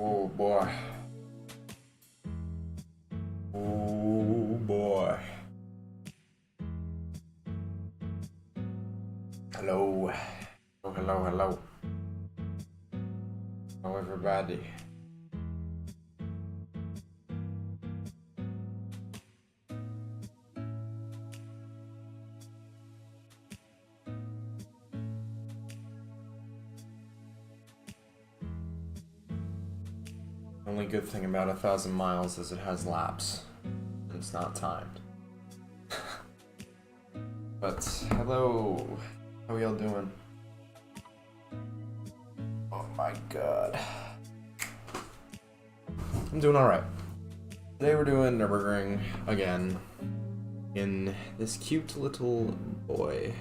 Oh boy. Oh boy. Hello. Oh, hello, hello. Hello, everybody. Only good thing about 1,000 miles is it has laps. And it's not timed. But, hello. How y'all doing? Oh my god. I'm doing alright. Today we're doing Nurburgring again. In this cute little boy.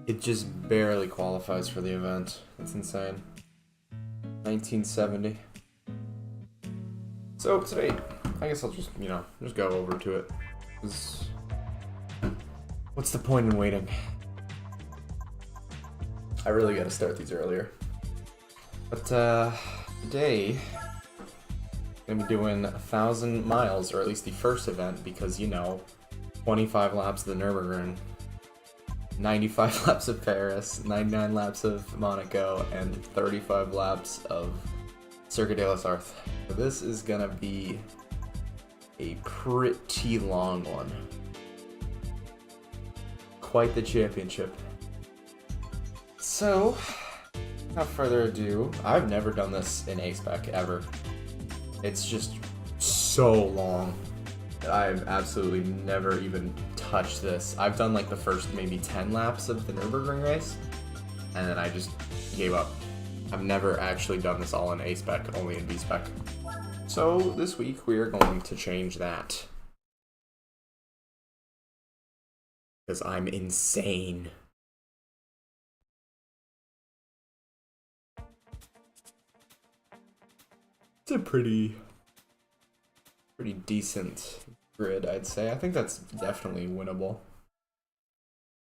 It just barely qualifies for the event. It's insane. 1970. So today, I guess I'll just, just go over to it. 'Cause what's the point in waiting? I really gotta start these earlier. But today, I'm gonna be doing 1,000 miles, or at least the first event, because 25 laps of the Nurburgring, 95 laps of Paris, 99 laps of Monaco, and 35 laps of Circuit de la Sarthe. So this is gonna be a pretty long one. Quite the championship. So, without further ado, I've never done this in A-Spec ever. It's just so long that I've absolutely never even touched this. I've done like the first maybe 10 laps of the Nurburgring race, and then I just gave up. I've never actually done this all in A-Spec, only in B-Spec. So this week we are going to change that. Because I'm insane. It's a pretty decent grid, I'd say. I think that's definitely winnable.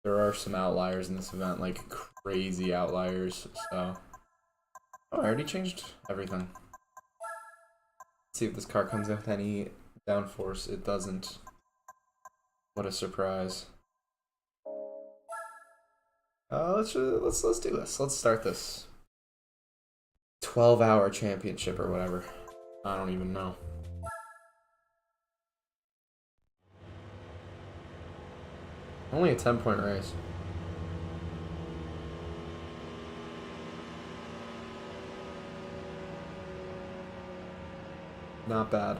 There are some outliers in this event, like crazy outliers, so... Oh, I already changed everything. Let's see if this car comes in with any downforce. It doesn't. What a surprise. Let's do this. Let's start this 12-hour championship or whatever. I don't even know. Only a 10-point race. Not bad.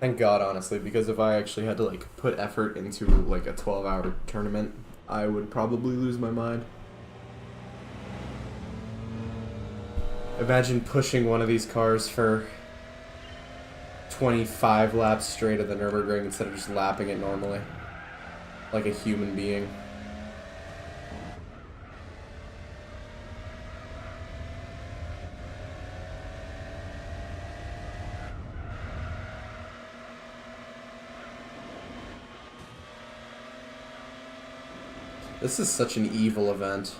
Thank God, honestly, because if I actually had to like put effort into like a 12-hour tournament, I would probably lose my mind. Imagine pushing one of these cars for 25 laps straight of the Nurburgring instead of just lapping it normally, like a human being. This is such an evil event.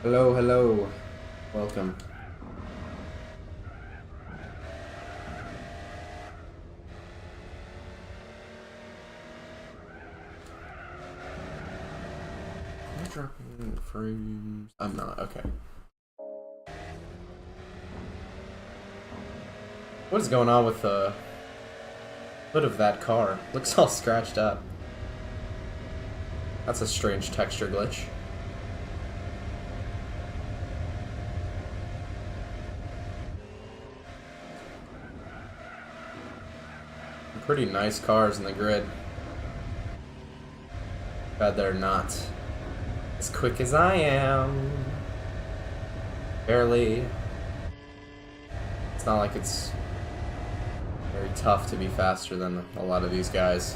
Hello, hello. Welcome. Am I dropping frames? I'm not, okay. What is going on with the hood of that car? Looks all scratched up. That's a strange texture glitch. Pretty nice cars in the grid. Bad they're not as quick as I am. Barely. It's not like it's very tough to be faster than a lot of these guys.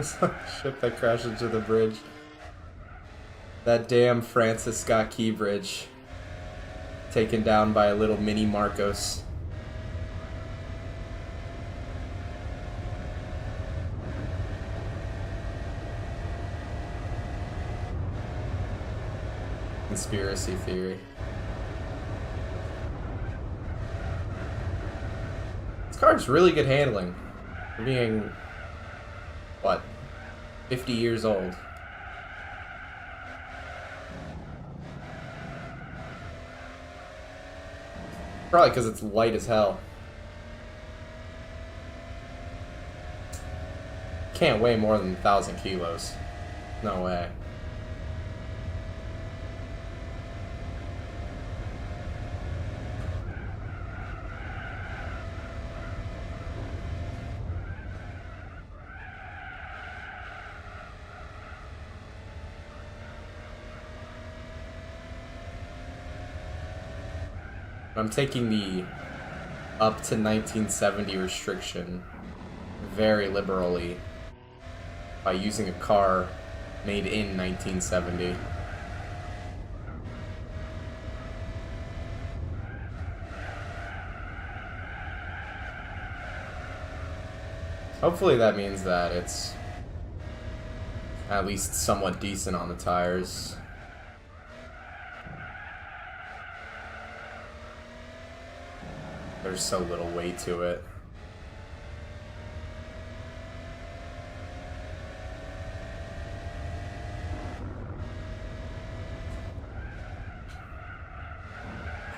Ship that crashed into the bridge. That damn Francis Scott Key Bridge. Taken down by a little mini Marcos. Conspiracy theory. This car's really good handling. For being, what, 50 years old. Probably because it's light as hell. Can't weigh more than 1,000 kilos. No way. I'm taking the up to 1970 restriction very liberally by using a car made in 1970. Hopefully that means that it's at least somewhat decent on the tires. There's so little weight to it.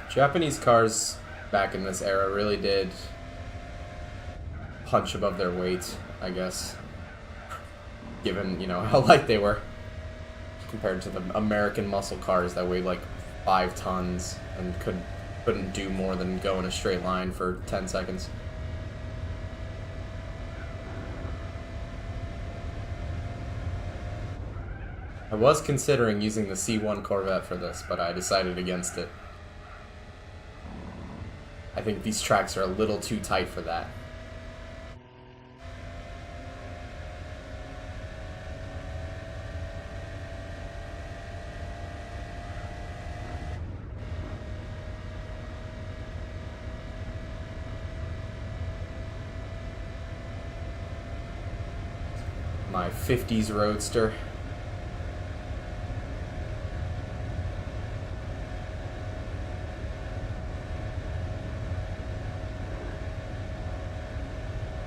Japanese cars back in this era really did punch above their weight, I guess. Given, you know, how light they were. Compared to the American muscle cars that weighed like 5 tons and couldn't do more than go in a straight line for 10 seconds. I was considering using the C1 Corvette for this, but I decided against it. I think these tracks are a little too tight for that. My 50s Roadster.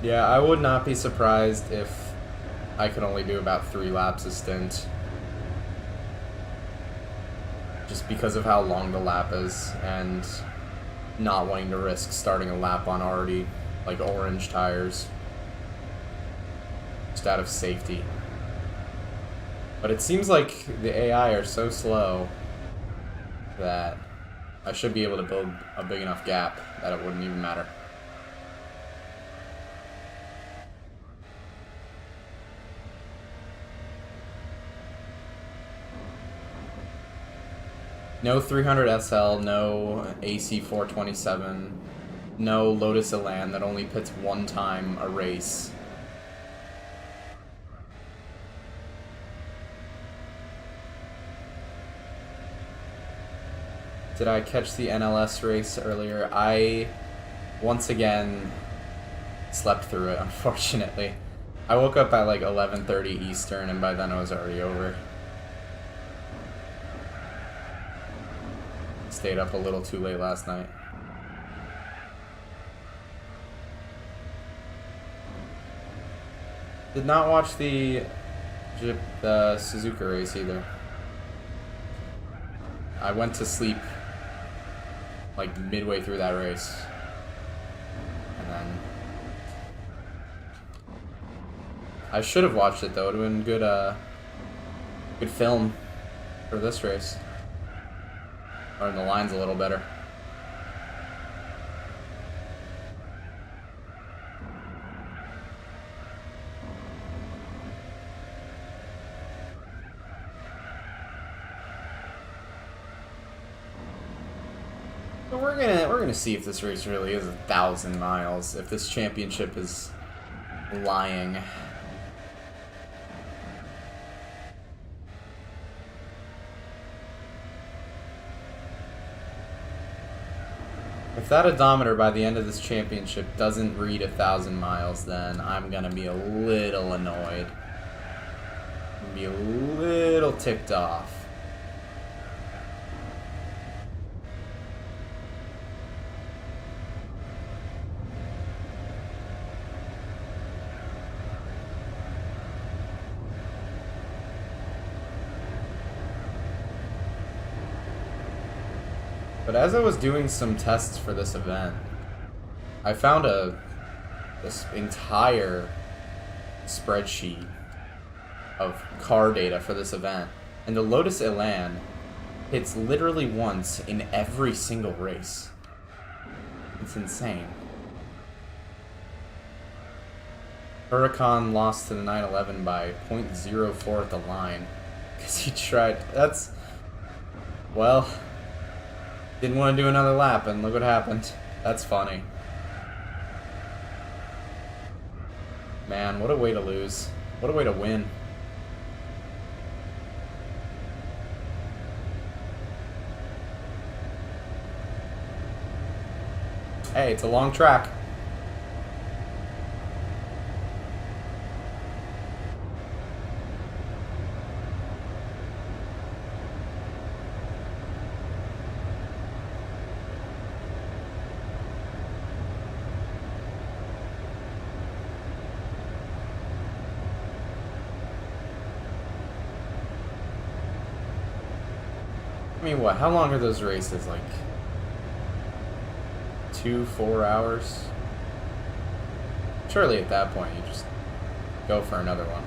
Yeah, I would not be surprised if I could only do about 3 laps a stint. Just because of how long the lap is and not wanting to risk starting a lap on already, like, orange tires. Just out of safety. But it seems like the AI are so slow that I should be able to build a big enough gap that it wouldn't even matter. No 300 SL, no AC 427, no Lotus Elan that only pits one time a race. Did I catch the NLS race earlier? I, once again, slept through it, unfortunately. I woke up at like 11:30 Eastern, and by then it was already over. Stayed up a little too late last night. Did not watch the Suzuka race either. I went to sleep like midway through that race, and then I should have watched it though. It would have been good film for this race. Learn the lines a little better. But we're gonna see if this race really is 1,000 miles. If this championship is lying. If that odometer by the end of this championship doesn't read 1,000 miles, then I'm gonna be a little annoyed. I'm gonna be a little ticked off. But as I was doing some tests for this event, I found this entire spreadsheet of car data for this event, and the Lotus Elan hits literally once in every single race. It's insane. Huracan lost to the 911 by 0.04 at the line because he tried. Well, didn't want to do another lap, and look what happened. That's funny. Man, what a way to lose. What a way to win. Hey, it's a long track. I mean, what? How long are those races? Like 2-4 hours? Surely at that point you just go for another one.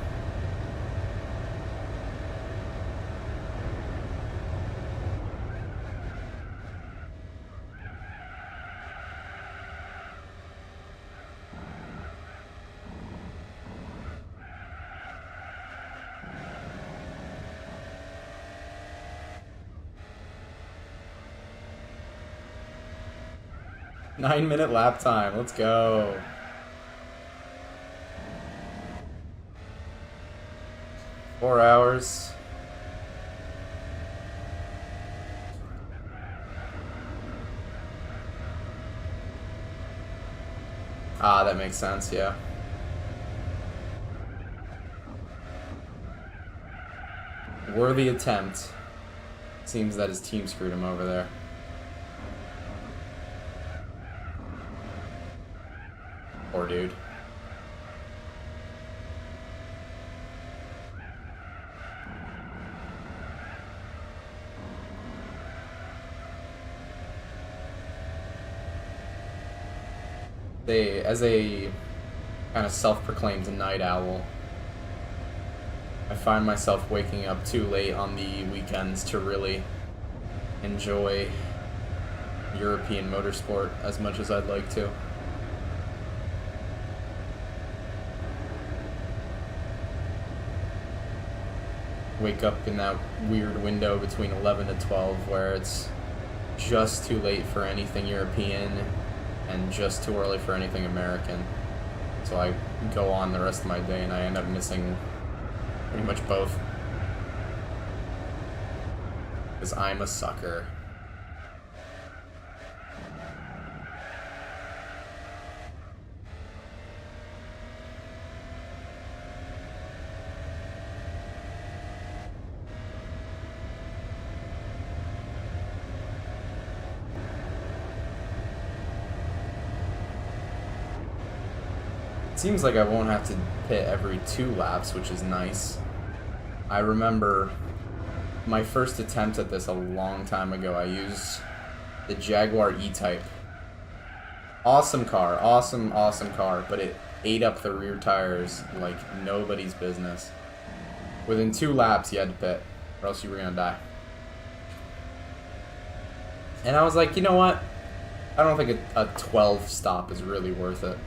Nine-minute lap time. Let's go. Four hours. Ah, that makes sense, yeah. Worthy attempt. Seems that his team screwed him over there. Poor dude. As a kind of self-proclaimed night owl, I find myself waking up too late on the weekends to really enjoy European motorsport as much as I'd like to. Wake up in that weird window between 11 to 12 where it's just too late for anything European and just too early for anything American. So I go on the rest of my day and I end up missing pretty much both. Because I'm a sucker. Seems like I won't have to pit every 2 laps, which is nice. I remember my first attempt at this a long time ago. I used the Jaguar E-Type. Awesome car, awesome car, but it ate up the rear tires like nobody's business. Within 2 laps, you had to pit, or else you were gonna die. And I was like, you know what? I don't think a 12 stop is really worth it.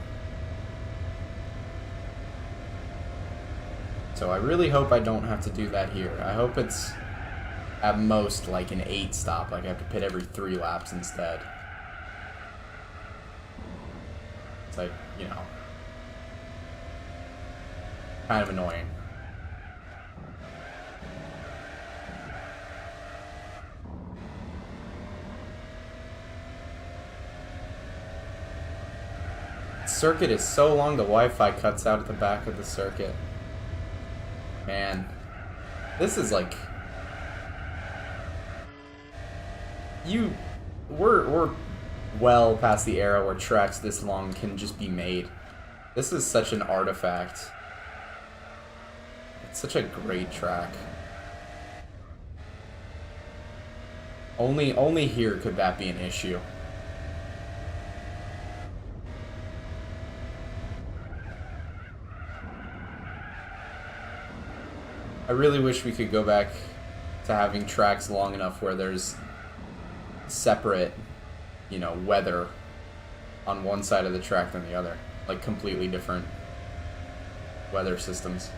So I really hope I don't have to do that here. I hope it's at most like an 8 stop, like I have to pit every 3 laps instead. It's like, you know, kind of annoying. circuit is so long, the Wi-Fi cuts out at the back of the circuit. Man, this is like... We're well past the era where tracks this long can just be made. This is such an artifact. It's such a great track. Only here could that be an issue. I really wish we could go back to having tracks long enough where there's separate, you know, weather on one side of the track than the other. Like completely different weather systems.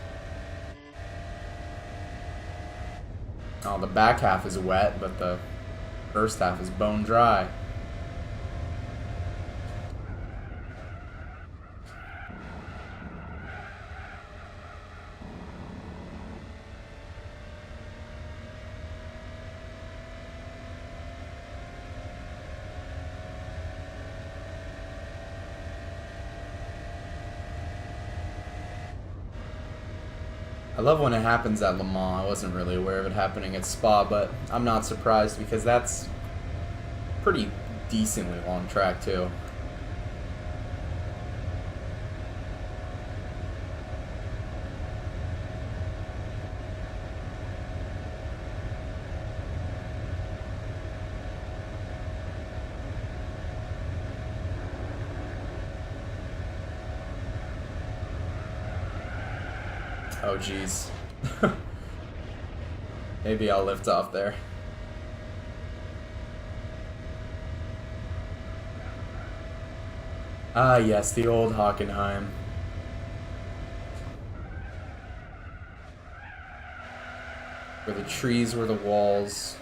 Oh, the back half is wet, but the first half is bone dry. I love when it happens at Le Mans. I wasn't really aware of it happening at Spa, but I'm not surprised because that's pretty decently long track too. Oh geez. Maybe I'll lift off there. Ah yes, the old Hockenheim. Where the trees were the walls.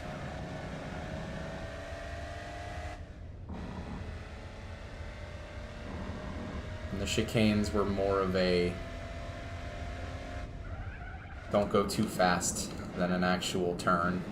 And the chicanes were more of a don't go too fast than an actual turn.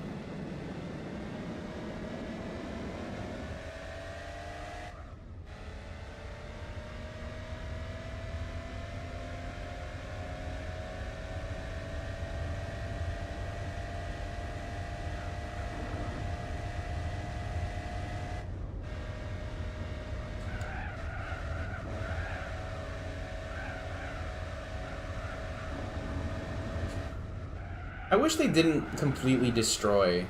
I wish they didn't completely destroy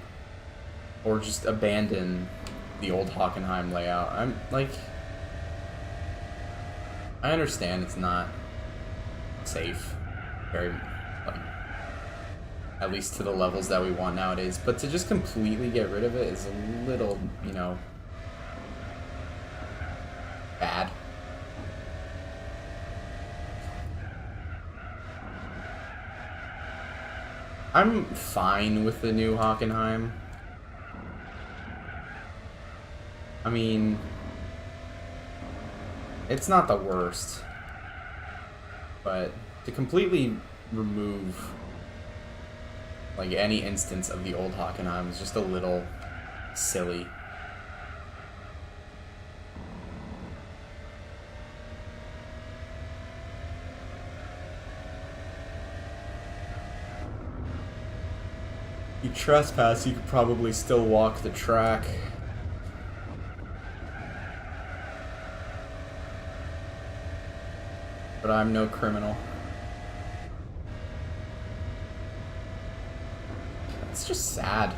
or just abandon the old Hockenheim layout. I'm like, I understand it's not safe, very, like, at least to the levels that we want nowadays, but to just completely get rid of it is a little, you know, bad. I'm fine with the new Hockenheim. I mean, it's not the worst, but to completely remove like any instance of the old Hockenheim is just a little silly. You trespass, you could probably still walk the track. But I'm no criminal. It's just sad.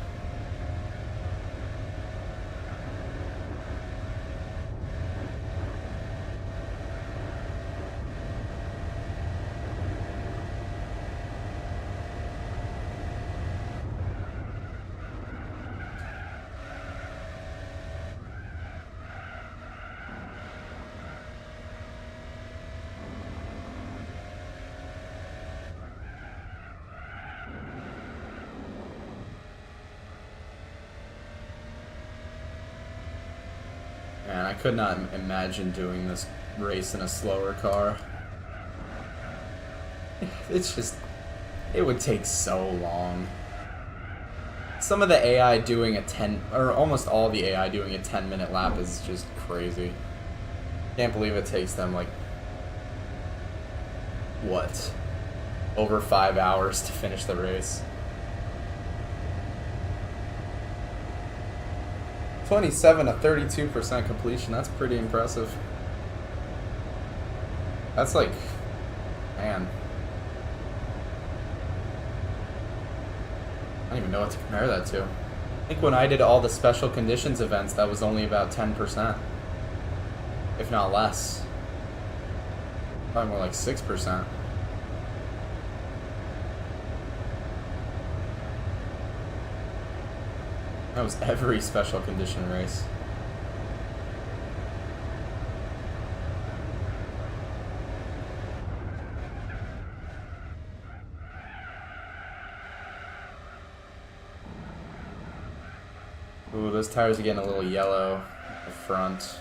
Man, I could not imagine doing this race in a slower car. It's just, it would take so long. Some of the AI doing a 10, or almost all the AI doing a 10-minute lap is just crazy. Can't believe it takes them like what, over 5 hours to finish the race. 27 to 32% completion. That's pretty impressive. That's like, man. I don't even know what to compare that to. I think when I did all the special conditions events, that was only about 10%. If not less. Probably more like 6%. That was every special condition race. Ooh, those tires are getting a little yellow at the front.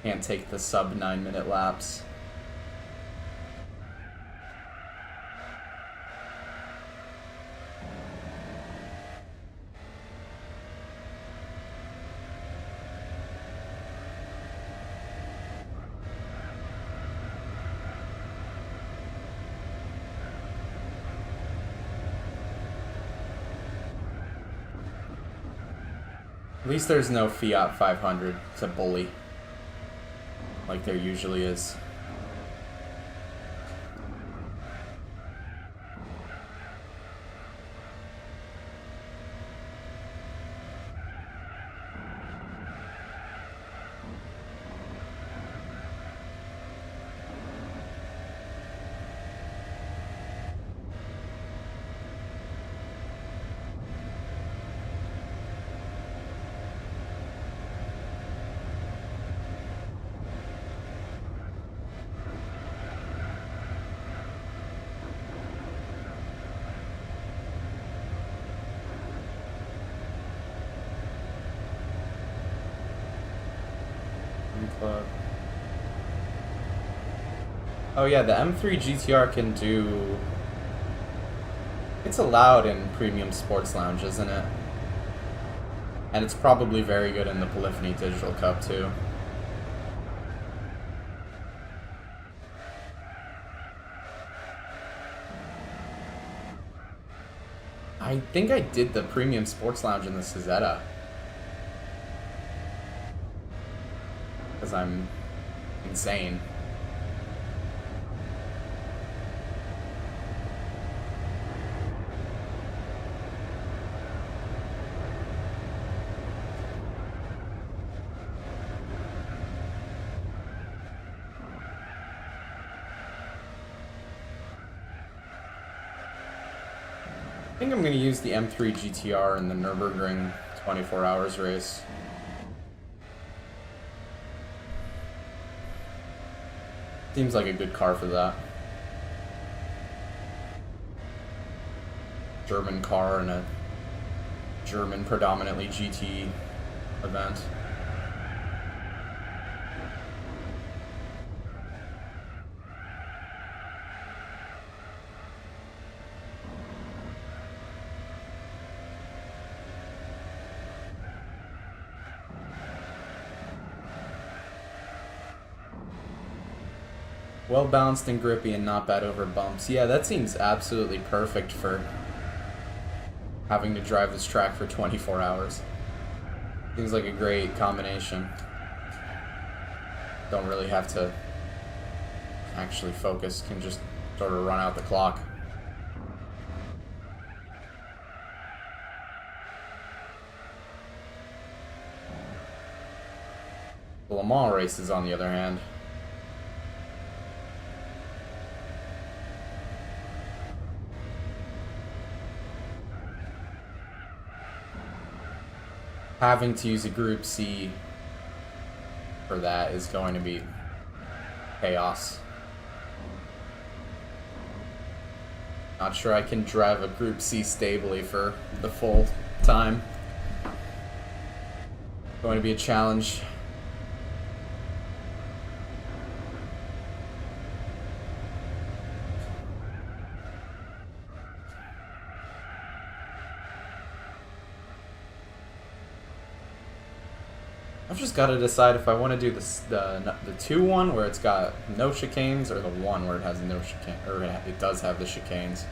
Can't take the sub 9-minute laps. At least there's no Fiat 500 to bully, like there usually is. Oh yeah, the M3 GTR can do... It's allowed in Premium Sports Lounge, isn't it? And it's probably very good in the Polyphony Digital Cup too. I think I did the Premium Sports Lounge in the Cizetta. Because I'm insane. I think I'm going to use the M3 GTR in the Nurburgring 24 hours race. Seems like a good car for that. German car in a German predominantly GT event. Well balanced and grippy and not bad over bumps. Yeah, that seems absolutely perfect for having to drive this track for 24 hours. Seems like a great combination. Don't really have to actually focus, can just sort of run out the clock. The Le Mans races, on the other hand, having to use a Group C for that is going to be chaos. Not sure I can drive a Group C stably for the full time. Going to be a challenge. I've just got to decide if I want to do the 2-1 where it's got no chicanes, or the 1 where it has no chicane, or it does have the chicanes.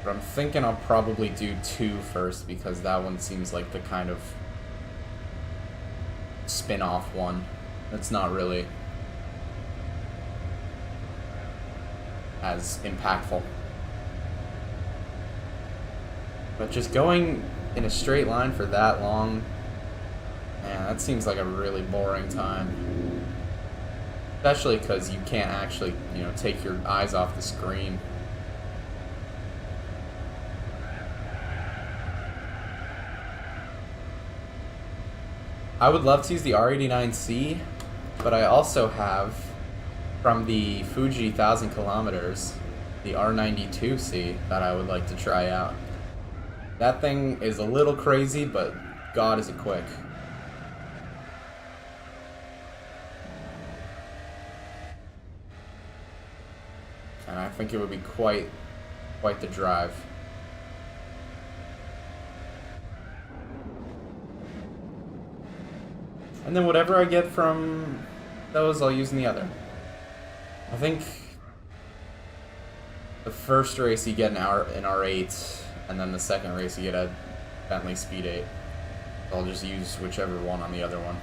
But I'm thinking I'll probably do 2 first, because that one seems like the kind of spin-off one. It's not really as impactful. But just going in a straight line for that long, man, that seems like a really boring time. Especially because you can't actually, you know, take your eyes off the screen. I would love to use the R89C, but I also have, from the Fuji 1000 kilometers, the R92C that I would like to try out. That thing is a little crazy, but God is it quick. And I think it would be quite the drive. And then whatever I get from those, I'll use in the other. I think the first race you get an R8, and then the second race you get a Bentley Speed 8. So I'll just use whichever one on the other one.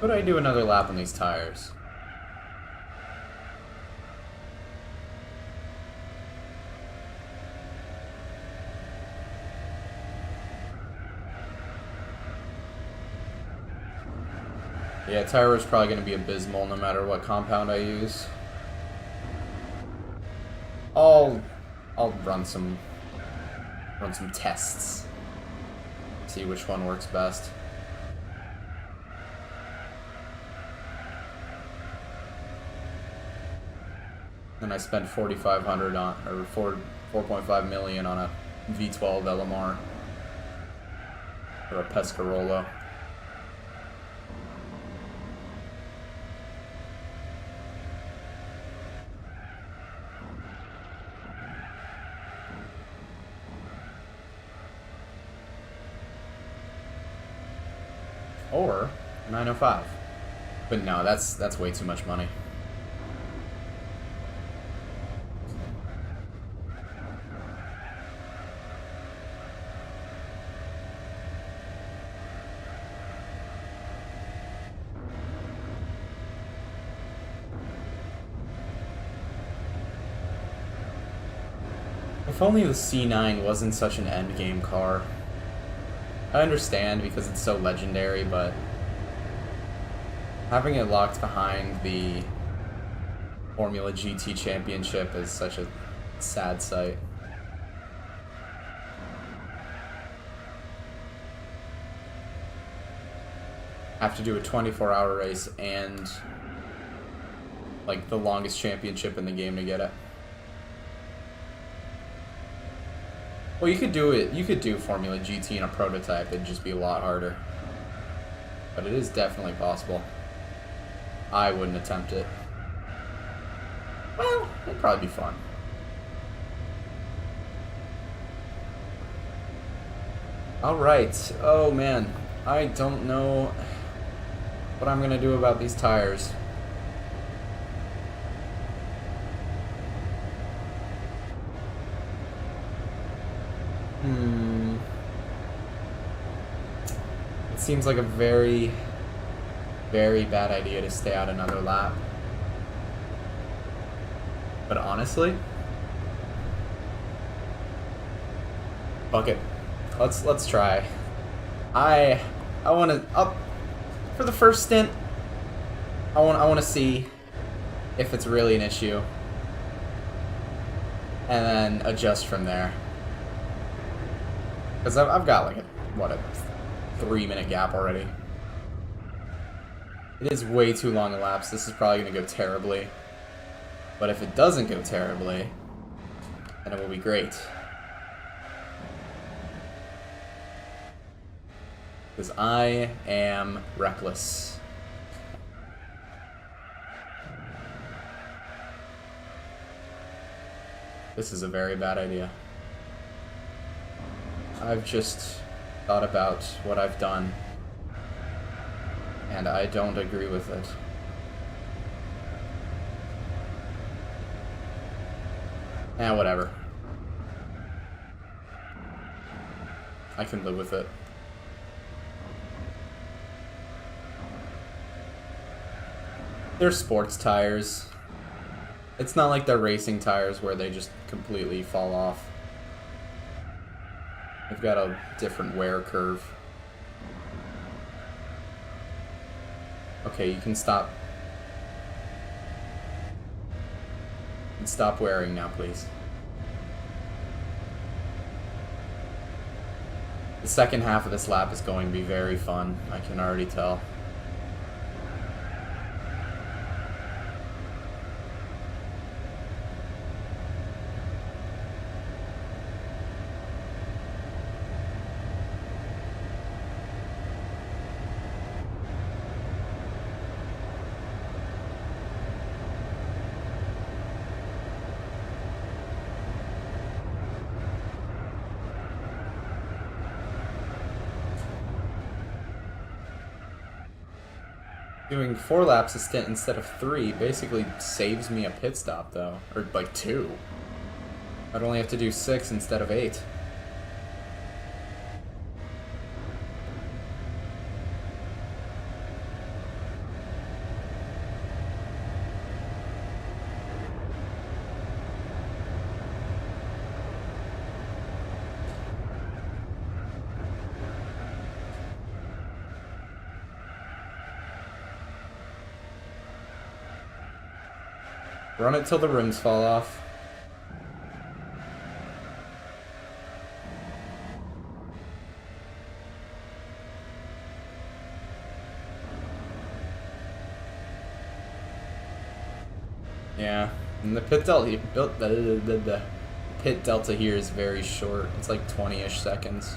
Could I do another lap on these tires? Yeah, tire wear is probably going to be abysmal no matter what compound I use. I'll run some tests. See which one works best. And I spent 4,500 on, or 4.5 million on a V12 LMR or a Pescarolo. Or 905. But no, that's way too much money. If only the C9 wasn't such an endgame car. I understand because it's so legendary, but having it locked behind the Formula GT Championship is such a sad sight. Have to do a 24-hour race and like the longest championship in the game to get it. Well, you could do it. You could do Formula GT in a prototype. It'd just be a lot harder. But it is definitely possible. I wouldn't attempt it. Well, it'd probably be fun. Alright. Oh, man. I don't know what I'm going to do about these tires. It seems like a very, very bad idea to stay out another lap. But honestly, fuck it. Let's try. I want to for the first stint. I want to see if it's really an issue, and then adjust from there. Because I've got like a 3-minute gap already. It is way too long a lapse. This is probably going to go terribly. But if it doesn't go terribly, then it will be great. Because I am reckless. This is a very bad idea. I've just thought about what I've done, and I don't agree with it. Whatever. I can live with it. They're sports tires. It's not like they're racing tires where they just completely fall off. They've got a different wear curve. Okay, you can stop. You can stop wearing now, please. The second half of this lap is going to be very fun. I can already tell. Doing 4 laps a stint instead of 3 basically saves me a pit stop, though. Or, like, 2. I'd only have to do 6 instead of 8. Run it till the rims fall off. Yeah, and the pit delta here is very short. It's like 20-ish seconds.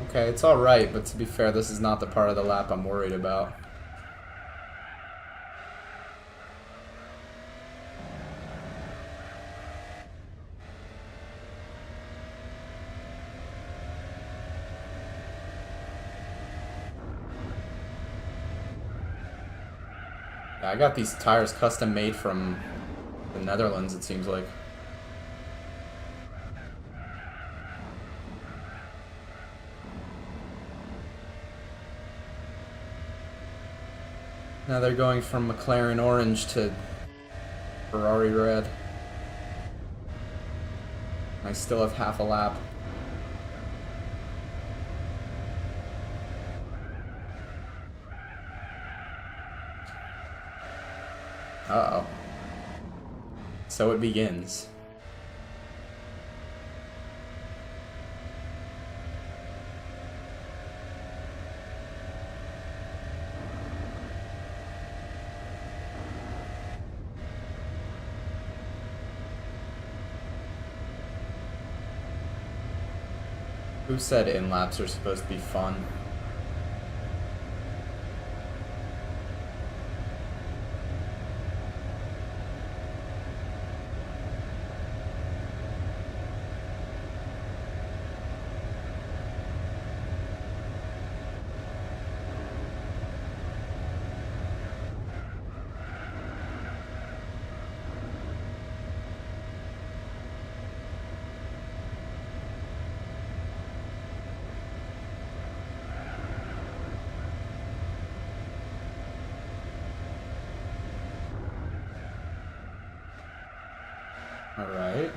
Okay, it's alright, but to be fair, this is not the part of the lap I'm worried about. Yeah, I got these tires custom made from the Netherlands, it seems like. Now they're going from McLaren orange to Ferrari red. I still have half a lap. Uh-oh. So it begins. Who said in-laps are supposed to be fun? All right.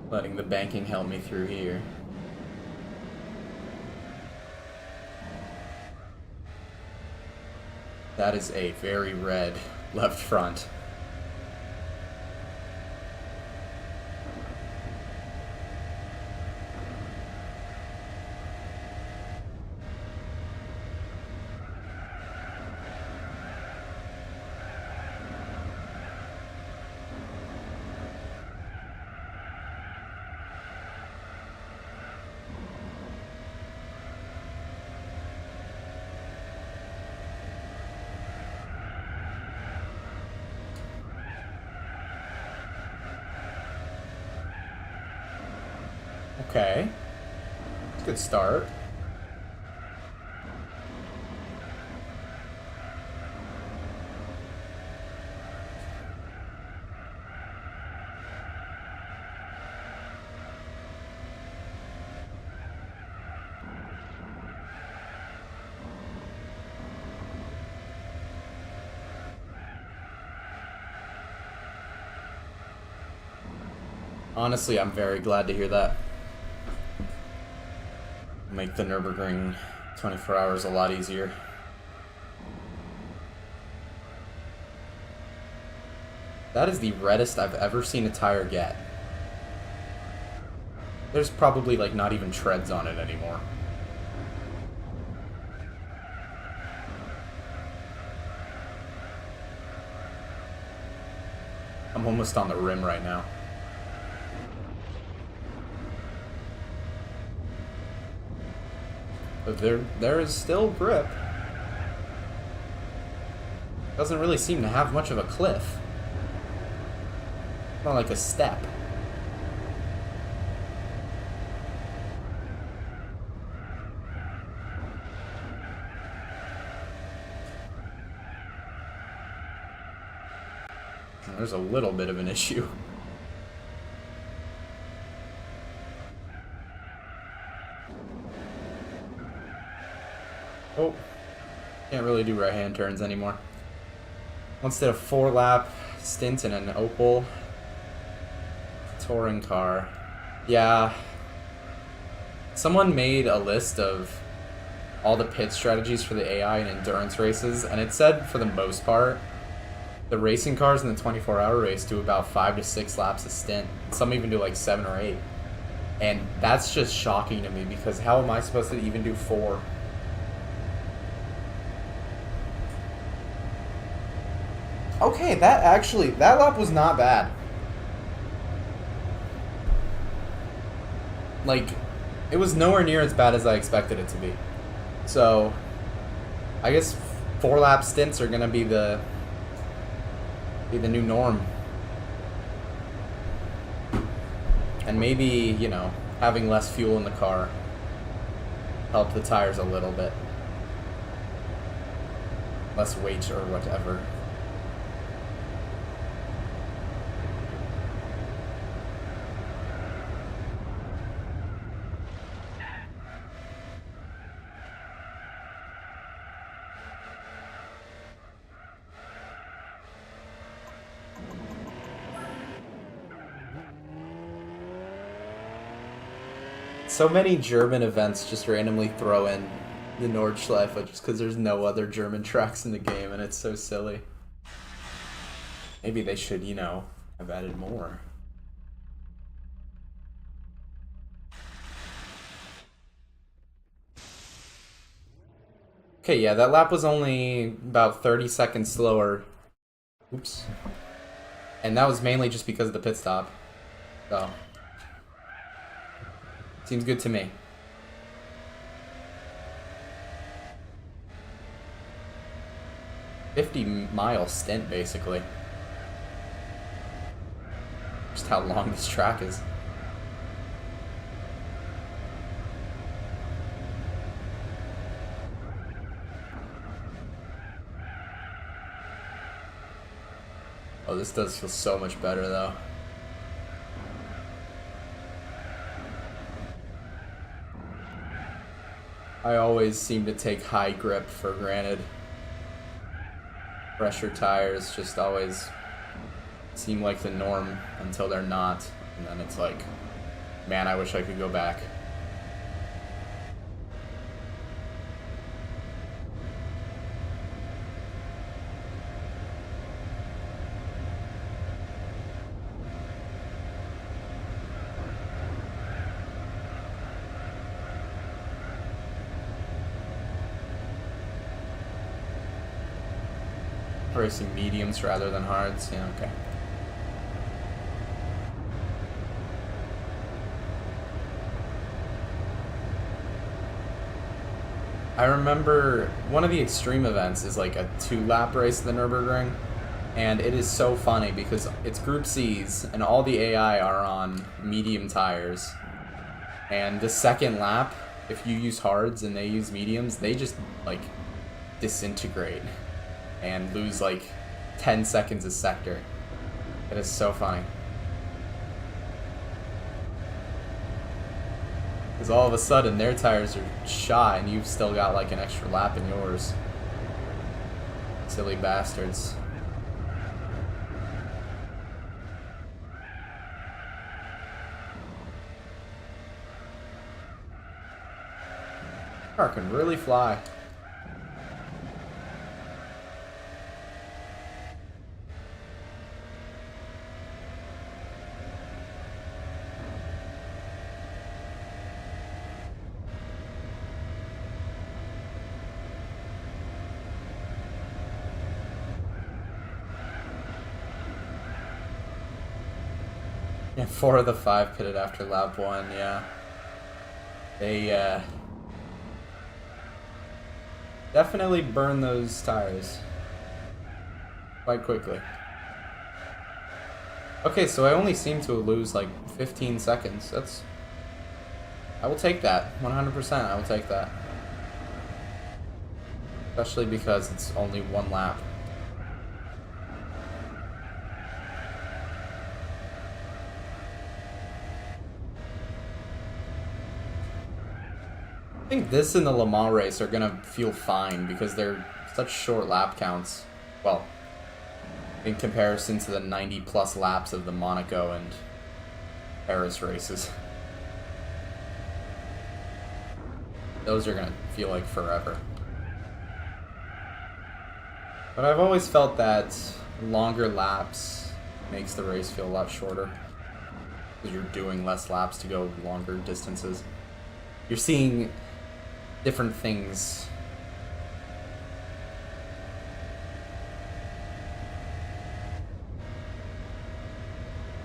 Letting the banking help me through here. That is a very red left front. Okay. Good start. Honestly, I'm very glad to hear that. Make the Nurburgring 24 hours a lot easier. That is the reddest I've ever seen a tire get. There's probably like not even treads on it anymore. I'm almost on the rim right now. But there is still grip. Doesn't really seem to have much of a cliff. Not like a step. There's a little bit of an issue. Oh, can't really do right-hand turns anymore. Once did a 4-lap stint in an Opel touring car. Yeah. Someone made a list of all the pit strategies for the AI and endurance races, and it said, for the most part, the racing cars in the 24-hour race do about 5 to 6 laps a stint. Some even do like 7 or 8. And that's just shocking to me, because how am I supposed to even do 4? Okay, that lap was not bad. Like, it was nowhere near as bad as I expected it to be. So, I guess 4-lap stints are gonna be the new norm. And maybe, you know, having less fuel in the car help the tires a little bit. Less weight or whatever. So many German events just randomly throw in the Nordschleife just because there's no other German tracks in the game, and it's so silly. Maybe they should, you know, have added more. Okay, yeah, that lap was only about 30 seconds slower. Oops. And that was mainly just because of the pit stop. So, seems good to me. $50-mile stint, basically. Just how long this track is. Oh, this does feel so much better, though. I always seem to take high grip for granted. Pressure tires just always seem like the norm until they're not, and then it's like Man, I wish I could go back. Racing mediums rather than hards. Yeah, okay. I remember one of the extreme events is like a 2-lap race at the Nurburgring, and it is so funny because it's Group C's and all the AI are on medium tires, and the second lap, if you use hards and they use mediums, they just like disintegrate and lose like 10 seconds a sector. It is so funny. Because all of a sudden their tires are shot and you've still got like an extra lap in yours. Silly bastards. Car can really fly. Yeah, 4 of the 5 pitted after lap 1, yeah. They, definitely burn those tires quite quickly. Okay, so I only seem to lose like 15 seconds. I will take that. 100%, I will take that. Especially because it's only 1 lap. I think this and the Le Mans race are gonna feel fine because they're such short lap counts. Well, in comparison to the 90+ laps of the Monaco and Paris races. Those are gonna feel like forever. But I've always felt that longer laps makes the race feel a lot shorter. Because you're doing less laps to go longer distances. You're seeing different things.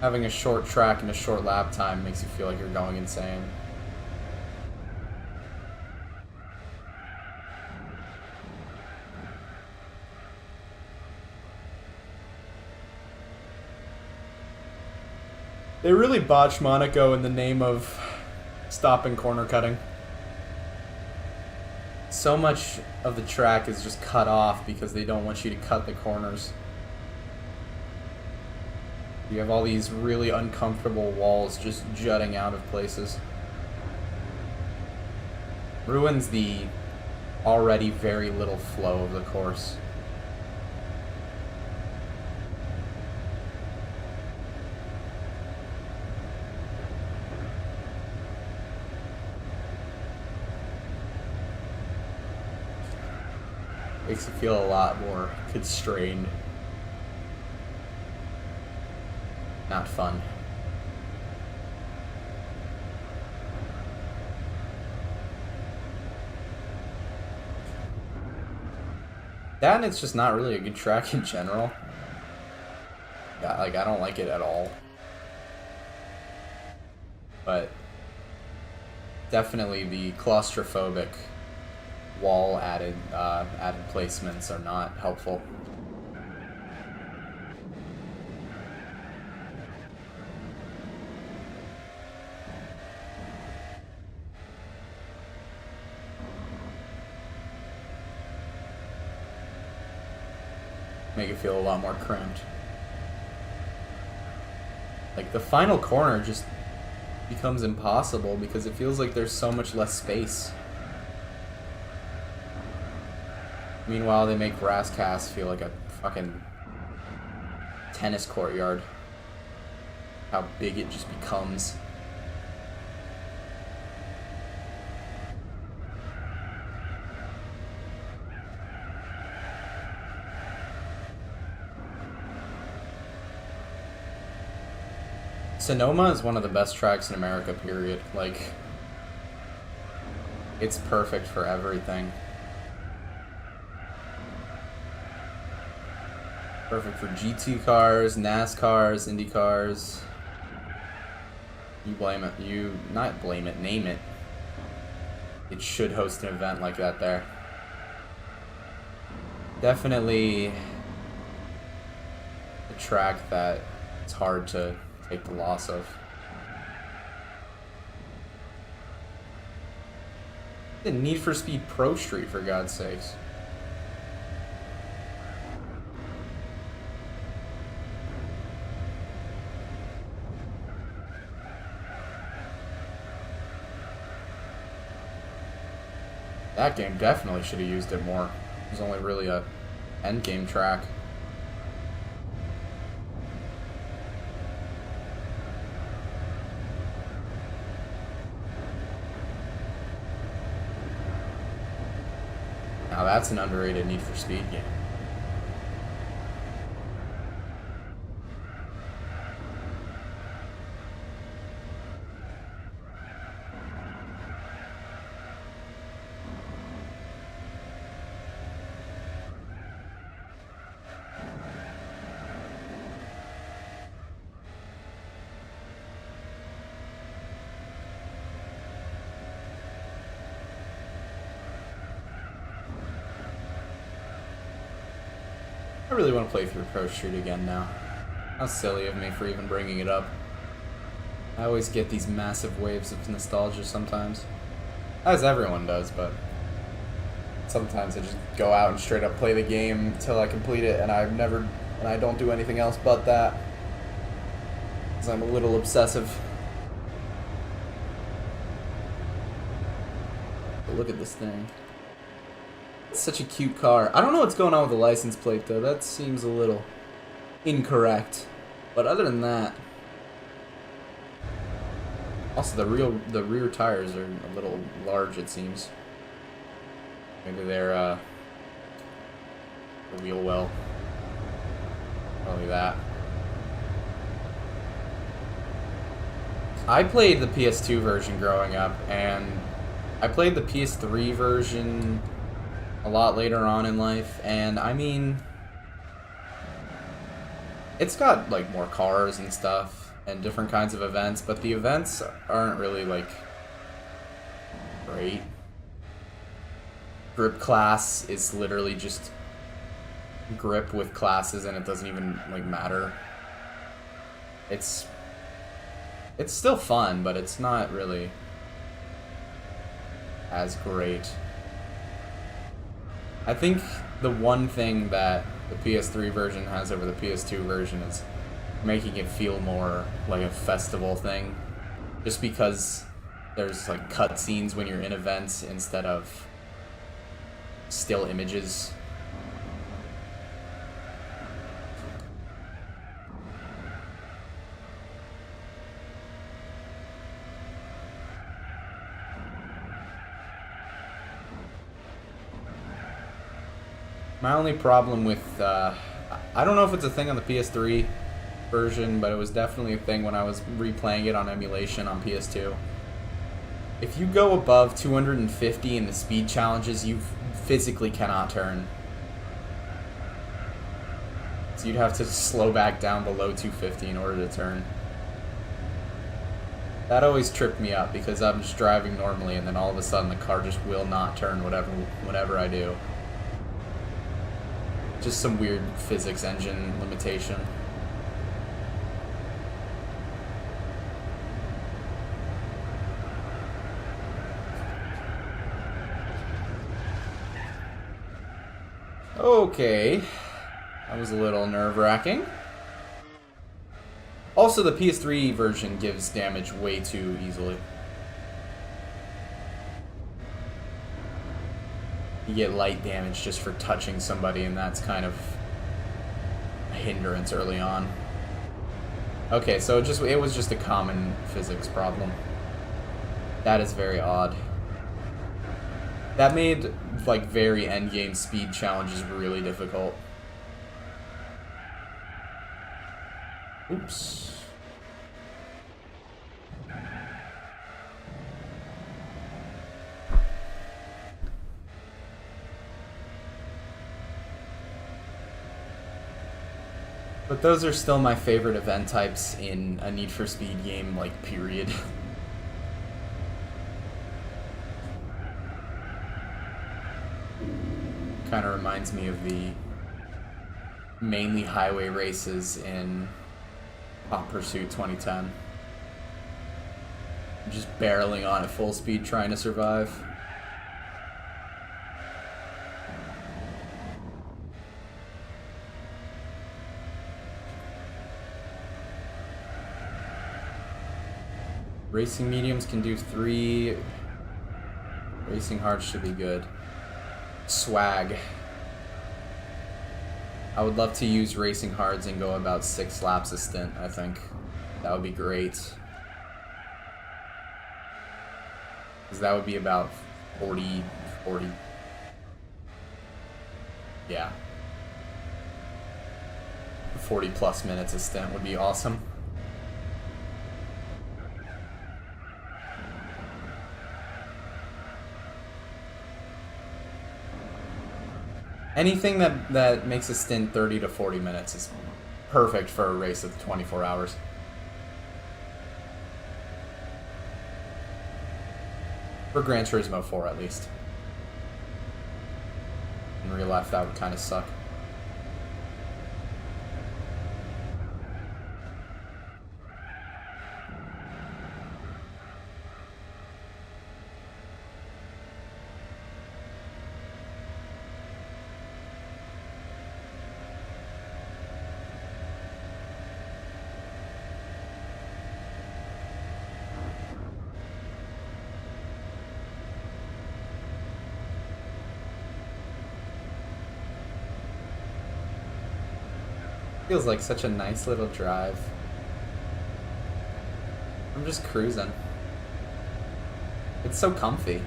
Having a short track and a short lap time makes you feel like you're going insane. They really botched Monaco in the name of stopping corner cutting. So much of the track is just cut off because they don't want you to cut the corners. You have all these really uncomfortable walls just jutting out of places. Ruins the already very little flow of the course. Makes you feel a lot more constrained. Not fun. That and it's just not really a good track in general. Yeah, like I don't like it at all. But definitely the claustrophobic wall added placements are not helpful. Make it feel a lot more cramped. Like the final corner just becomes impossible because it feels like there's so much less space. Meanwhile, they make Grasscast feel like a fucking tennis courtyard. How big it just becomes. Sonoma is one of the best tracks in America, period. Like, it's perfect for everything. Perfect for GT cars, NASCARs, Indy cars. You blame it. You not blame it, name it. It should host an event like that there. Definitely a track that it's hard to take the loss of. The Need for Speed Pro Street, for God's sakes. That game definitely should have used it more. It was only really a end game track. Now that's an underrated Need for Speed game. I really want to play through Pro Street again now. How silly of me for even bringing it up. I always get these massive waves of nostalgia sometimes. As everyone does, but sometimes I just go out and straight up play the game until I complete it, and I don't do anything else but that. Because I'm a little obsessive. But look at this thing. It's such a cute car. I don't know what's going on with the license plate, though. That seems a little incorrect. But other than that... Also, the rear tires are a little large, it seems. Maybe they're, the wheel well. Probably that. I played the PS2 version growing up, and I played the PS3 version a lot later on in life, and I mean, it's got like more cars and stuff and different kinds of events, but the events aren't really like great. Grip class is literally just grip with classes, and it doesn't even like matter. It's still fun, but it's not really as great. I think the one thing that the PS3 version has over the PS2 version is making it feel more like a festival thing. Just because there's like cutscenes when you're in events instead of still images. My only problem with, I don't know if it's a thing on the PS3 version, but it was definitely a thing when I was replaying it on emulation on PS2. If you go above 250 in the speed challenges, you physically cannot turn. So you'd have to slow back down below 250 in order to turn. That always tripped me up because I'm just driving normally, and then all of a sudden the car just will not turn whatever I do. Just some weird physics engine limitation. Okay. That was a little nerve-wracking. Also, the PS3 version gives damage way too easily. You get light damage just for touching somebody, and that's kind of a hindrance early on. Okay, so it was just a common physics problem. That is very odd. That made like very endgame speed challenges really difficult. Oops. But those are still my favorite event types in a Need for Speed game, like, period. Kind of reminds me of the mainly highway races in Hot Pursuit 2010. Just barreling on at full speed trying to survive. Racing mediums can do 3. Racing hards should be good. Swag. I would love to use racing hards and go about 6 laps a stint, I think. That would be great. Because that would be about 40. Yeah. 40 plus minutes a stint would be awesome. Anything that makes a stint 30 to 40 minutes is perfect for a race of 24 hours. For Gran Turismo 4, at least. In real life, that would kind of suck. Feels like such a nice little drive. I'm just cruising. It's so comfy.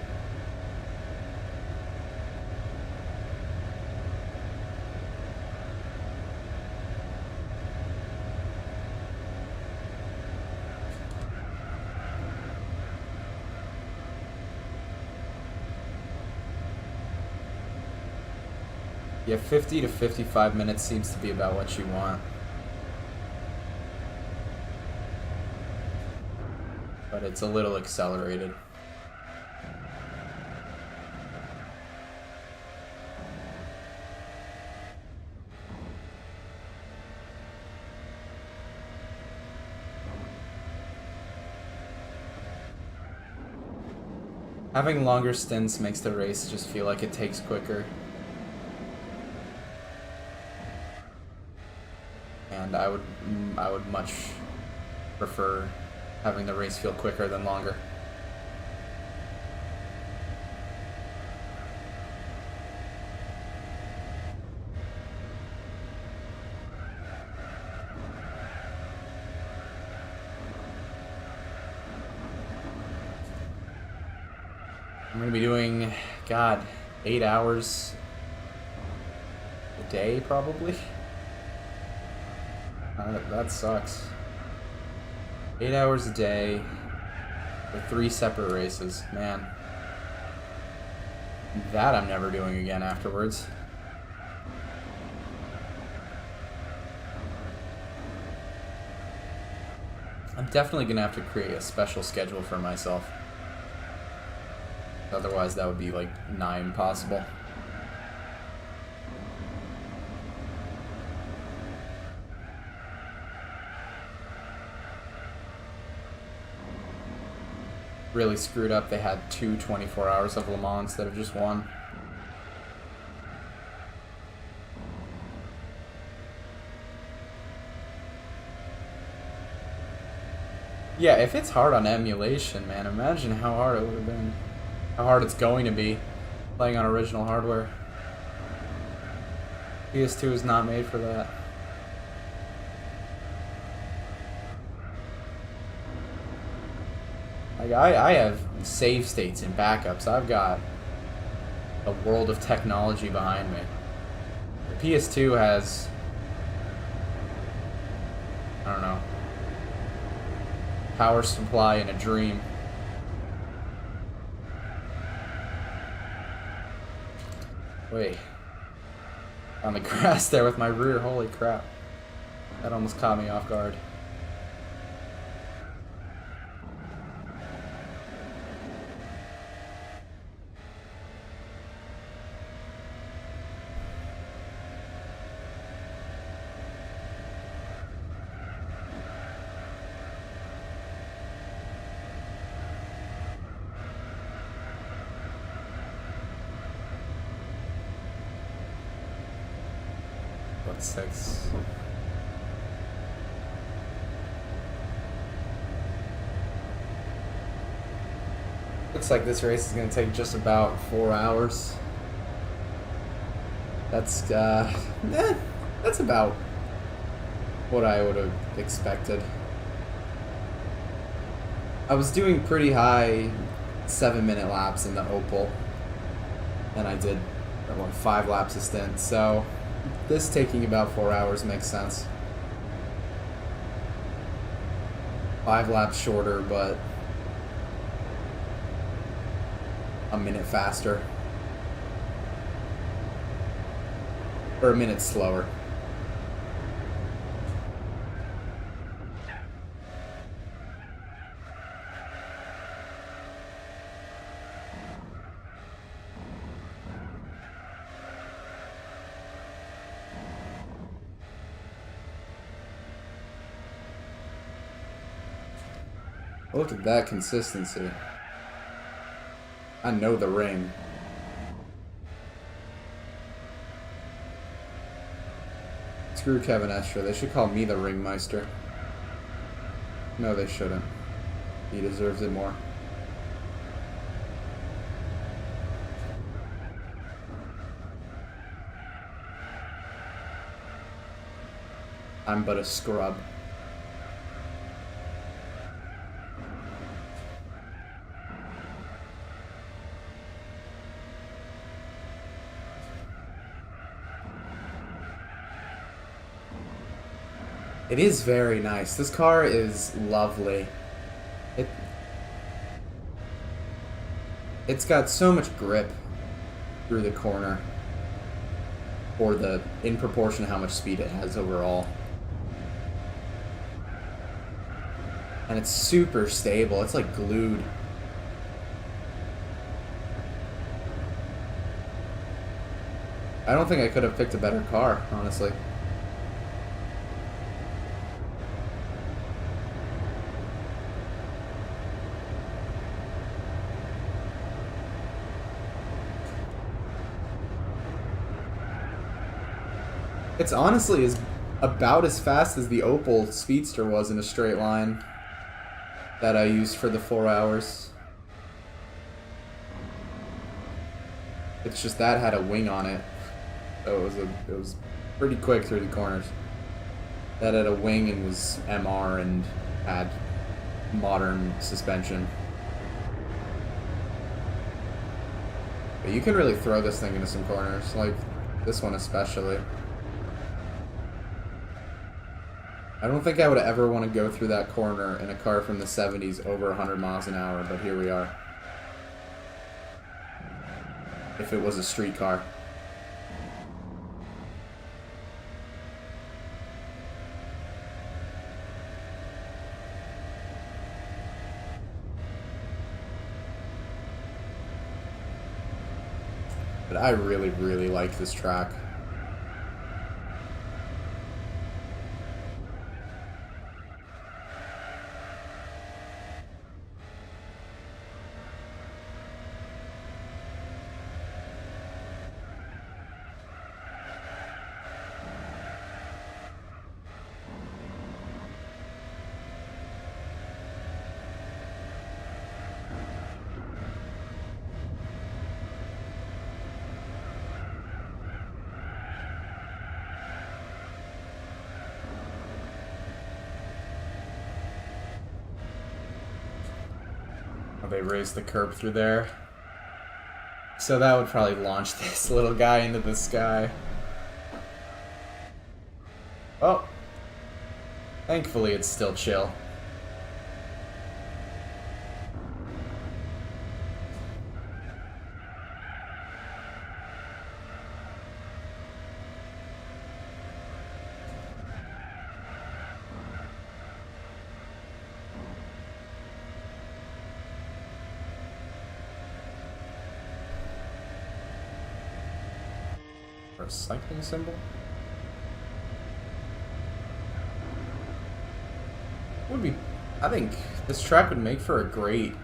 Yeah, 50 to 55 minutes seems to be about what you want. But it's a little accelerated. Having longer stints makes the race just feel like it takes quicker. And I would much prefer having the race feel quicker than longer. I'm gonna be doing, God, 8 hours a day probably. That sucks. 8 hours a day for 3 separate races. Man. That I'm never doing again afterwards. I'm definitely gonna have to create a special schedule for myself. Otherwise that would be like nigh impossible. Really screwed up. They had 2 24 hours of Le Mans instead of just 1. Yeah, if it's hard on emulation, man, imagine how hard it would have been. How hard it's going to be playing on original hardware. PS2 is not made for that. Like, I have save states and backups. I've got a world of technology behind me. The PS2 has, I don't know, power supply in a dream. Wait. On the grass there with my rear, holy crap. That almost caught me off guard. What, 6? Looks like this race is going to take just about 4 hours. That's that's about what I would have expected. I was doing pretty high 7-minute laps in the Opal, and I did 5 laps a stint, so this taking about 4 hours makes sense. 5 laps shorter, but a minute faster. Or a minute slower. Look at that consistency. I know the ring. Screw Kevin Estra. They should call me the Ringmeister. No, they shouldn't. He deserves it more. I'm but a scrub. It is very nice. This car is lovely. It's got so much grip through the corner, or in proportion to how much speed it has overall. And it's super stable. It's like glued. I don't think I could have picked a better car, honestly. It's honestly about as fast as the Opel Speedster was in a straight line that I used for the 4 hours. It's just that had a wing on it, so it was pretty quick through the corners. That had a wing and was MR and had modern suspension. But you can really throw this thing into some corners, like this one especially. I don't think I would ever want to go through that corner in a car from the 70s over 100 miles an hour, but here we are. If it was a street car. But I really, really like this track. They raised the curb through there. So that would probably launch this little guy into the sky. Oh. Thankfully it's still chill. a cycling symbol? Would be. I think this track would make for a great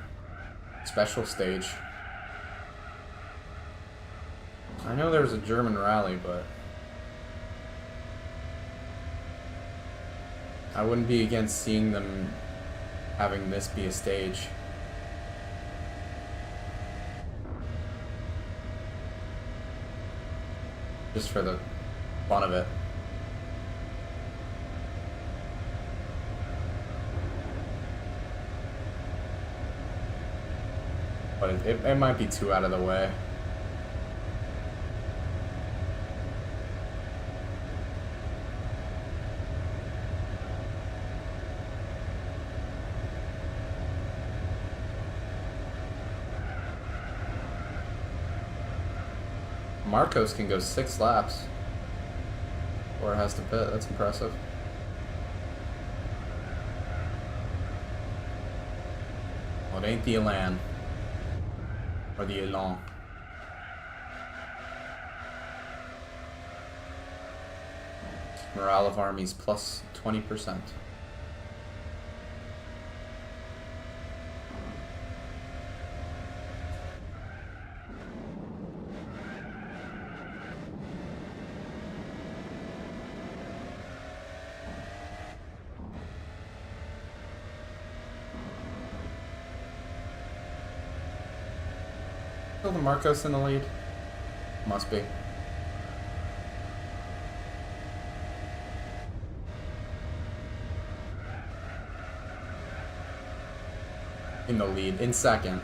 special stage. I know there's a German rally, but I wouldn't be against seeing them having this be a stage. Just for the fun of it. But it might be too out of the way. Marcos can go 6 laps. Or has to pit. That's impressive. Well, it ain't the Elan. Or the Elan. Morale of armies plus 20%. Still the Marcos in the lead? Must be. In the lead. In second.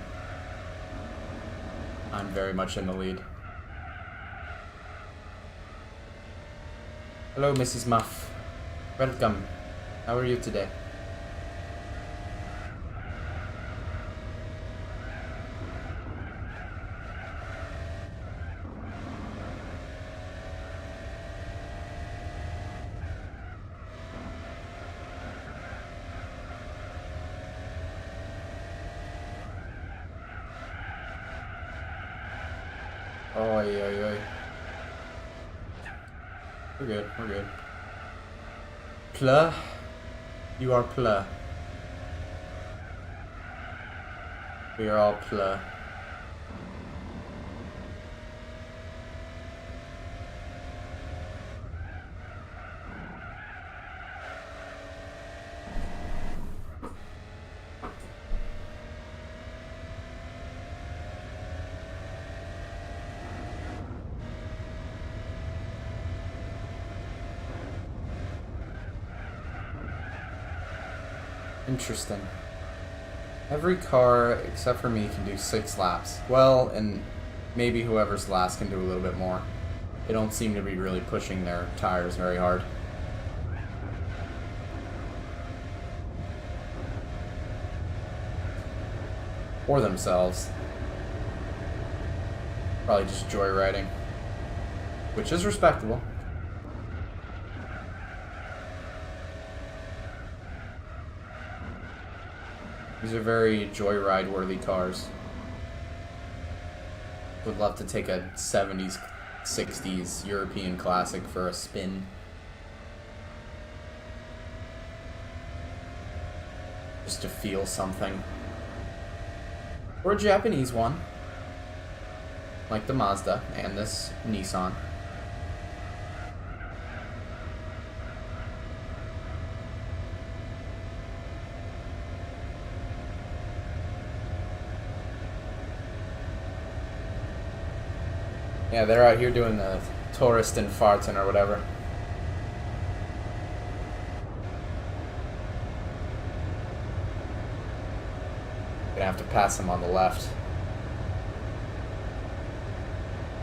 I'm very much in the lead. Hello, Mrs. Muff. Welcome. How are you today? Oi, oi, oi. We're good, we're good. Pla? You are Pla. We are all Pla. Interesting. Every car, except for me, can do 6 laps. Well, and maybe whoever's last can do a little bit more. They don't seem to be really pushing their tires very hard. Or themselves. Probably just joyriding. Which is respectable. These are very joyride-worthy cars. Would love to take a 70s, 60s European classic for a spin. Just to feel something. Or a Japanese one. Like the Mazda and this Nissan. Yeah, they're out here doing the tourist and farting or whatever. Gonna have to pass them on the left.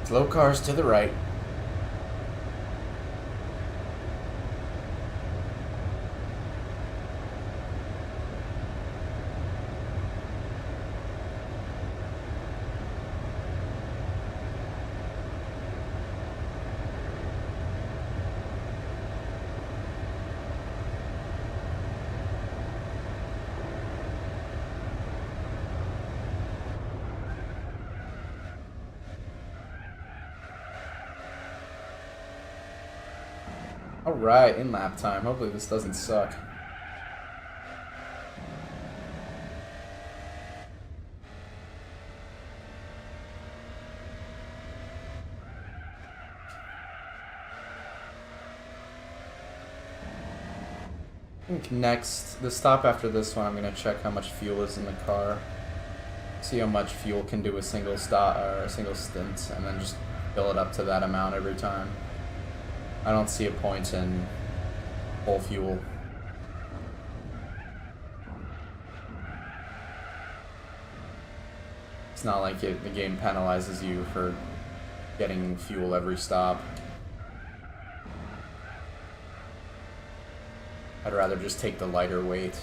Slow cars to the right. Alright, in lap time. Hopefully this doesn't suck. I think next, the stop after this one, I'm going to check how much fuel is in the car. See how much fuel can do a single stop or a single stint, and then just fill it up to that amount every time. I don't see a point in full fuel. It's not like the game penalizes you for getting fuel every stop. I'd rather just take the lighter weight.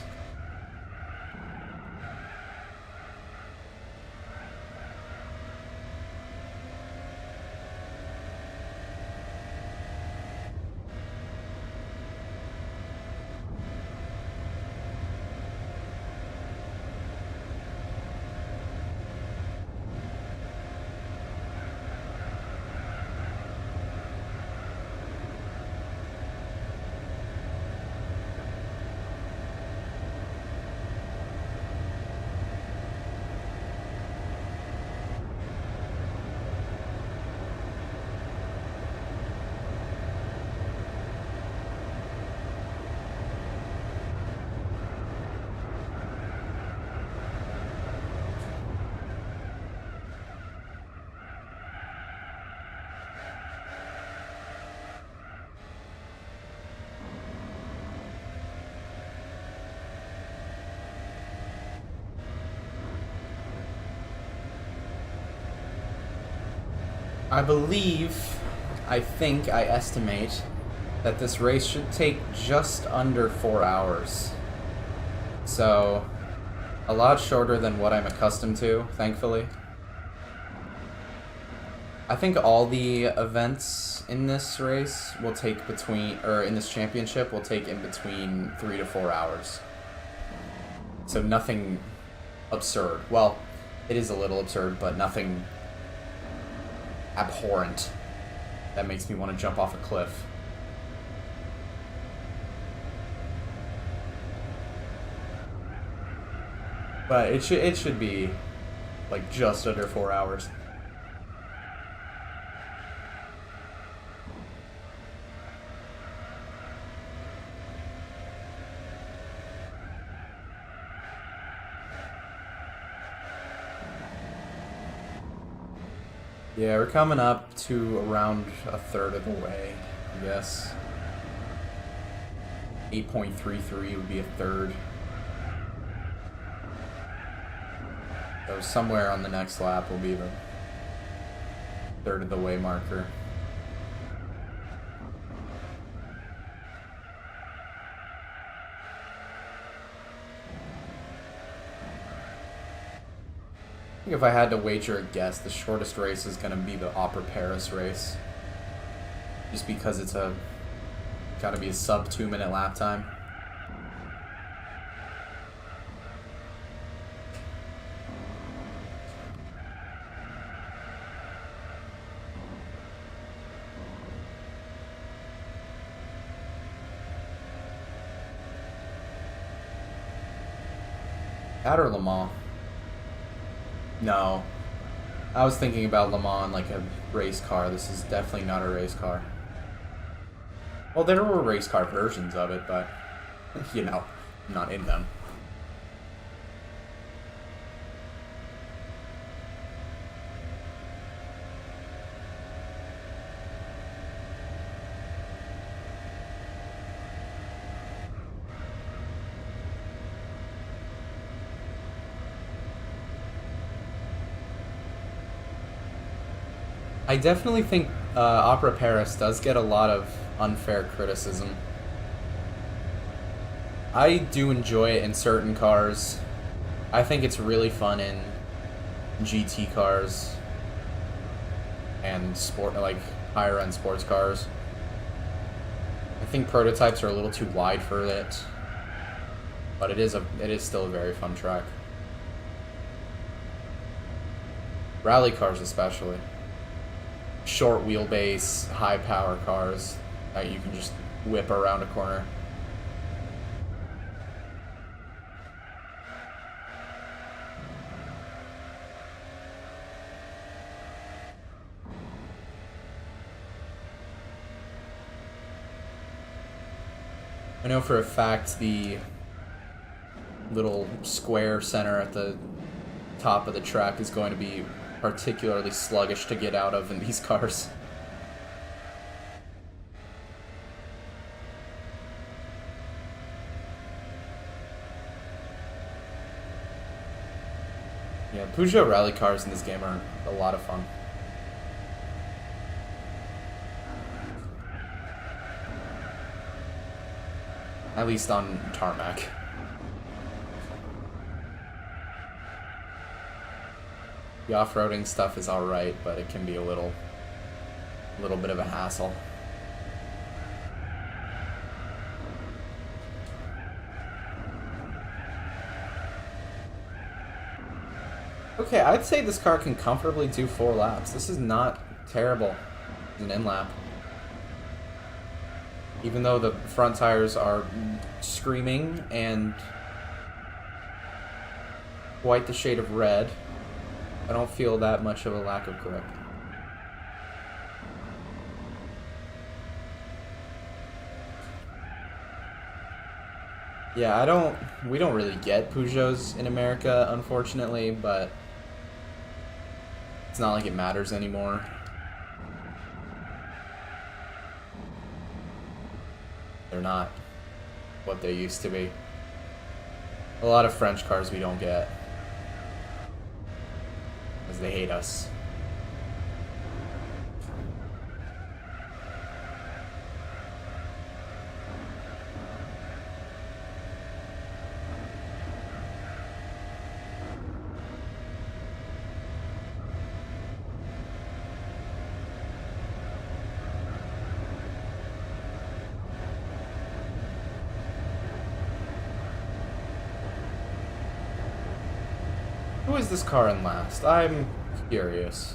I estimate that this race should take just under 4 hours. So, a lot shorter than what I'm accustomed to, thankfully. I think all the events in this race will take in this championship will take in between 3 to 4 hours. So nothing absurd. Well, it is a little absurd, but nothing abhorrent that makes me want to jump off a cliff. But it should be like just under 4 hours. Yeah, we're coming up to around a third of the way, I guess. 8.33 would be a third. So somewhere on the next lap will be the third of the way marker. I think if I had to wager a guess, the shortest race is going to be the Opera Paris race. Just because it's got to be a sub 2-minute lap time. That or Le Mans? No. I was thinking about Le Mans like a race car. This is definitely not a race car. Well, there were race car versions of it, but, you know, I'm not in them. I definitely think Opera Paris does get a lot of unfair criticism. I do enjoy it in certain cars. I think it's really fun in GT cars and higher end sports cars. I think prototypes are a little too wide for it, but it is still a very fun track. Rally cars especially. Short wheelbase, high power cars that you can just whip around a corner. I know for a fact the little square center at the top of the track is going to be particularly sluggish to get out of in these cars. Yeah, Peugeot rally cars in this game are a lot of fun. At least on tarmac. The off-roading stuff is alright, but it can be a little bit of a hassle. Okay, I'd say this car can comfortably do 4 laps. This is not terrible as an in-lap. Even though the front tires are screaming and quite the shade of red, I don't feel that much of a lack of grip. Yeah, we don't really get Peugeots in America, unfortunately, but it's not like it matters anymore. They're not what they used to be. A lot of French cars we don't get, because they hate us. Who is this car in last? I'm curious,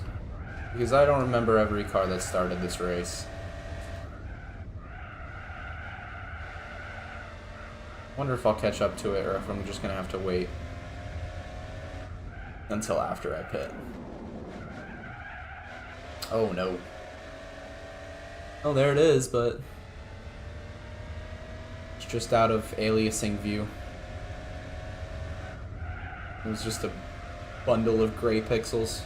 because I don't remember every car that started this race. Wonder if I'll catch up to it, or if I'm just gonna have to wait until after I pit. Oh no. Oh, there it is, but it's just out of aliasing view. It was just a bundle of gray pixels.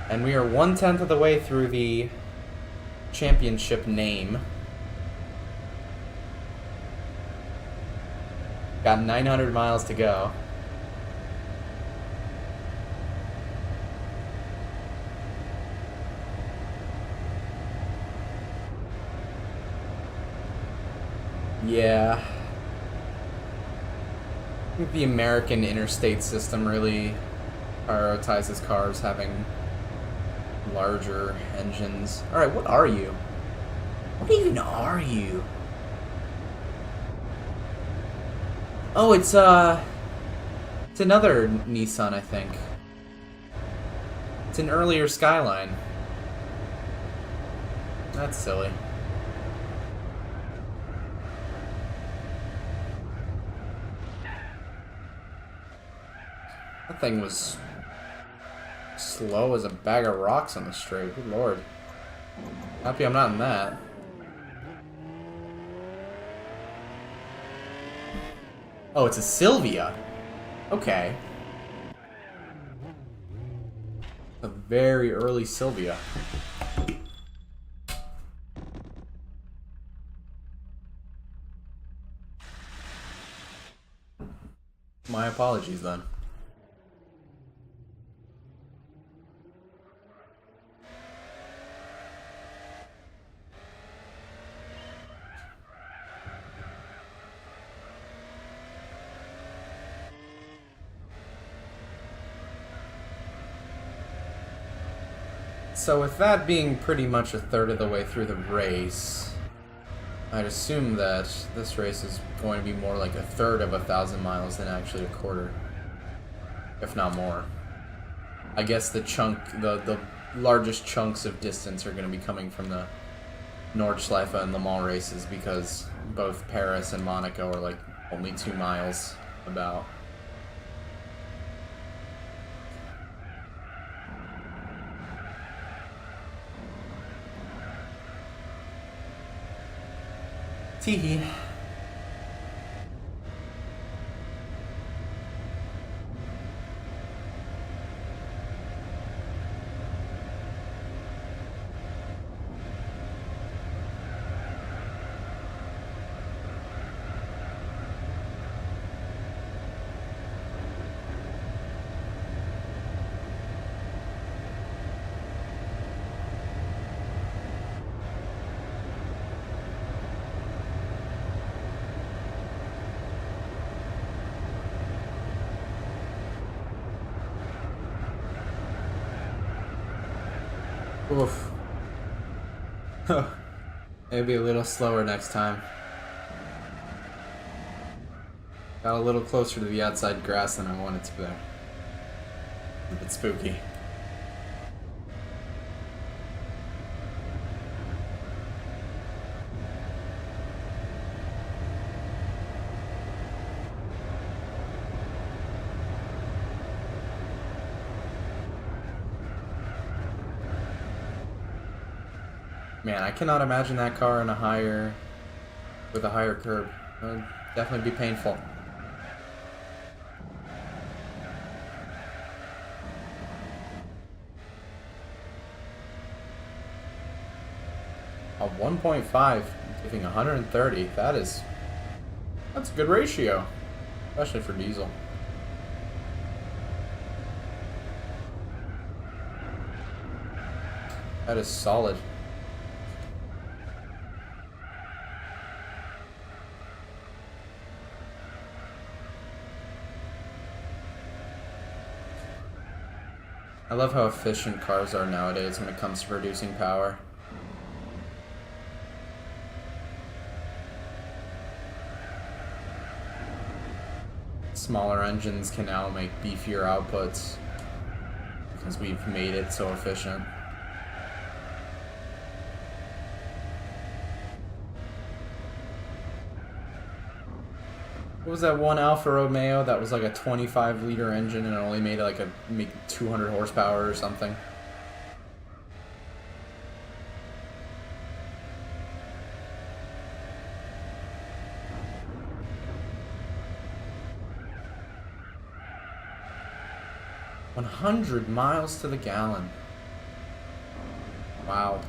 And we are 1/10 of the way through the championship name. Got 900 miles to go. Yeah. I think the American interstate system really prioritizes cars having larger engines. Alright, what are you? What even are you? Oh, it's another Nissan, I think. It's an earlier Skyline. That's silly. That thing was slow as a bag of rocks on the straight. Good lord. Happy I'm not in that. Oh, it's a Sylvia. Okay. A very early Sylvia. My apologies then. So with that being pretty much a third of the way through the race, I'd assume that this race is going to be more like a third of 1,000 miles than actually a quarter, if not more. I guess the largest chunks of distance are going to be coming from the Nordschleife and Le Mans races, because both Paris and Monaco are like only 2 miles about. Teehee. Oof. Maybe a little slower next time. Got a little closer to the outside grass than I wanted to there. A bit spooky. Man, I cannot imagine that car in with a higher curb. It would definitely be painful. A 1.5 giving 130. That's a good ratio, especially for diesel. That is solid. I love how efficient cars are nowadays when it comes to producing power. Smaller engines can now make beefier outputs because we've made it so efficient. What was that one Alfa Romeo that was like a 25-liter engine and it only made like 200 horsepower or something? $100 miles to the gallon. Wow.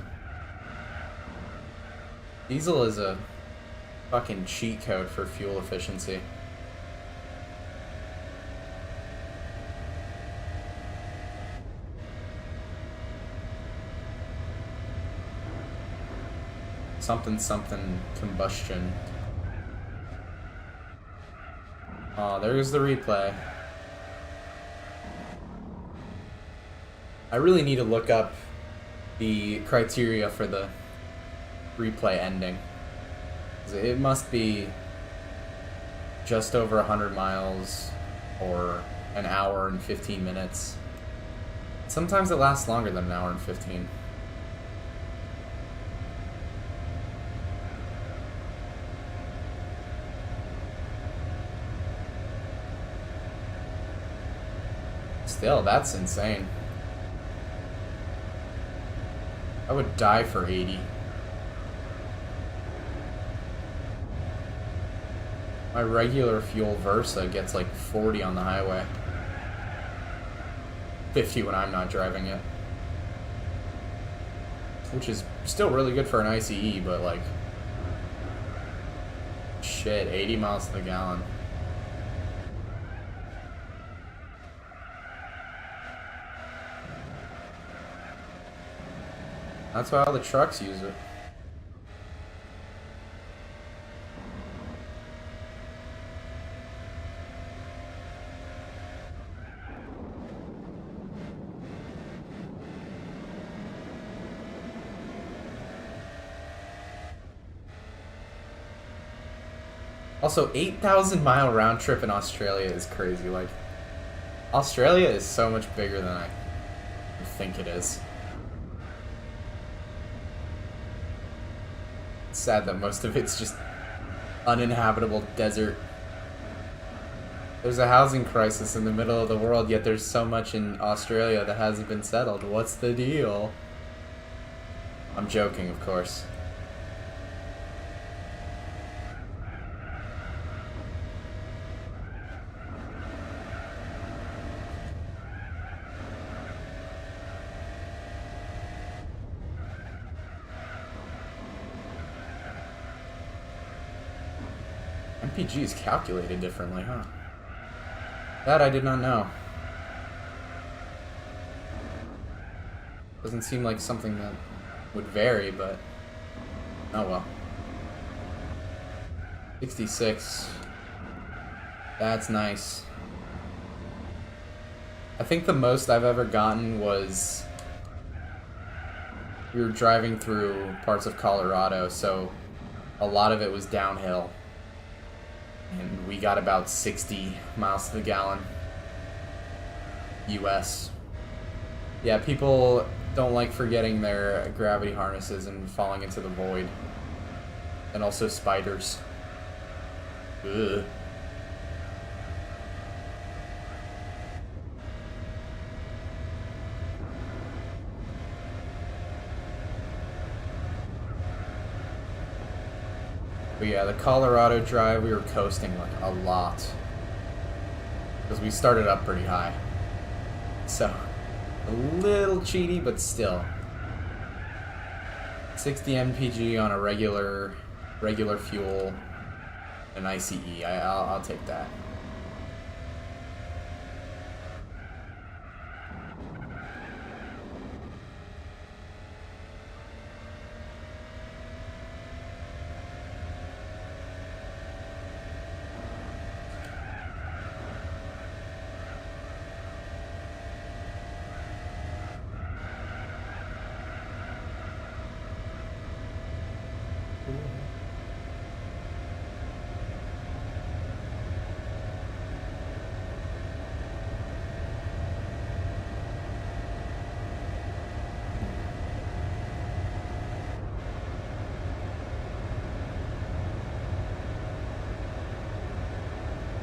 Diesel is a fucking cheat code for fuel efficiency. Something combustion. Oh, there's the replay. I really need to look up the criteria for the replay ending. It must be just over 100 miles or an hour and 15 minutes. Sometimes it lasts longer than an hour and 15. Still, that's insane. I would die for 80. My regular fuel Versa gets like 40 on the highway. 50 when I'm not driving it. Which is still really good for an ICE, but like... shit, 80 miles to the gallon. That's why all the trucks use it. Also, 8,000 mile round trip in Australia is crazy. Like, Australia is so much bigger than I think it is. It's sad that most of it's just uninhabitable desert. There's a housing crisis in the middle of the world, yet there's so much in Australia that hasn't been settled. What's the deal? I'm joking, of course. MPG is calculated differently, huh? That I did not know. Doesn't seem like something that would vary, but oh well. 66. That's nice. I think the most I've ever gotten was we were driving through parts of Colorado, so a lot of it was downhill. And we got about 60 miles to the gallon. US. Yeah, people don't like forgetting their gravity harnesses and falling into the void. And also spiders. Ugh. But yeah, the Colorado drive, we were coasting like a lot. Because we started up pretty high. So, a little cheaty, but still. 60 mpg on a regular fuel, an ICE. I'll take that.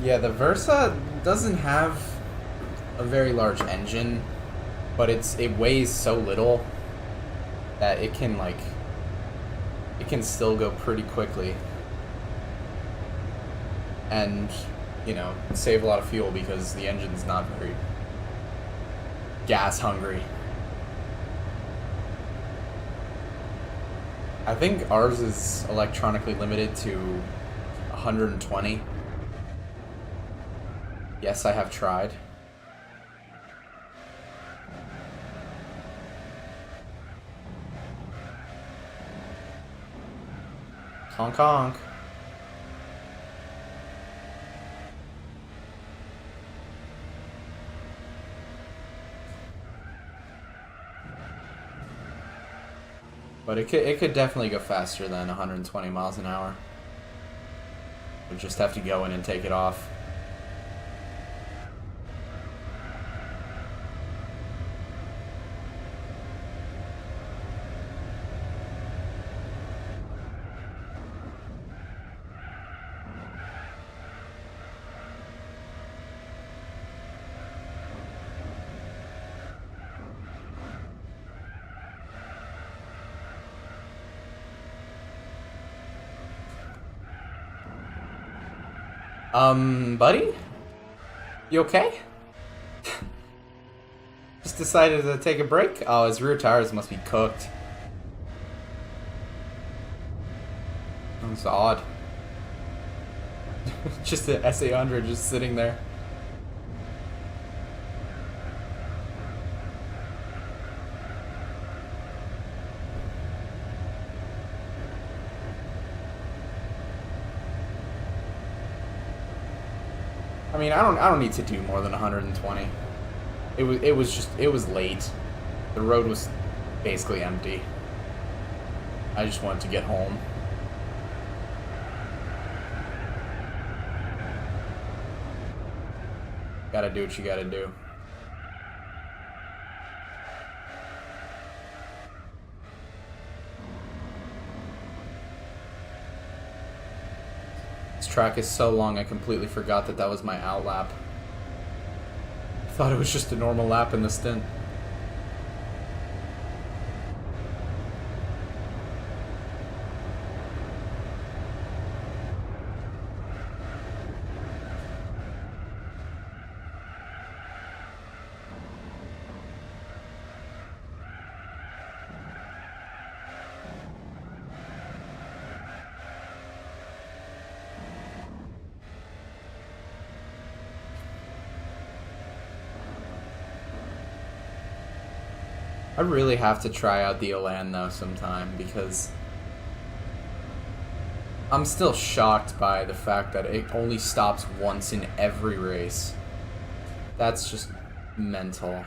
Yeah, the Versa doesn't have a very large engine, but it weighs so little that it can still go pretty quickly. And, you know, save a lot of fuel because the engine's not very gas hungry. I think ours is electronically limited to 120. Yes, I have tried. Honk honk. But it could definitely go faster than 120 miles an hour. We just have to go in and take it off. Buddy? You okay? Just decided to take a break? Oh, his rear tires must be cooked. That's odd. Just the SA100 just sitting there. I mean, I don't need to do more than 120. It was late. The road was basically empty. I just wanted to get home. Gotta do what you gotta do. track is so long I completely forgot that that was my out lap. I thought it was just a normal lap in the stint. I really have to try out the Elan though sometime because I'm still shocked by the fact that it only stops once in every race. That's just mental.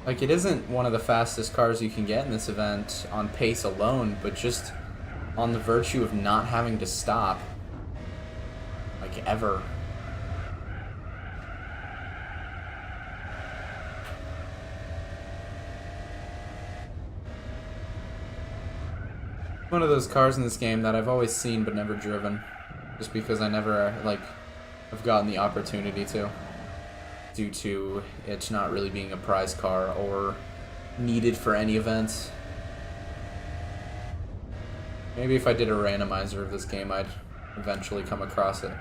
Like, it isn't one of the fastest cars you can get in this event on pace alone, but just on the virtue of not having to stop. Like, ever. One of those cars in this game that I've always seen but never driven. Just because I never, like, have gotten the opportunity to. Due to it not really being a prize car or needed for any events. Maybe if I did a randomizer of this game, I'd eventually come across it.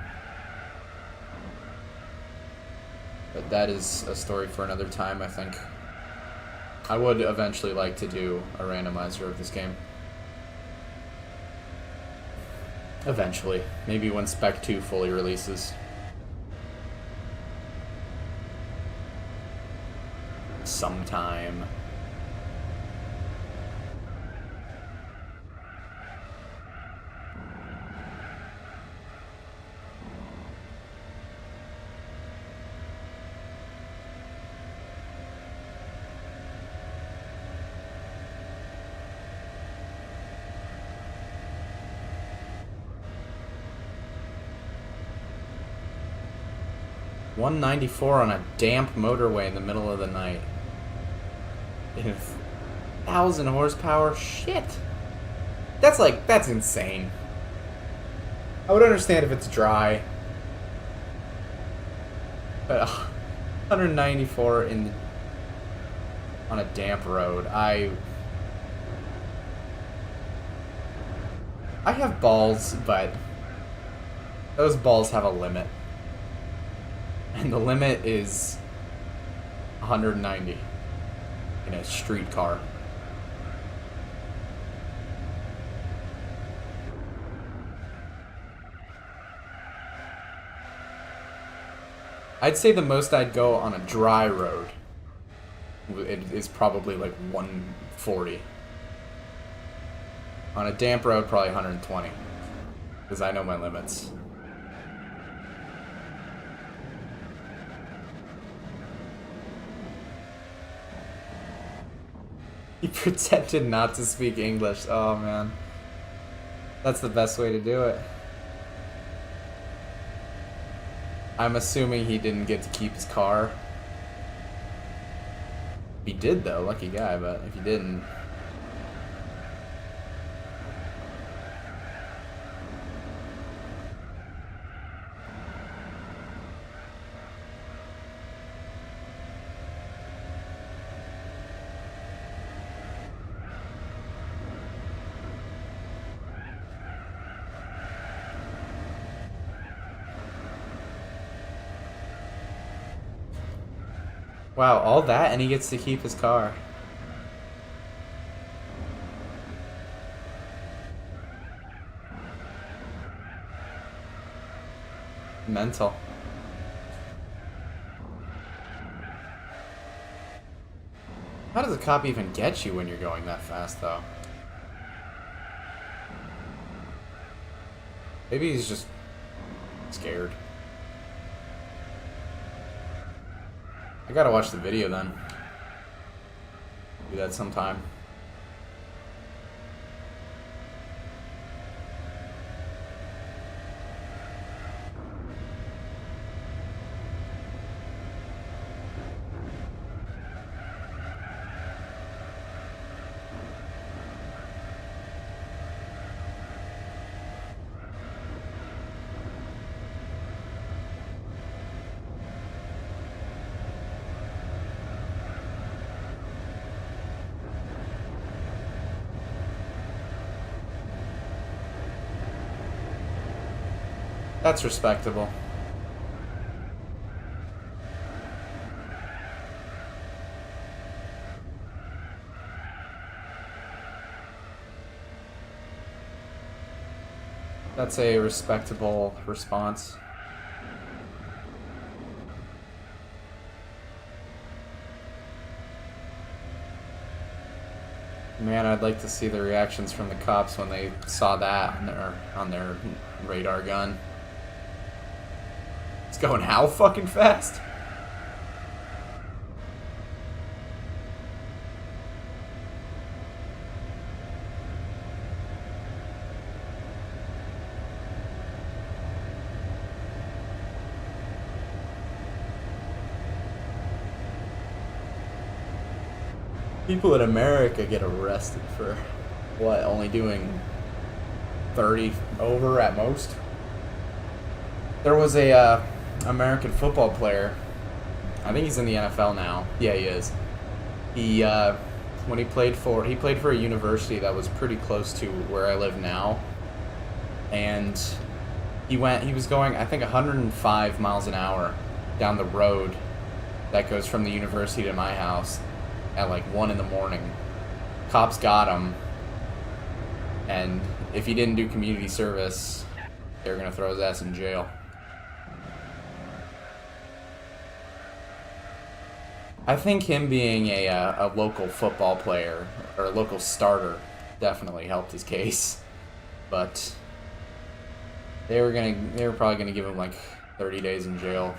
But that is a story for another time, I think. I would eventually like to do a randomizer of this game. Eventually. Maybe when Spec 2 fully releases. Sometime. $194 on a damp motorway in the middle of the night. 1,000 horsepower? Shit. That's insane. I would understand if it's dry. But 194 on a damp road. I have balls, but those balls have a limit. And the limit is 190. In a street car. I'd say the most I'd go on a dry road is probably like 140. On a damp road, probably 120. Because I know my limits. He pretended not to speak English. Oh, man. That's the best way to do it. I'm assuming he didn't get to keep his car. If he did, though, lucky guy, but if he didn't... Wow, all that and he gets to keep his car. Mental. How does a cop even get you when you're going that fast, though? Maybe he's just scared. I gotta watch the video then. Do that sometime. That's respectable. That's a respectable response. Man, I'd like to see the reactions from the cops when they saw that on their radar gun. It's going how fucking fast? People in America get arrested for what? Only doing 30 over at most? There was a American football player. I think he's in the NFL now. Yeah, he is. He when he played for a university that was pretty close to where I live now. And he was going I think 105 miles an hour down the road that goes from the university to my house at like 1 in the morning. Cops got him, and if he didn't do community service, they were gonna throw his ass in jail. I think him being a local football player or a local starter definitely helped his case, but they were probably gonna give him like 30 days in jail,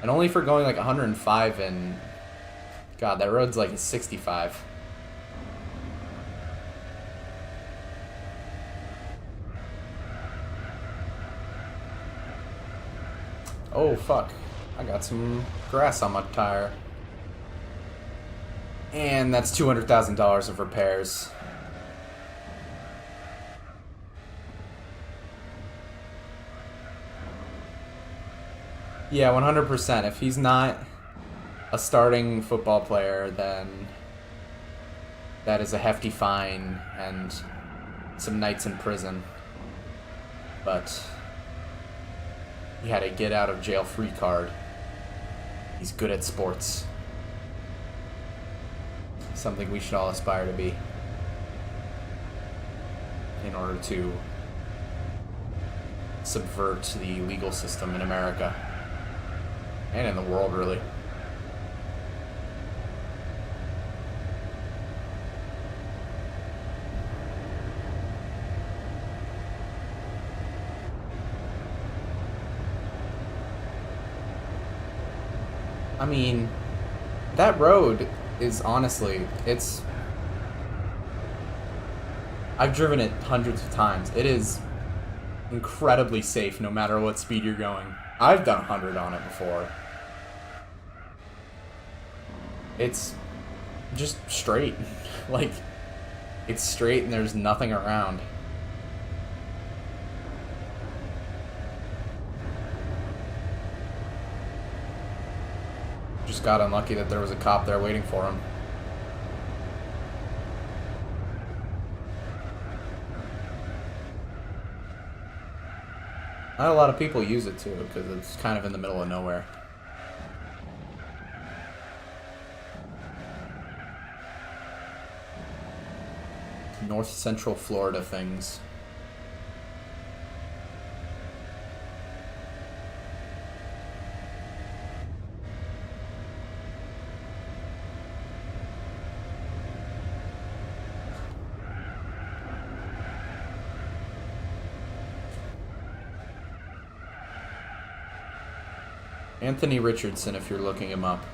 and only for going like 105 and God, that road's like 65. Oh fuck, I got some grass on my tire. And that's $200,000 of repairs. Yeah, 100%. If he's not a starting football player, then that is a hefty fine and some nights in prison. But he had a get out of jail free card. He's good at sports. Something we should all aspire to be in order to subvert the legal system in America and in the world, really. I mean, that road is honestly, I've driven it hundreds of times. It is incredibly safe no matter what speed you're going. I've done 100 on it before. It's just straight. Like, it's straight and there's nothing around. Just got unlucky that there was a cop there waiting for him. Not a lot of people use it too, because it's kind of in the middle of nowhere. North Central Florida things. Anthony Richardson, if you're looking him up.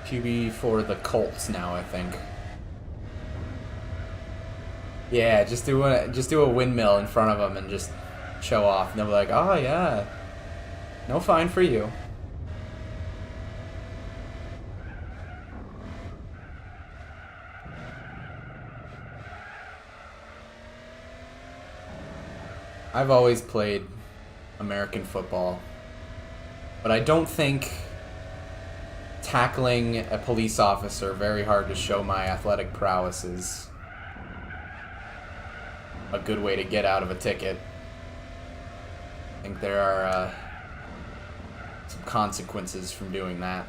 QB for the Colts now, I think. Yeah, just do a windmill in front of them and just show off. And they'll be like, oh yeah, no fine for you. I've always played American football But I don't think tackling a police officer very hard to show my athletic prowess is a good way to get out of a ticket. I think there are some consequences from doing that.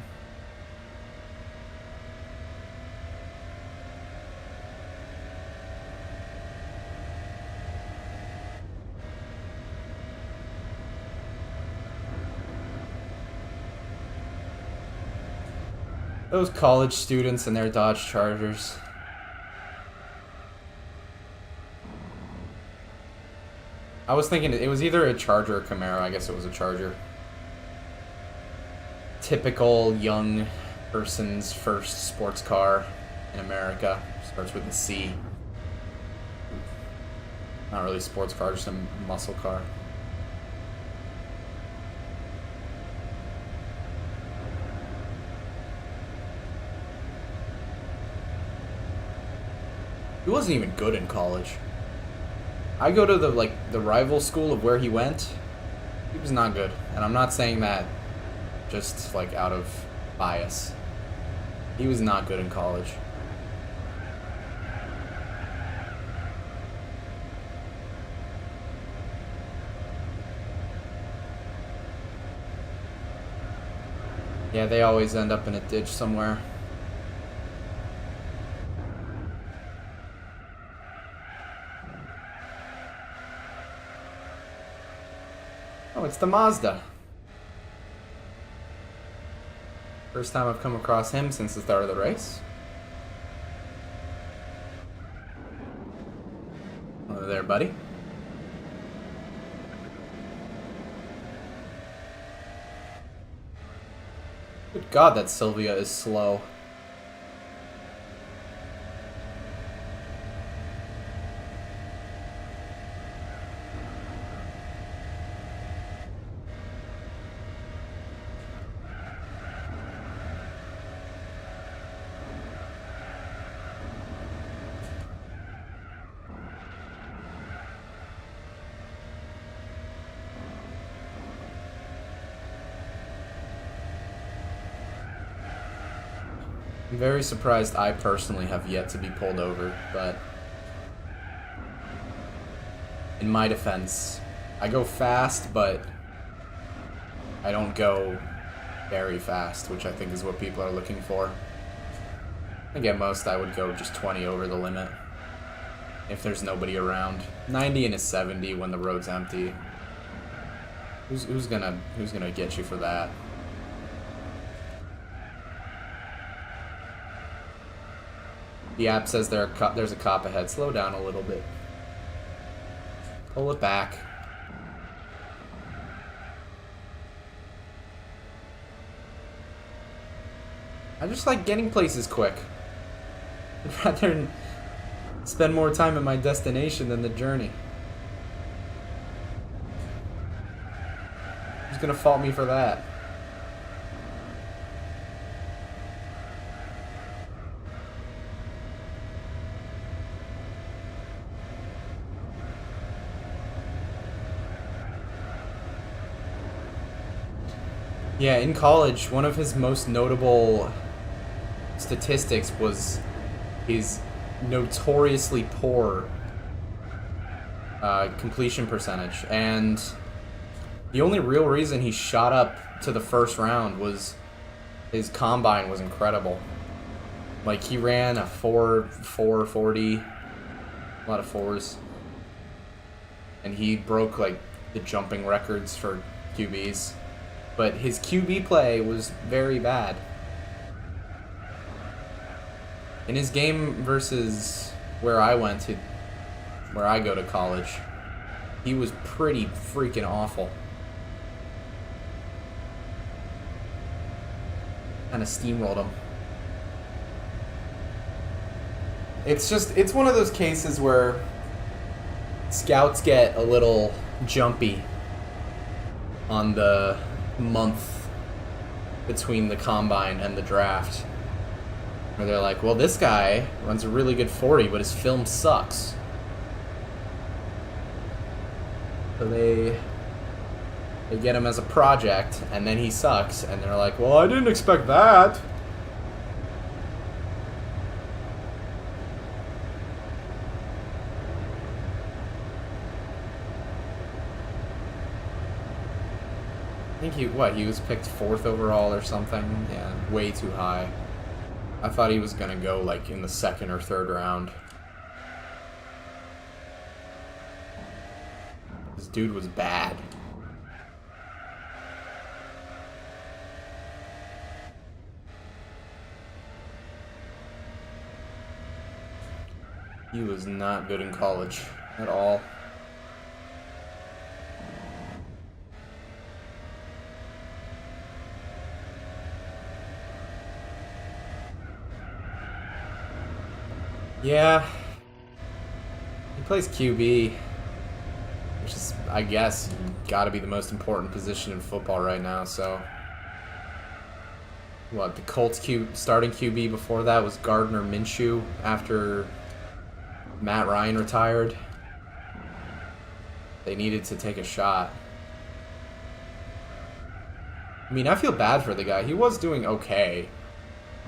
Those college students and their Dodge Chargers. I was thinking it was either a Charger or Camaro. I guess it was a Charger. Typical young person's first sports car in America. Starts with a C. Not really a sports car, just a muscle car. He wasn't even good in college. I go to the rival school of where he went. He was not good, and I'm not saying that just like out of bias. He was not good in college. Yeah, they always end up in a ditch somewhere. Oh, it's the Mazda. First time I've come across him since the start of the race. Hello there, buddy. Good God, that Sylvia is slow. I'm very surprised I personally have yet to be pulled over, but in my defense, I go fast, but I don't go very fast, which I think is what people are looking for. I think at most I would go just 20 over the limit if there's nobody around. 90 and a 70 when the road's empty. Who's gonna get you for that? The app says there's a cop ahead. Slow down a little bit. Pull it back. I just like getting places quick. I'd rather spend more time at my destination than the journey. Who's gonna fault me for that? Yeah, in college, one of his most notable statistics was his notoriously poor completion percentage. And the only real reason he shot up to the first round was his combine was incredible. Like, he ran a 4.40, a lot of fours. And he broke, like, the jumping records for QBs. But his QB play was very bad. In his game versus where I went to, where I go to college, he was pretty freaking awful. Kind of steamrolled him. It's one of those cases where scouts get a little jumpy on the month between the combine and the draft, where they're like, well, this guy runs a really good 40, but his film sucks. So They get him as a project, and then he sucks, and they're like, well, I didn't expect that. I think he was picked 4th overall or something? Yeah, way too high. I thought he was gonna go, like, in the 2nd or 3rd round. This dude was bad. He was not good in college at all. Yeah. He plays QB, which is, I guess, gotta be the most important position in football right now, so. What, the Colts starting QB before that was Gardner Minshew after Matt Ryan retired. They needed to take a shot. I mean, I feel bad for the guy. He was doing okay.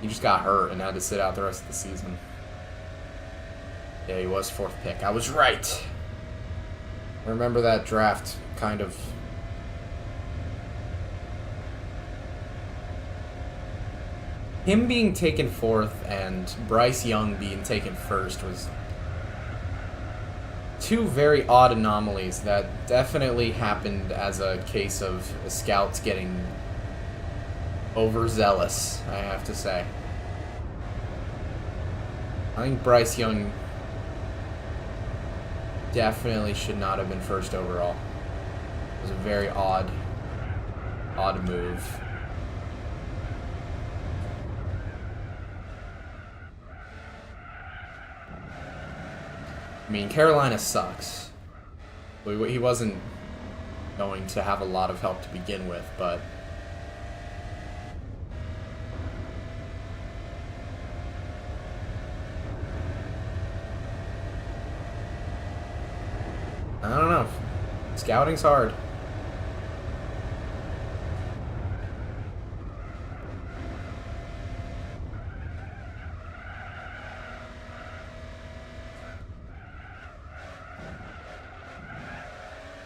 He just got hurt and had to sit out the rest of the season. Yeah, he was 4th pick. I was right. I remember that draft kind of. Him being taken 4th and Bryce Young being taken 1st was two very odd anomalies that definitely happened as a case of scouts getting overzealous, I have to say. I think Bryce Young definitely should not have been 1st overall. It was a very odd move. I mean, Carolina sucks. He wasn't going to have a lot of help to begin with, but I don't know. Scouting's hard.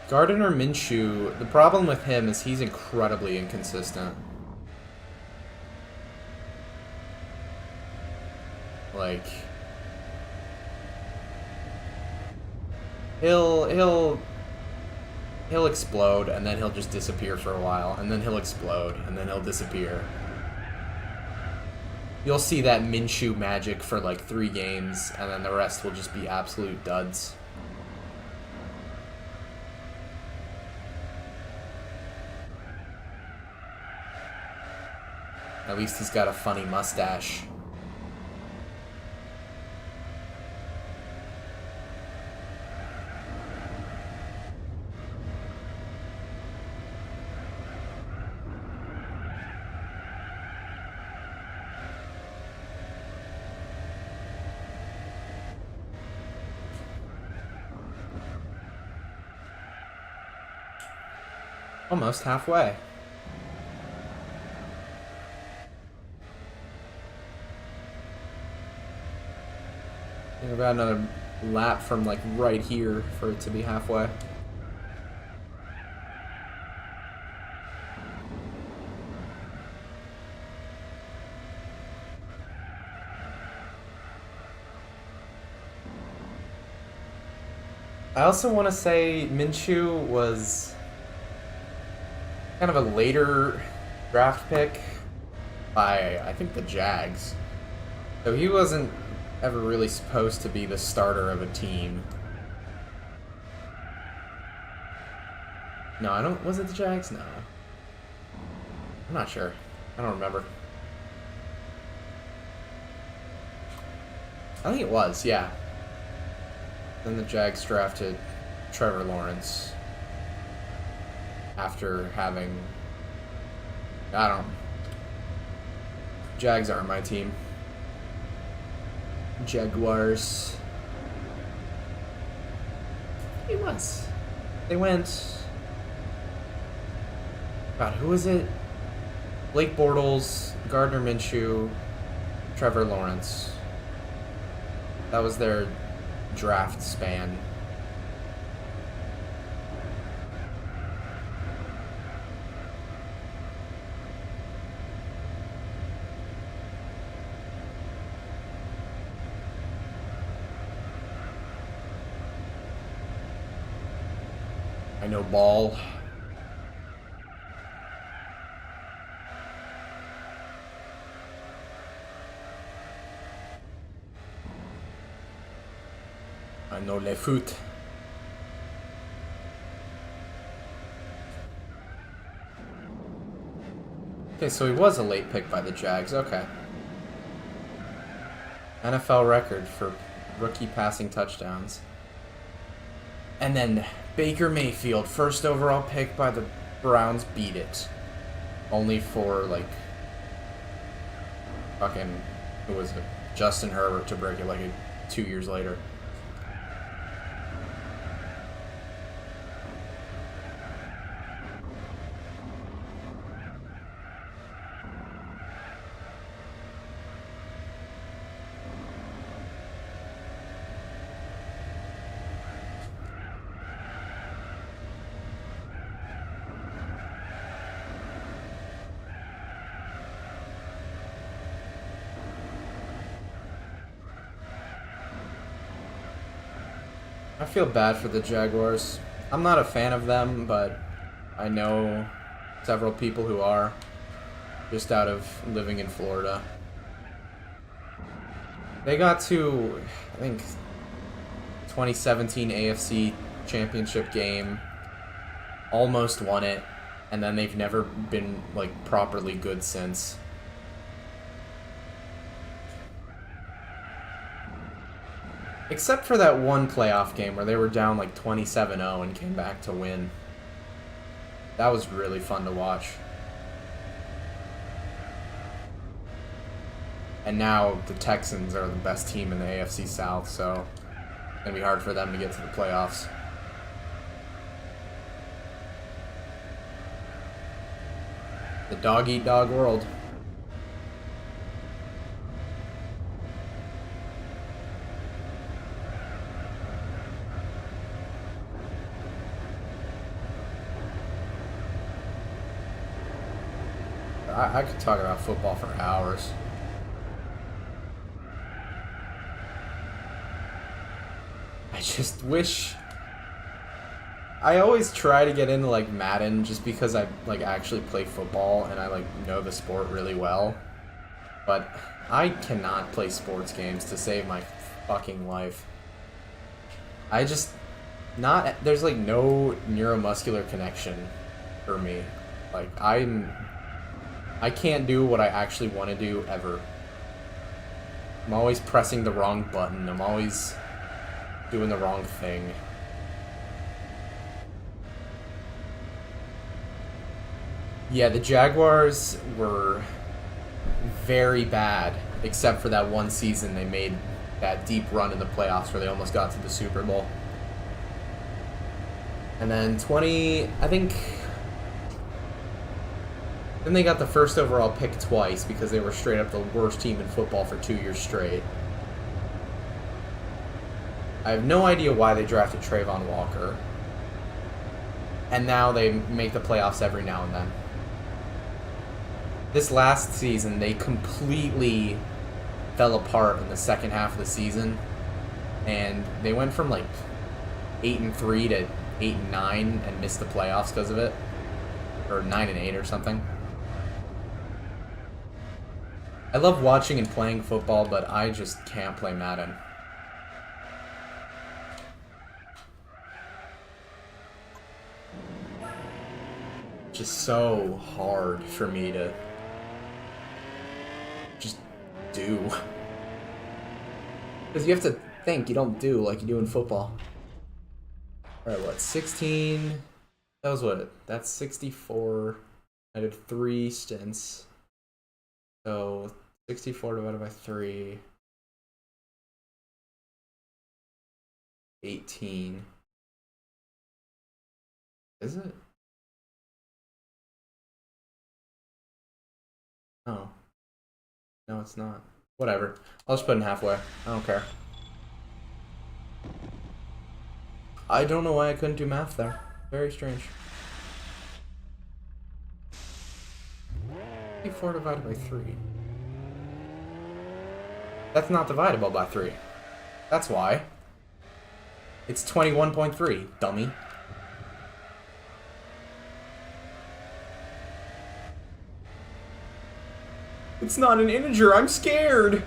Gardner Minshew, the problem with him is he's incredibly inconsistent. Like, he'll explode and then he'll just disappear for a while, and then he'll explode and then he'll disappear. You'll see that Minshew magic for like 3 games, and then the rest will just be absolute duds. At least he's got a funny mustache. Almost halfway. About another lap from like right here for it to be halfway. I also want to say Minshew was kind of a later draft pick by, I think, the Jags. So he wasn't ever really supposed to be the starter of a team. No, I don't. Was it the Jags? No. I'm not sure. I don't remember. I think it was, yeah. Then the Jags drafted Trevor Lawrence after having. I don't. Jags aren't my team. Jaguars. It was. They went God, who is it? Blake Bortles, Gardner Minshew, Trevor Lawrence. That was their draft span. I know ball. I know le foot. Okay, so he was a late pick by the Jags. Okay. NFL record for rookie passing touchdowns. And then Baker Mayfield, first overall pick by the Browns, beat it. Only for, like, fucking, who was it? Justin Herbert to break it, like, 2 years later. I feel bad for the Jaguars. I'm not a fan of them, but I know several people who are, just out of living in Florida. They got to, I think, 2017 AFC Championship game, almost won it, and then they've never been, like, properly good since. Except for that one playoff game where they were down like 27-0 and came back to win. That was really fun to watch. And now the Texans are the best team in the AFC South, so it's going to be hard for them to get to the playoffs. The dog-eat-dog world. I could talk about football for hours. I just wish... I always try to get into, like, Madden just because I, like, actually play football and I, like, know the sport really well. But I cannot play sports games to save my fucking life. I just... not... There's, like, no neuromuscular connection for me. Like, I can't do what I actually want to do, ever. I'm always pressing the wrong button. I'm always doing the wrong thing. Yeah, the Jaguars were very bad, except for that one season they made that deep run in the playoffs where they almost got to the Super Bowl. And then then they got the first overall pick twice because they were straight up the worst team in football for 2 years straight. I have no idea why they drafted Trayvon Walker. And now they make the playoffs every now and then. This last season, they completely fell apart in the second half of the season. And they went from like 8-3 to 8-9 and missed the playoffs because of it. Or 9-8 or something. I love watching and playing football, but I just can't play Madden. Just so hard for me to just do. Because you have to think, you don't do like you do in football. Alright, what, 16? That was what? That's 64. I did 3 stints. So 64 divided by 3. 18. Is it? Oh. No, it's not. Whatever. I'll just put it in halfway. I don't care. I don't know why I couldn't do math there. Very strange. 4 divided by 3. That's not divisible by 3. That's why. It's 21.3, dummy. It's not an integer, I'm scared!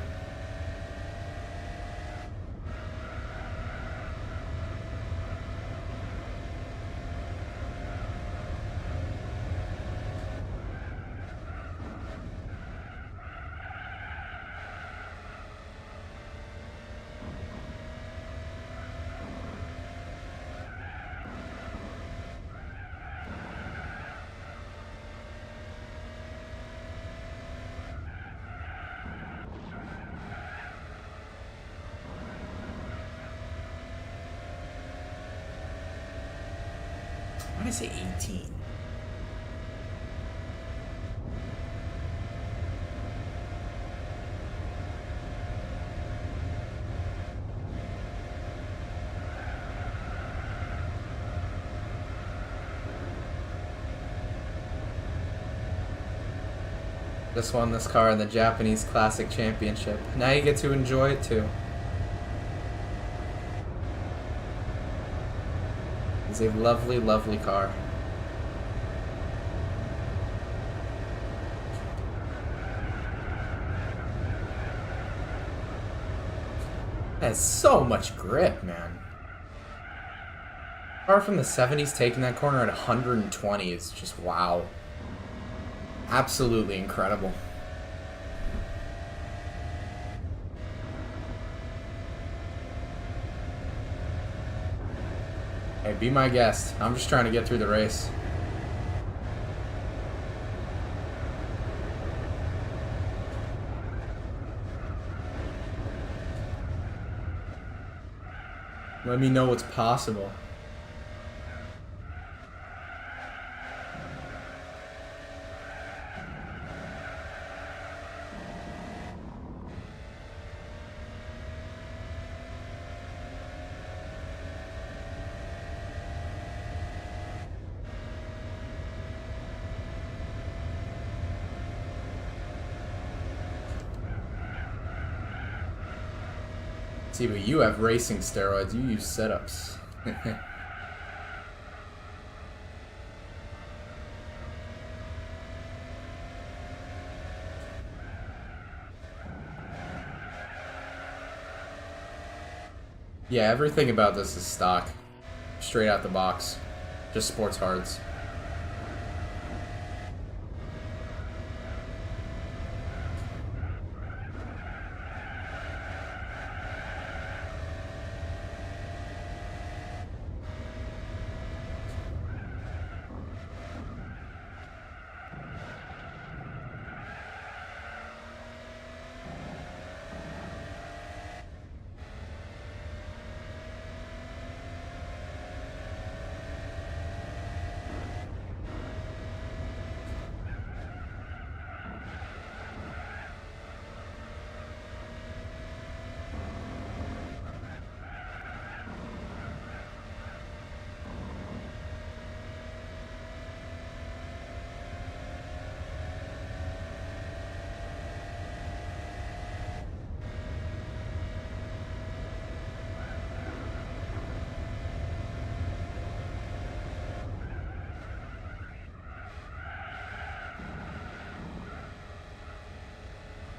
Why did I say 18? Just won this car in the Japanese Classic Championship. Now you get to enjoy it too. It's a lovely, lovely car. It has so much grip, man. Car from the 70s taking that corner at 120 is just wow. Absolutely incredible. Hey, be my guest. I'm just trying to get through the race. Let me know what's possible. See, but you have racing steroids. You use setups. Yeah, everything about this is stock. Straight out the box. Just sports hards.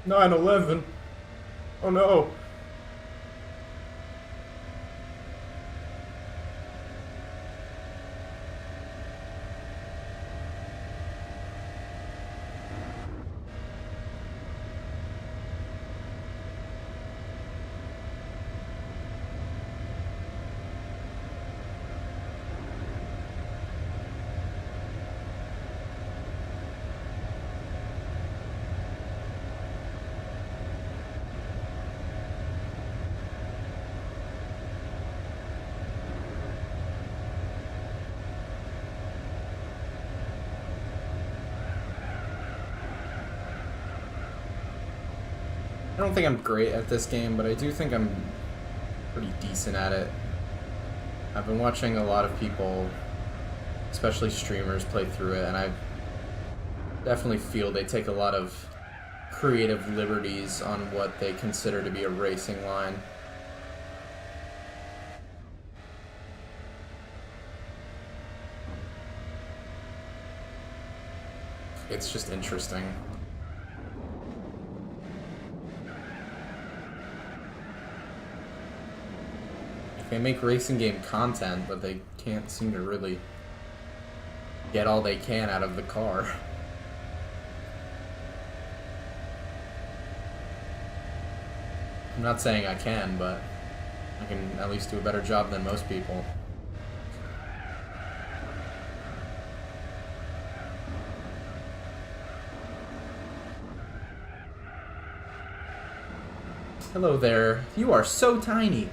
Nine 11. Oh no. I don't think I'm great at this game, but I do think I'm pretty decent at it. I've been watching a lot of people, especially streamers, play through it, and I definitely feel they take a lot of creative liberties on what they consider to be a racing line. It's just interesting. They make racing game content, but they can't seem to really get all they can out of the car. I'm not saying I can, but I can at least do a better job than most people. Hello there. You are so tiny.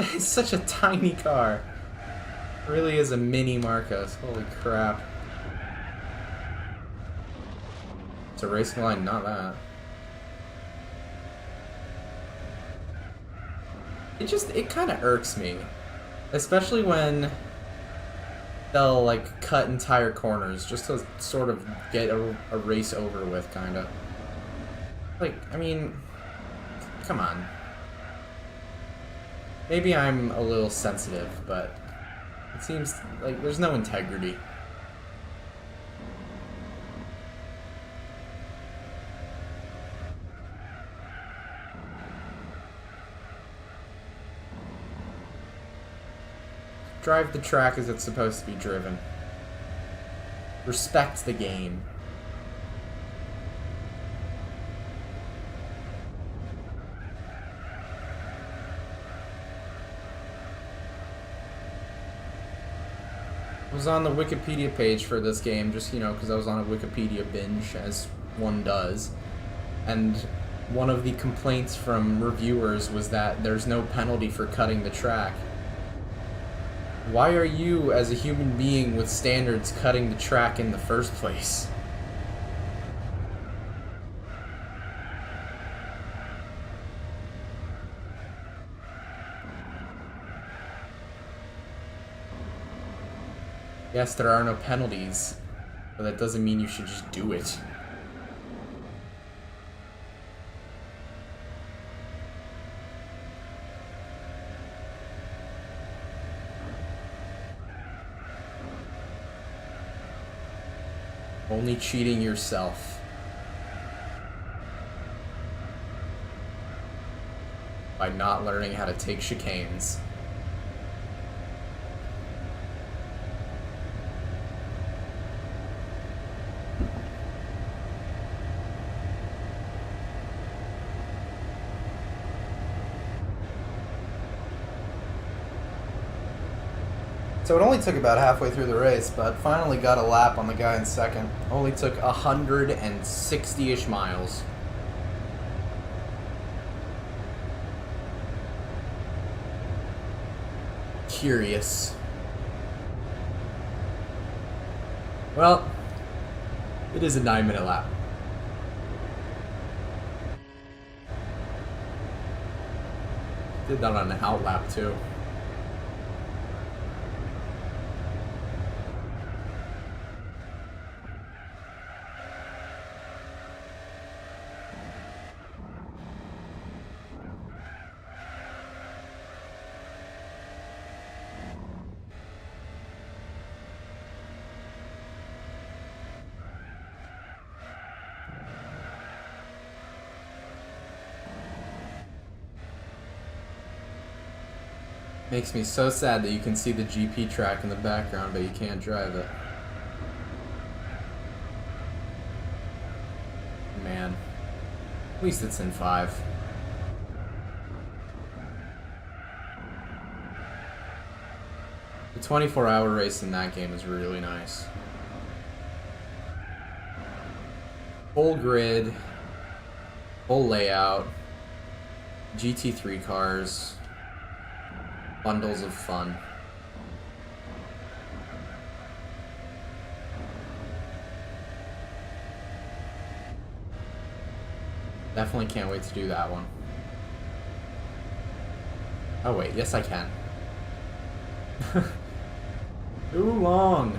It's such a tiny car. It really is a mini Marcos. Holy crap. It's a racing line, not that. It kind of irks me. Especially when they'll, like, cut entire corners just to sort of get a race over with, kind of. Like, I mean, come on. Maybe I'm a little sensitive, but it seems like there's no integrity. Drive the track as it's supposed to be driven. Respect the game. I was on the Wikipedia page for this game, just, you know, because I was on a Wikipedia binge, as one does. And one of the complaints from reviewers was that there's no penalty for cutting the track. Why are you, as a human being with standards, cutting the track in the first place? Yes, there are no penalties, but that doesn't mean you should just do it. Only cheating yourself by not learning how to take chicanes. So it only took about halfway through the race, but finally got a lap on the guy in second. Only took 160-ish miles. Curious. Well, it is a 9-minute lap. Did that on an out lap too. Makes me so sad that you can see the GP track in the background, but you can't drive it. Man. At least it's in 5. The 24-hour race in that game is really nice. Full grid, full layout, GT3 cars, bundles of fun. Definitely can't wait to do that one. Oh wait, yes I can. Too long.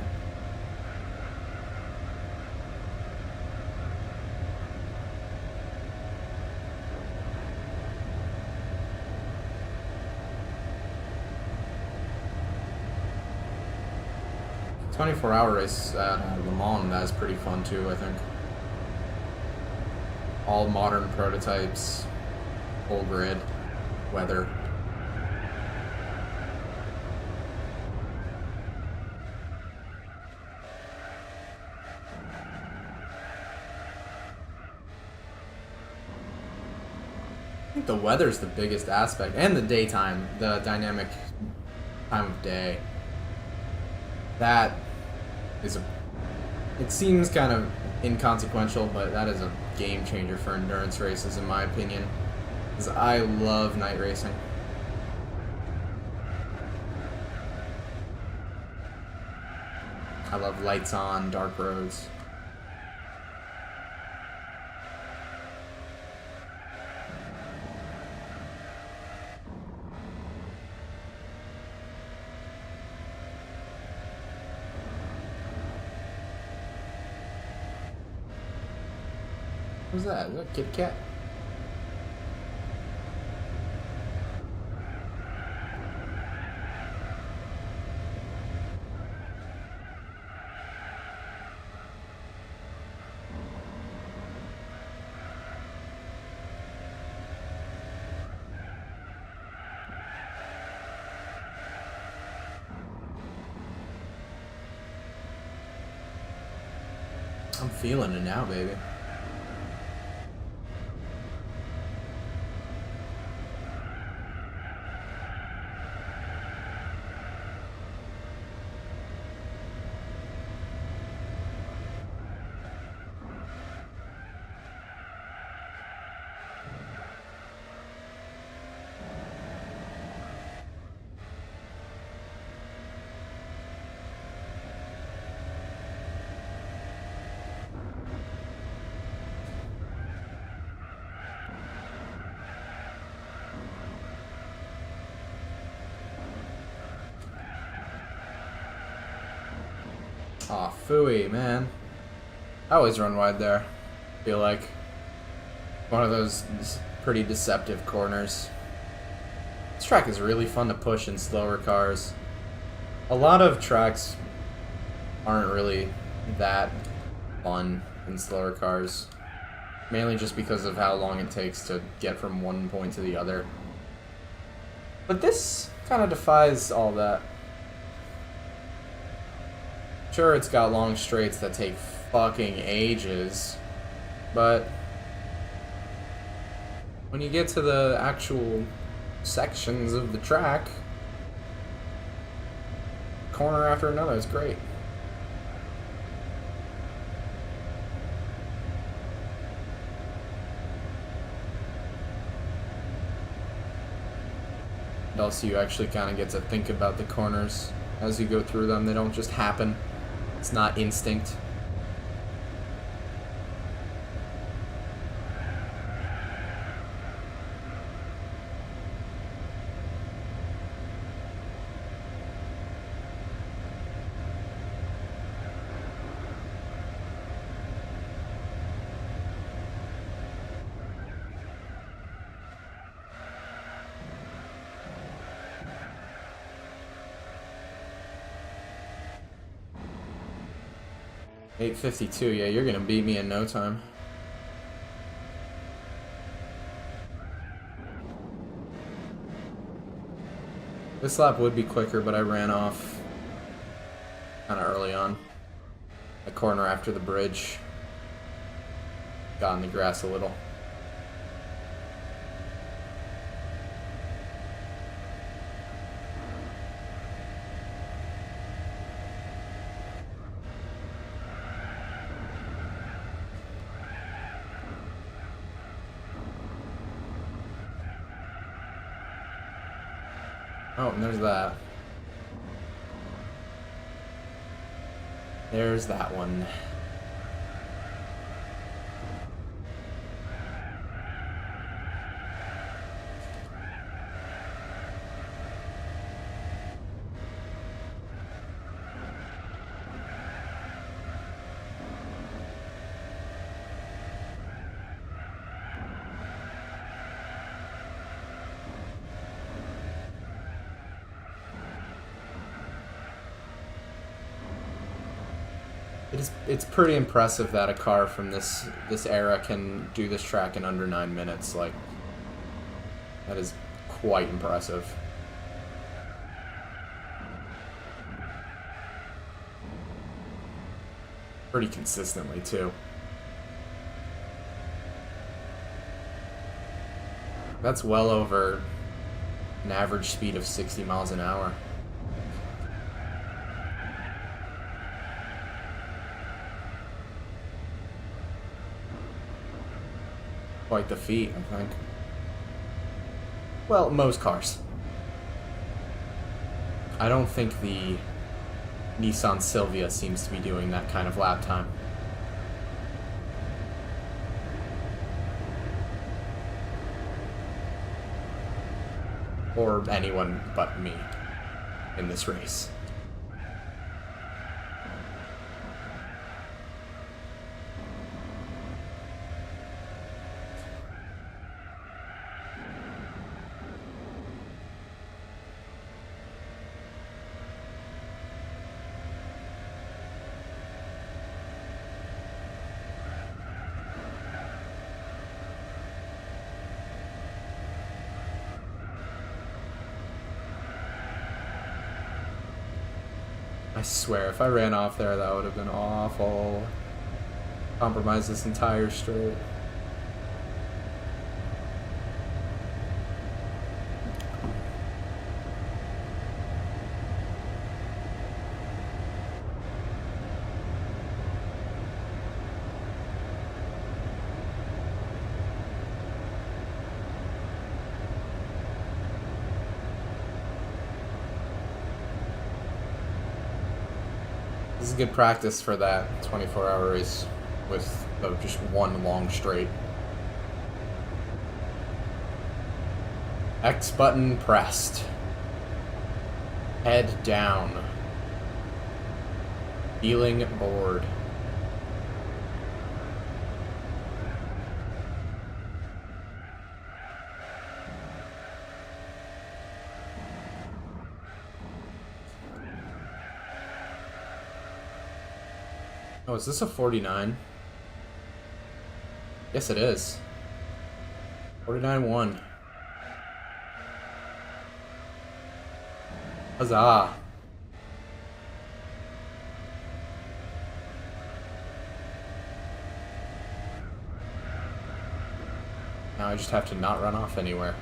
"24-hour race at Le Mans, that is pretty fun too, I think. All modern prototypes, full grid, weather. I think the weather's the biggest aspect, and the daytime, the dynamic time of day. That is a. It seems kind of inconsequential, but that is a game changer for endurance races, in my opinion. Because I love night racing. I love lights on, dark roads. Who's that? Is that Kit Kat? I'm feeling it now, baby. Aw, phooey, man. I always run wide there. Feel like one of those pretty deceptive corners. This track is really fun to push in slower cars. A lot of tracks aren't really that fun in slower cars. Mainly just because of how long it takes to get from one point to the other. But this kind of defies all that. Sure, it's got long straights that take fucking ages, but when you get to the actual sections of the track, corner after another, it's great. And also, you actually kind of get to think about the corners as you go through them. They don't just happen. It's not instinct. .852, yeah, you're gonna beat me in no time. This lap would be quicker, but I ran off kind of early on. A corner after the bridge. Got in the grass a little. Oh, and there's that. There's that one. It's pretty impressive that a car from this era can do this track in under 9 minutes. Like, that is quite impressive. Pretty consistently, too. That's well over an average speed of 60 miles an hour. Quite the feat, I think. Well, most cars. I don't think the Nissan Silvia seems to be doing that kind of lap time. Or anyone but me in this race. I swear, if I ran off there, that would have been awful. Compromise this entire straight. This is good practice for that 24-hour race with just one long straight. X button pressed. Head down. Feeling bored. Oh, is this a 49? Yes, it is. 49-1. Huzzah. Now I just have to not run off anywhere.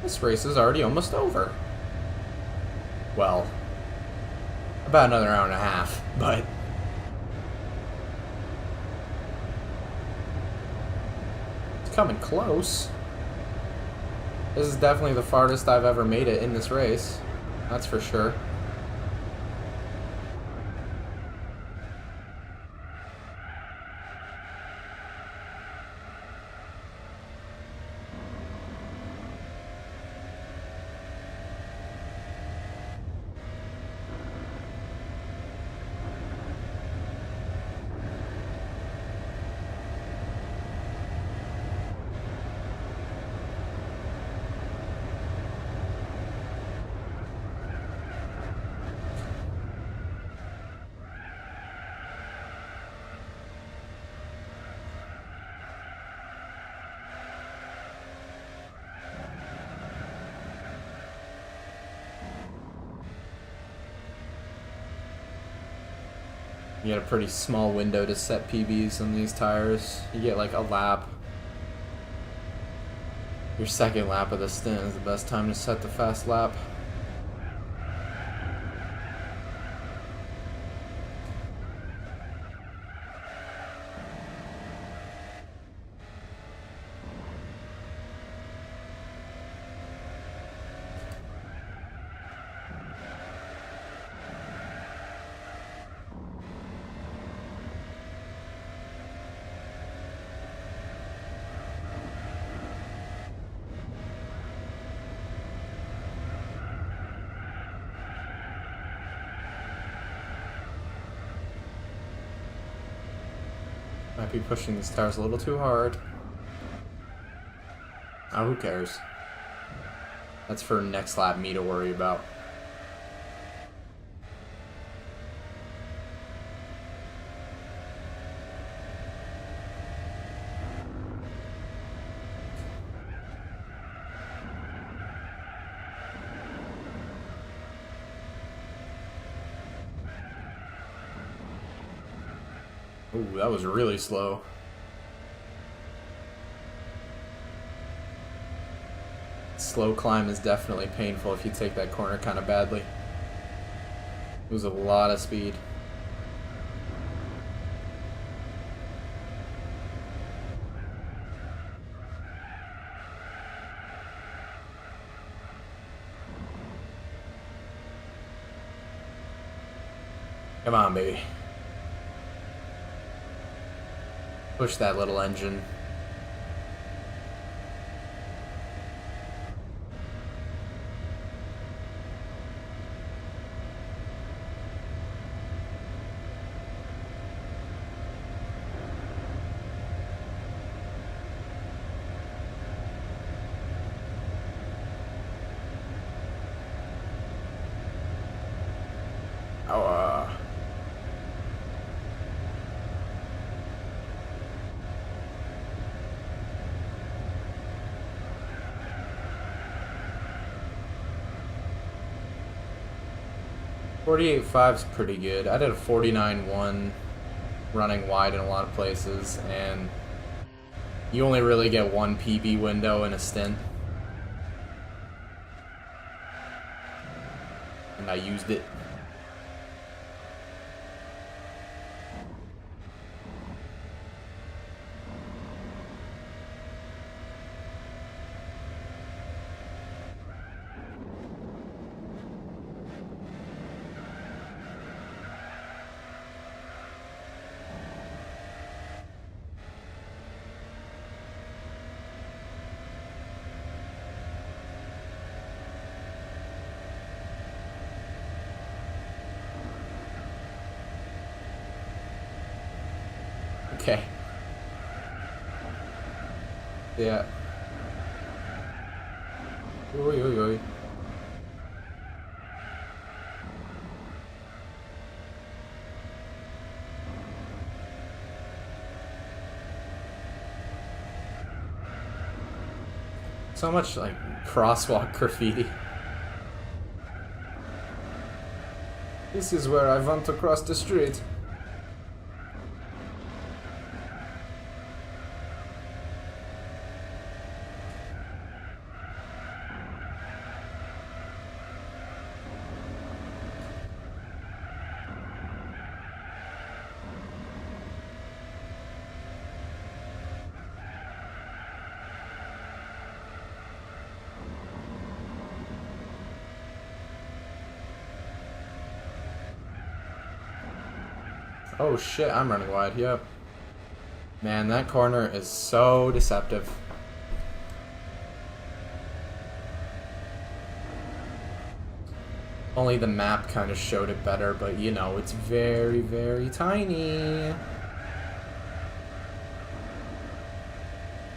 This race is already almost over. Well, about another hour and a half, but it's coming close. This is definitely the farthest I've ever made it in this race. That's for sure. You get a pretty small window to set PBs on these tires. You get like a lap. Your second lap of the stint is the best time to set the fast lap. Might be pushing these tires a little too hard. Oh, who cares? That's for next lap me to worry about. Ooh, that was really slow. Slow climb is definitely painful if you take that corner kind of badly. Lose a lot of speed. Come on, baby. Push that little engine. Oh, 48.5's pretty good. I did a 49.1 running wide in a lot of places, and you only really get one PB window in a stint. And I used it. Okay. Yeah. Oi, oi, oi. So much like crosswalk graffiti. This is where I want to cross the street. Oh shit, I'm running wide, yep. Man, that corner is so deceptive. Only the map kind of showed it better, but you know, it's very, very tiny.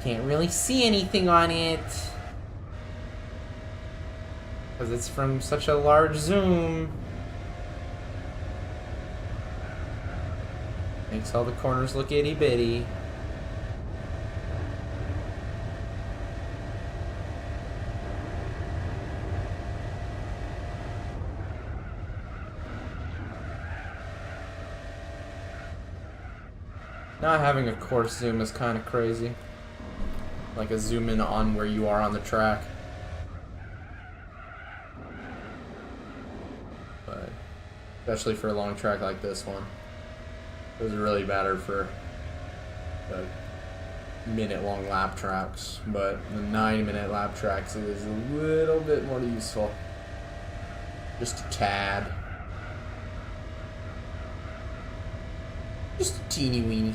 Can't really see anything on it. Because it's from such a large zoom. Makes all the corners look itty bitty. Not having a course zoom is kind of crazy. Like a zoom in on where you are on the track. But especially for a long track like this one. It was really better for the minute-long lap tracks, but the 9-minute lap tracks it is a little bit more useful. Just a tad. Just a teeny weeny.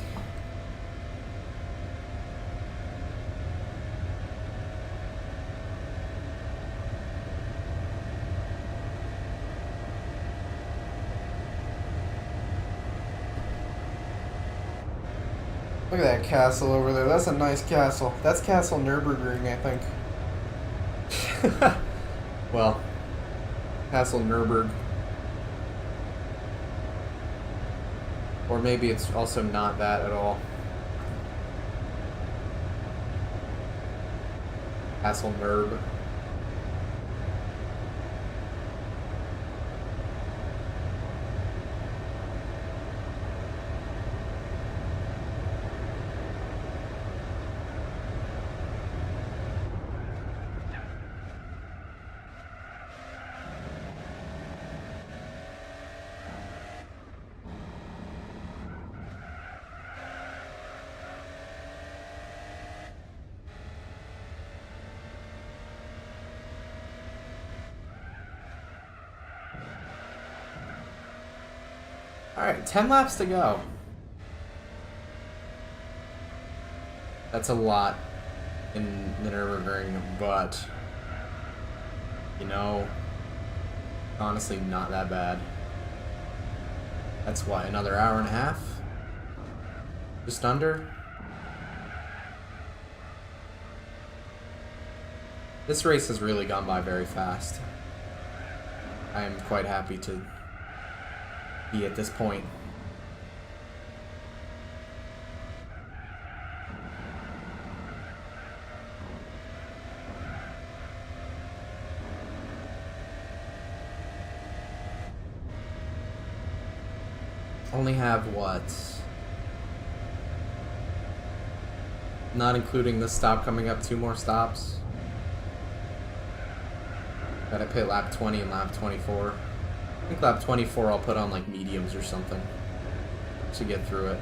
Look at that castle over there. That's a nice castle. That's Castle Nurburgring, I think. Well, Castle Nurburg. Or maybe it's also not that at all. Castle Nurb. Alright, 10 laps to go. That's a lot in the Nurburgring, but, you know, honestly not that bad. That's what, another hour and a half? Just under? This race has really gone by very fast. I am quite happy to be at this point. Only have what? Not including this stop coming up, 2 more stops. Gotta pit lap 20 and lap 24. I think lap 24 I'll put on like mediums or something to get through it.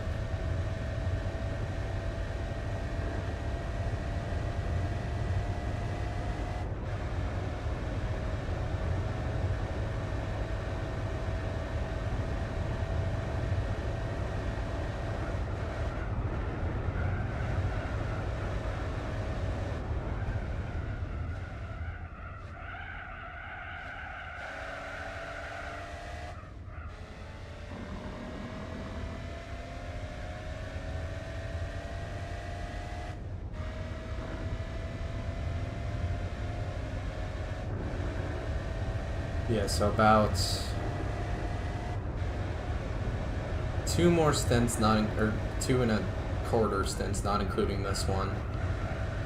Yeah, so about 2 more stints, or 2.25 stints, not including this one.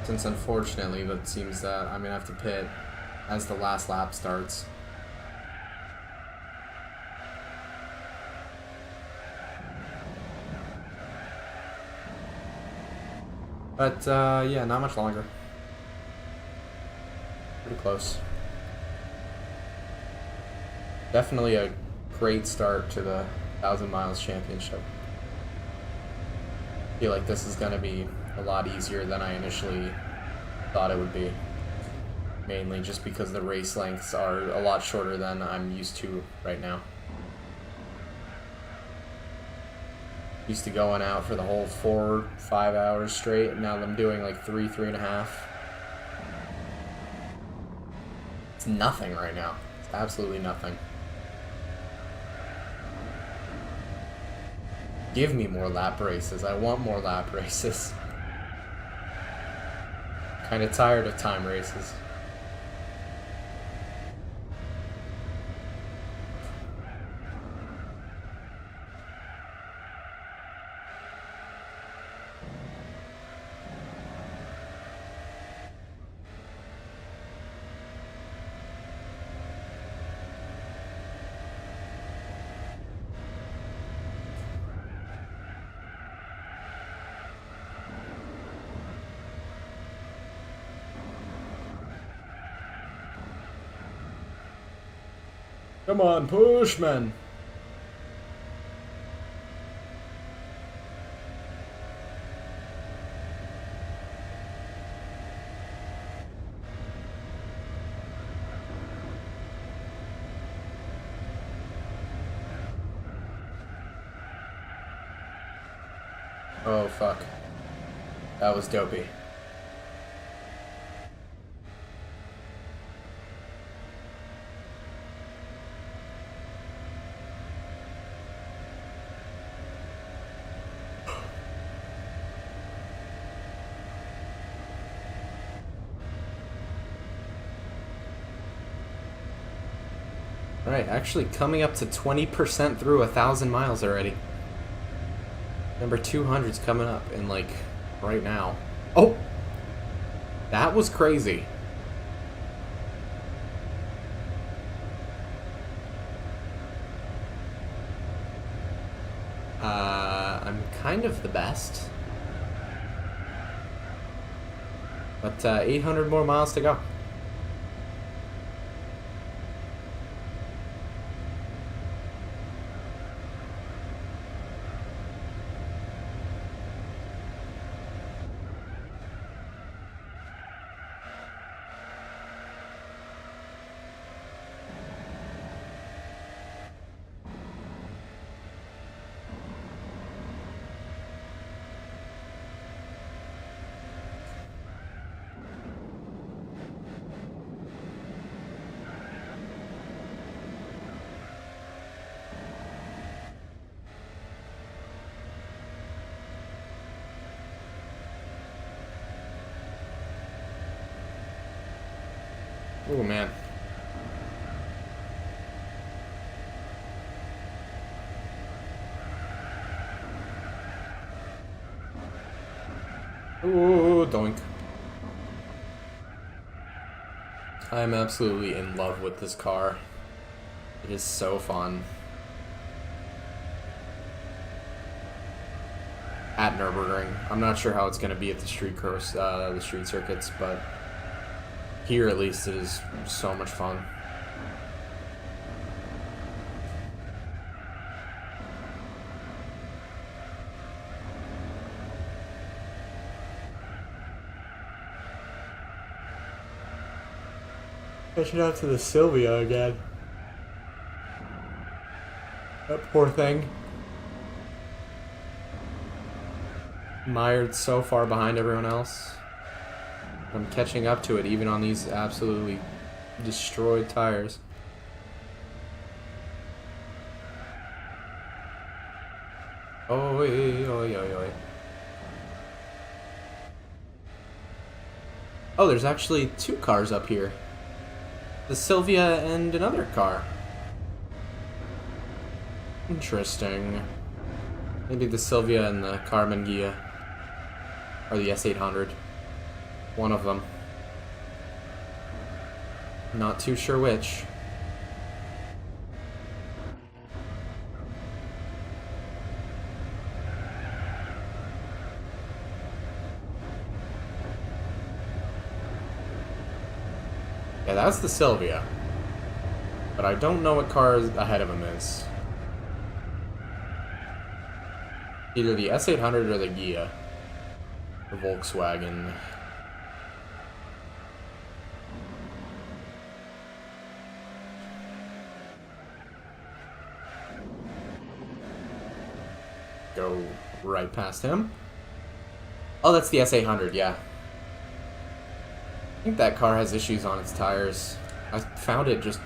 Since unfortunately, it seems that I'm gonna have to pit as the last lap starts. But yeah, not much longer. Pretty close. Definitely a great start to the 1,000 Miles Championship. I feel like this is going to be a lot easier than I initially thought it would be. Mainly just because the race lengths are a lot shorter than I'm used to right now. Used to going out for the whole 4-5 hours straight, and now I'm doing like 3.5. It's nothing right now. It's absolutely nothing. Give me more lap races. I want more lap races. Kind of tired of time races. Come on, push, man. Oh, fuck. That was dopey. Alright, actually coming up to 20% through 1,000 miles already. Number 200's coming up in, like, right now. Oh! That was crazy. I'm kind of the best. But 800 more miles to go. Oh man. Ooh, doink. I am absolutely in love with this car. It is so fun. At Nurburgring. I'm not sure how it's going to be at the street course, the street circuits, but here at least it is so much fun. Catching out to the Sylvia again. That poor thing. Mired so far behind everyone else. I'm catching up to it even on these absolutely destroyed tires. Oh, oi, oi, oi, oi. Oh, there's actually two cars up here. The Sylvia and another car. Interesting. Maybe the Sylvia and the Carmen Gia. Or the S800. One of them. Not too sure which. Yeah, that's the Sylvia. But I don't know what car ahead of him is. Either the S800 or the Gia. The Volkswagen. Go right past him. Oh, that's the S800, yeah. I think that car has issues on its tires. I found it just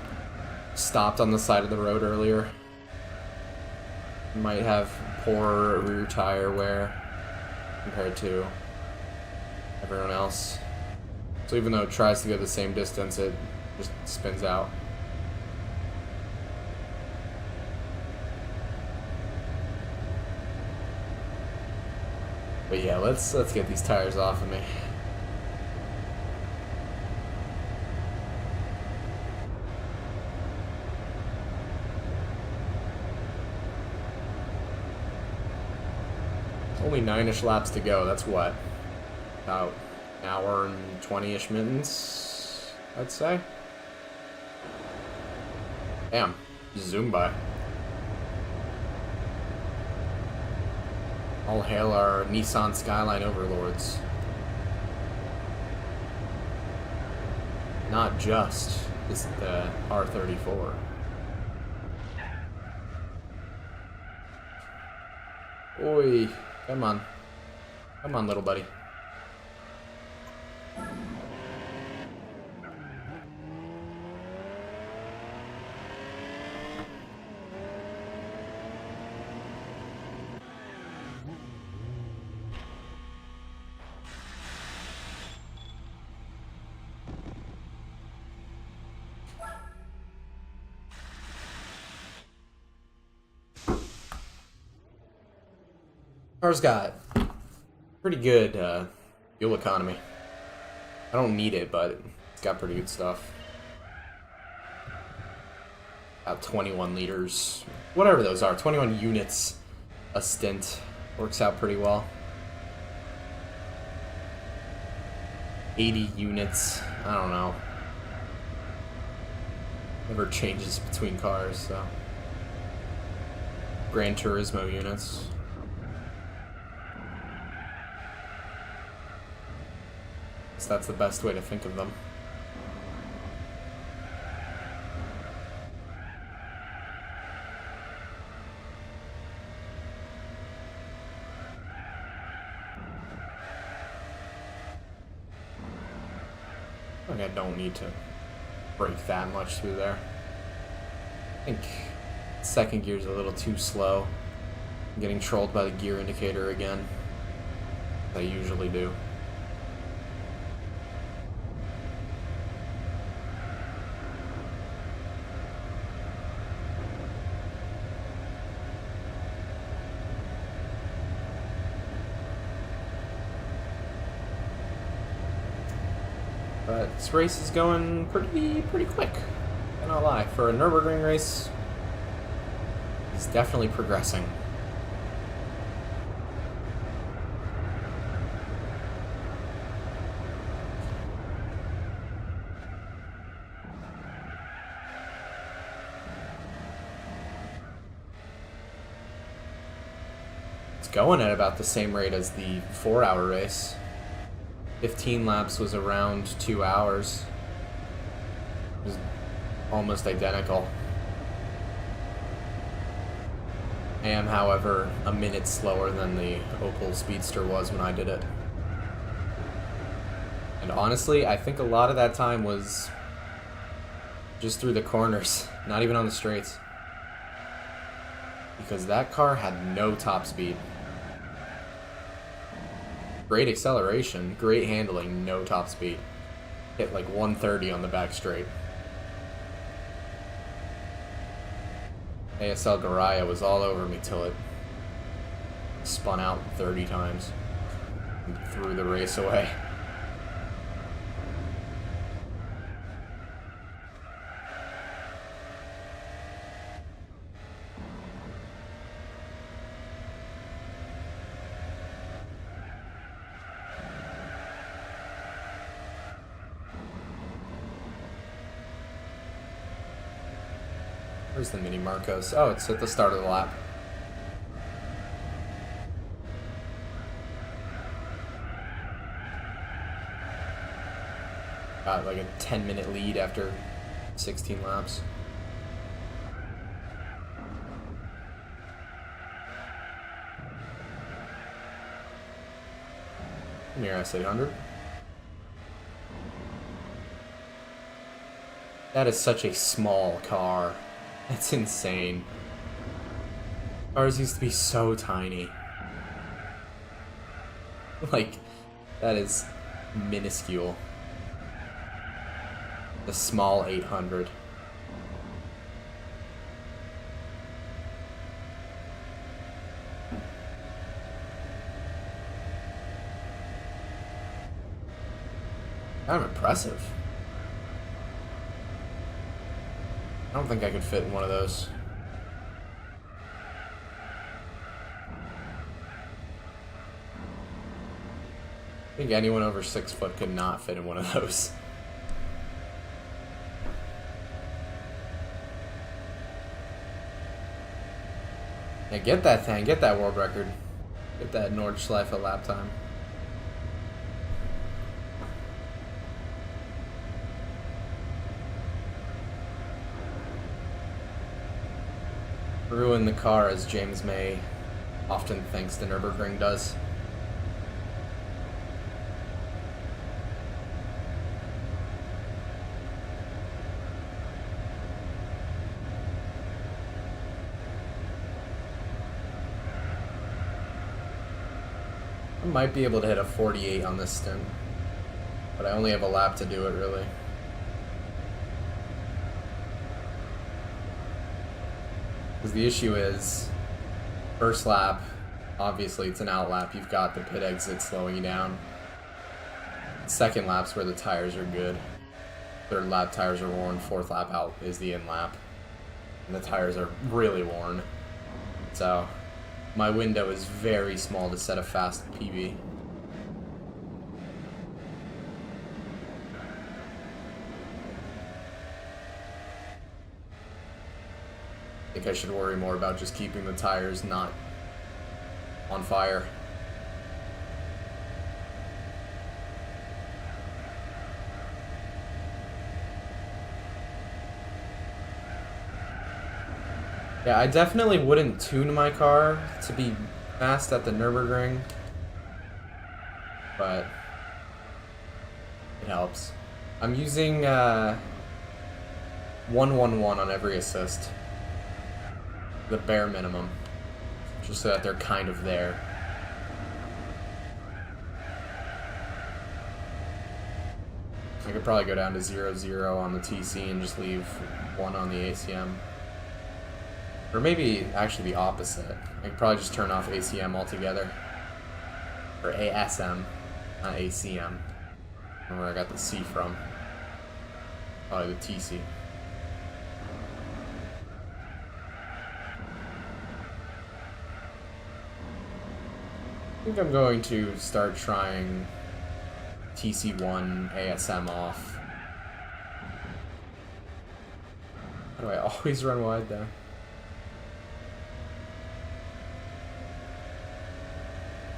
stopped on the side of the road earlier. Might have poor rear tire wear compared to everyone else. So even though it tries to go the same distance, it just spins out. But yeah, let's get these tires off of me. Only 9-ish laps to go. That's what? About an hour and 20-ish minutes, I'd say. Damn. Zoom by. All hail our Nissan Skyline overlords. Not just the R34. Oi. Come on. Come on, little buddy. Car's got pretty good fuel economy. I don't need it, but it's got pretty good stuff. About 21 liters, whatever those are, 21 units a stint. Works out pretty well. 80 units, I don't know. Never changes between cars, so. Gran Turismo units. So that's the best way to think of them. I don't need to brake that much through there. I think second gear's a little too slow. I'm getting trolled by the gear indicator again. I usually do. But this race is going pretty quick. I'm not lie. For a Nurburgring race, it's definitely progressing. It's going at about the same rate as the 4-hour race. 15 laps was around 2 hours. It was almost identical. I am, however, a minute slower than the Opel Speedster was when I did it. And honestly, I think a lot of that time was just through the corners, not even on the straights. Because that car had no top speed. Great acceleration, great handling, no top speed. Hit like 130 on the back straight. ASL Garaya was all over me till it spun out 30 times and threw the race away. Where's the Mini Marcos? Oh, it's at the start of the lap. Got like a 10-minute lead after 16 laps. Near S800. That is such a small car. That's insane. Cars used to be so tiny. Like, that is minuscule. The small 800. Kind of impressive. I don't think I could fit in one of those. I think anyone over 6 foot could not fit in one of those. Yeah, get that thing, get that world record. Get that Nordschleife lap time. Ruin the car as James May often thinks the Nurburgring does. I might be able to hit a 48 on this stint, but I only have a lap to do it, really. Because the issue is, first lap, obviously it's an out lap. You've got the pit exit slowing you down. Second lap's where the tires are good. Third lap tires are worn. Fourth lap out is the in lap. And the tires are really worn. So my window is very small to set a fast PB. I think I should worry more about just keeping the tires not on fire. Yeah, I definitely wouldn't tune my car to be fast at the Nurburgring, but it helps. I'm using 111 on every assist, the bare minimum, just so that they're kind of there. I could probably go down to 0-0 on the TC and just leave 1 on the ACM. Or maybe actually the opposite. I could probably just turn off ACM altogether. Or ASM, not ACM. I don't know where I got the C from. Probably the TC. I think I'm going to start trying TC1 ASM off. How do I always run wide there?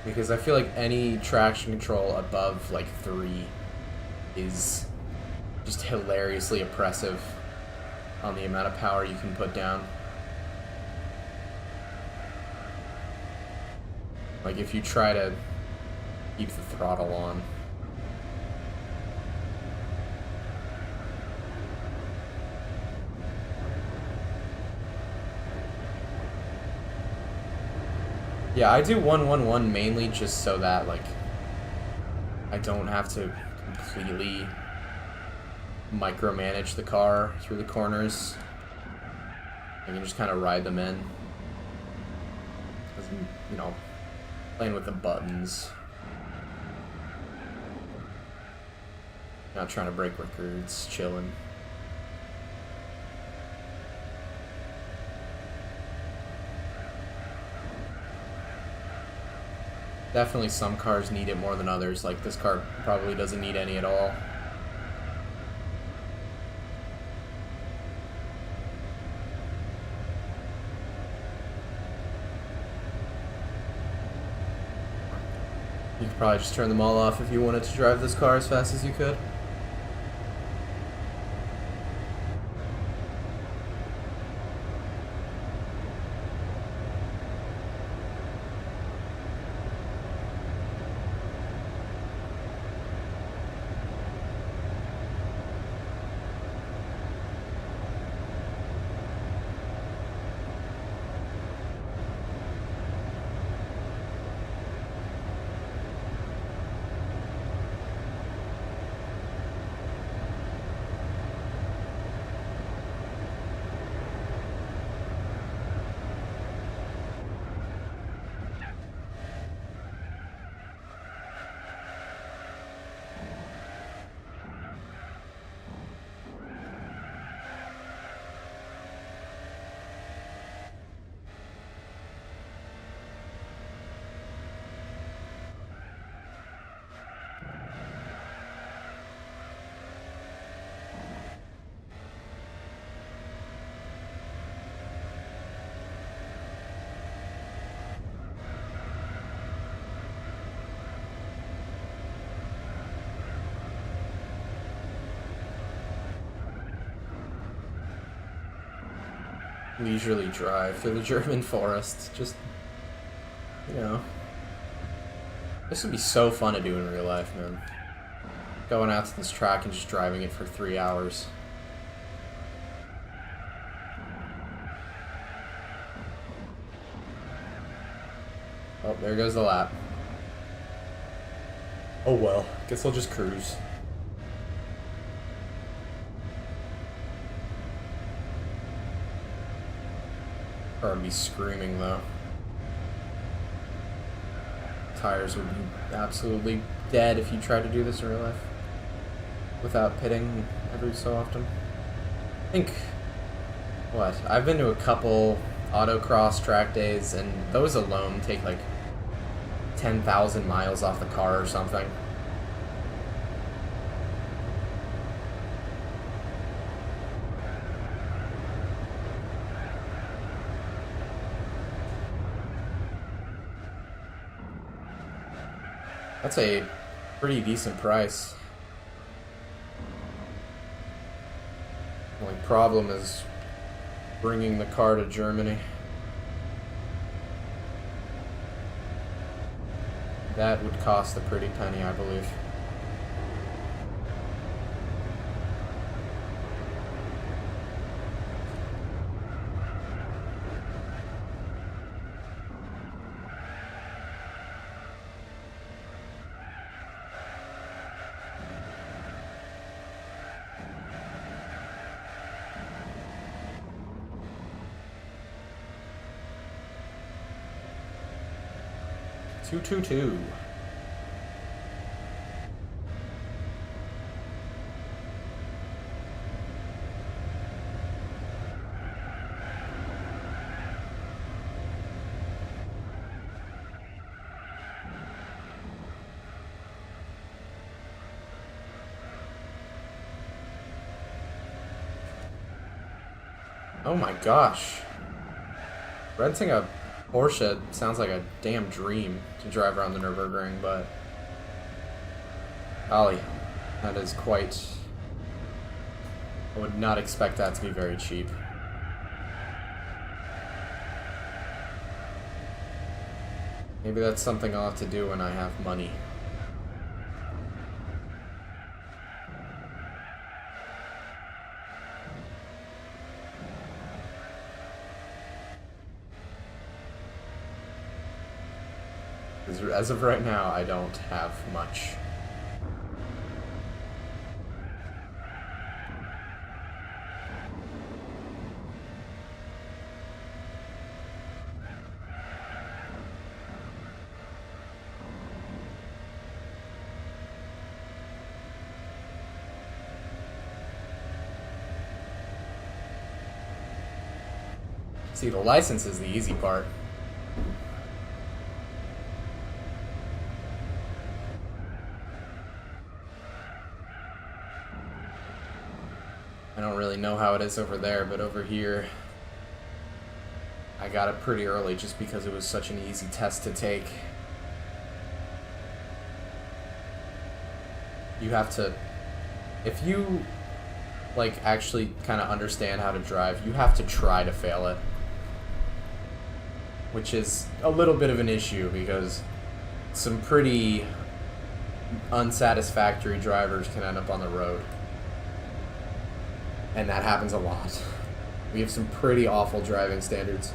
Because I feel like any traction control above like 3 is just hilariously oppressive on the amount of power you can put down. Like if you try to keep the throttle on. Yeah, I do 111 mainly just so that, like, I don't have to completely micromanage the car through the corners. I can just kind of ride them in. Because, you know, playing with the buttons. Not trying to break records, chilling. Definitely some cars need it more than others, like this car probably doesn't need any at all. You could probably just turn them all off if you wanted to drive this car as fast as you could. Leisurely drive through the German forest. Just, you know. This would be so fun to do in real life, man. Going out to this track and just driving it for 3 hours. Oh, there goes the lap. Oh well, guess I'll just cruise. Or I'd be screaming though. tires would be absolutely dead if you tried to do this in real life without pitting every so often. I think, what, I've been to a couple autocross track days, and those alone take like 10,000 miles off the car or something. That's a pretty decent price. The only problem is bringing the car to Germany. That would cost a pretty penny, I believe. Two. Oh my gosh. Renting a Porsche sounds like a damn dream to drive around the Nurburgring, but golly, that is quite... I would not expect that to be very cheap. Maybe that's something I'll have to do when I have money. As of right now, I don't have much. See, the license is the easy part. I don't really know how it is over there, but over here, I got it pretty early just because it was such an easy test to take. You have to, if you, like, actually kind of understand how to drive, you have to try to fail it. Which is a little bit of an issue because some pretty unsatisfactory drivers can end up on the road. And that happens a lot. We have some pretty awful driving standards.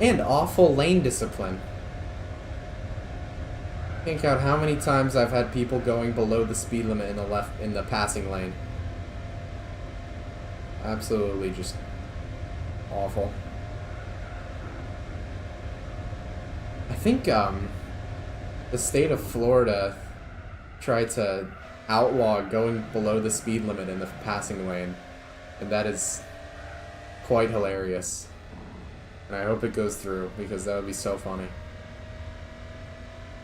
And awful lane discipline. Think out how many times I've had people going below the speed limit in the passing lane. Absolutely just awful. I think the state of Florida tried to outlaw going below the speed limit in the passing lane, and that is quite hilarious. And I hope it goes through, because that would be so funny.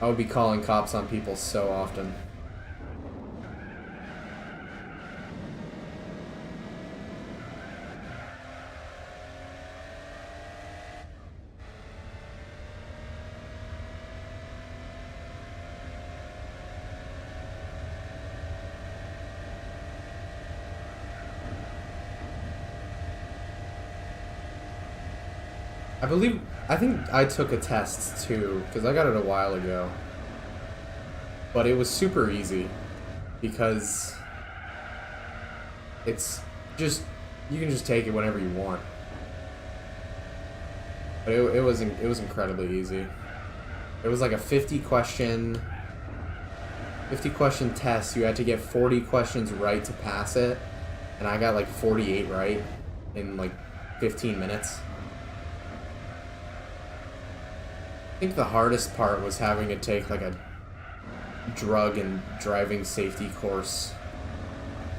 I would be calling cops on people so often. I think I took a test too, because I got it a while ago. But it was super easy, because it's just, you can just take it whenever you want. But it was incredibly easy. It was like a 50 question test. You had to get 40 questions right to pass it, and I got like 48 right in like 15 minutes. think the hardest part was having to take like a drug and driving safety course,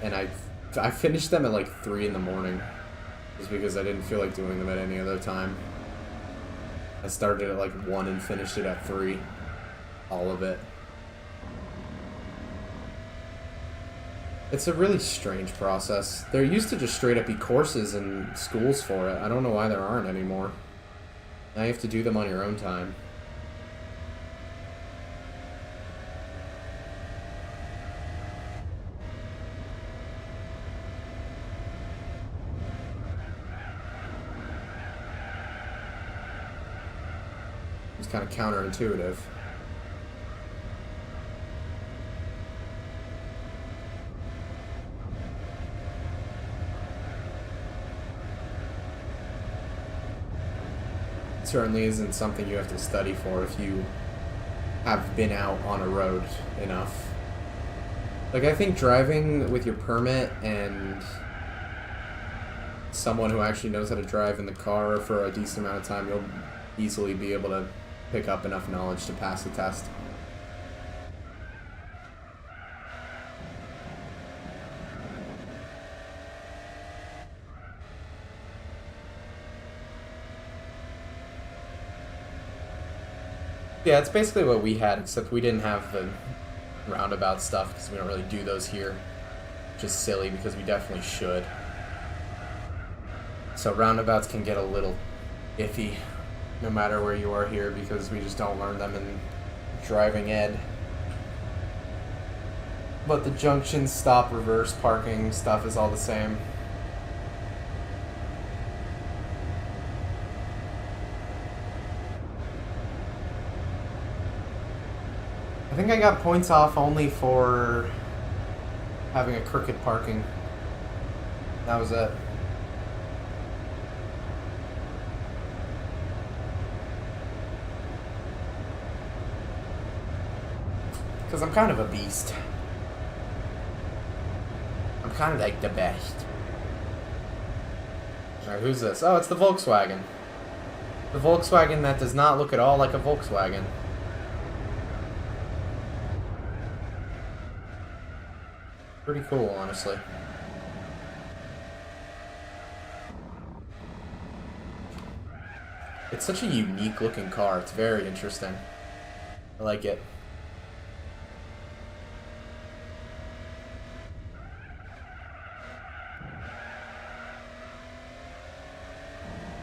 and I finished them at like 3 in the morning, just because I didn't feel like doing them at any other time. I started at like 1 and finished it at 3, all of it. It's a really strange process. There used to just straight up be courses and schools for it. I don't know why there aren't anymore. Now you have to do them on your own time. It's kind of counterintuitive. Certainly isn't something you have to study for if you have been out on a road enough. Like, I think driving with your permit and someone who actually knows how to drive in the car for a decent amount of time, you'll easily be able to pick up enough knowledge to pass the test. Yeah, it's basically what we had, except we didn't have the roundabout stuff because we don't really do those here. Which is silly because we definitely should. So roundabouts can get a little iffy no matter where you are here because we just don't learn them in driving ed. But the junction, stop, reverse, parking stuff is all the same. I think I got points off only for having a crooked parking. That was it. Because I'm kind of a beast. I'm kind of like the best. Alright, who's this? Oh, it's the Volkswagen. The Volkswagen that does not look at all like a Volkswagen. Pretty cool, honestly. It's such a unique looking car. It's very interesting. I like it.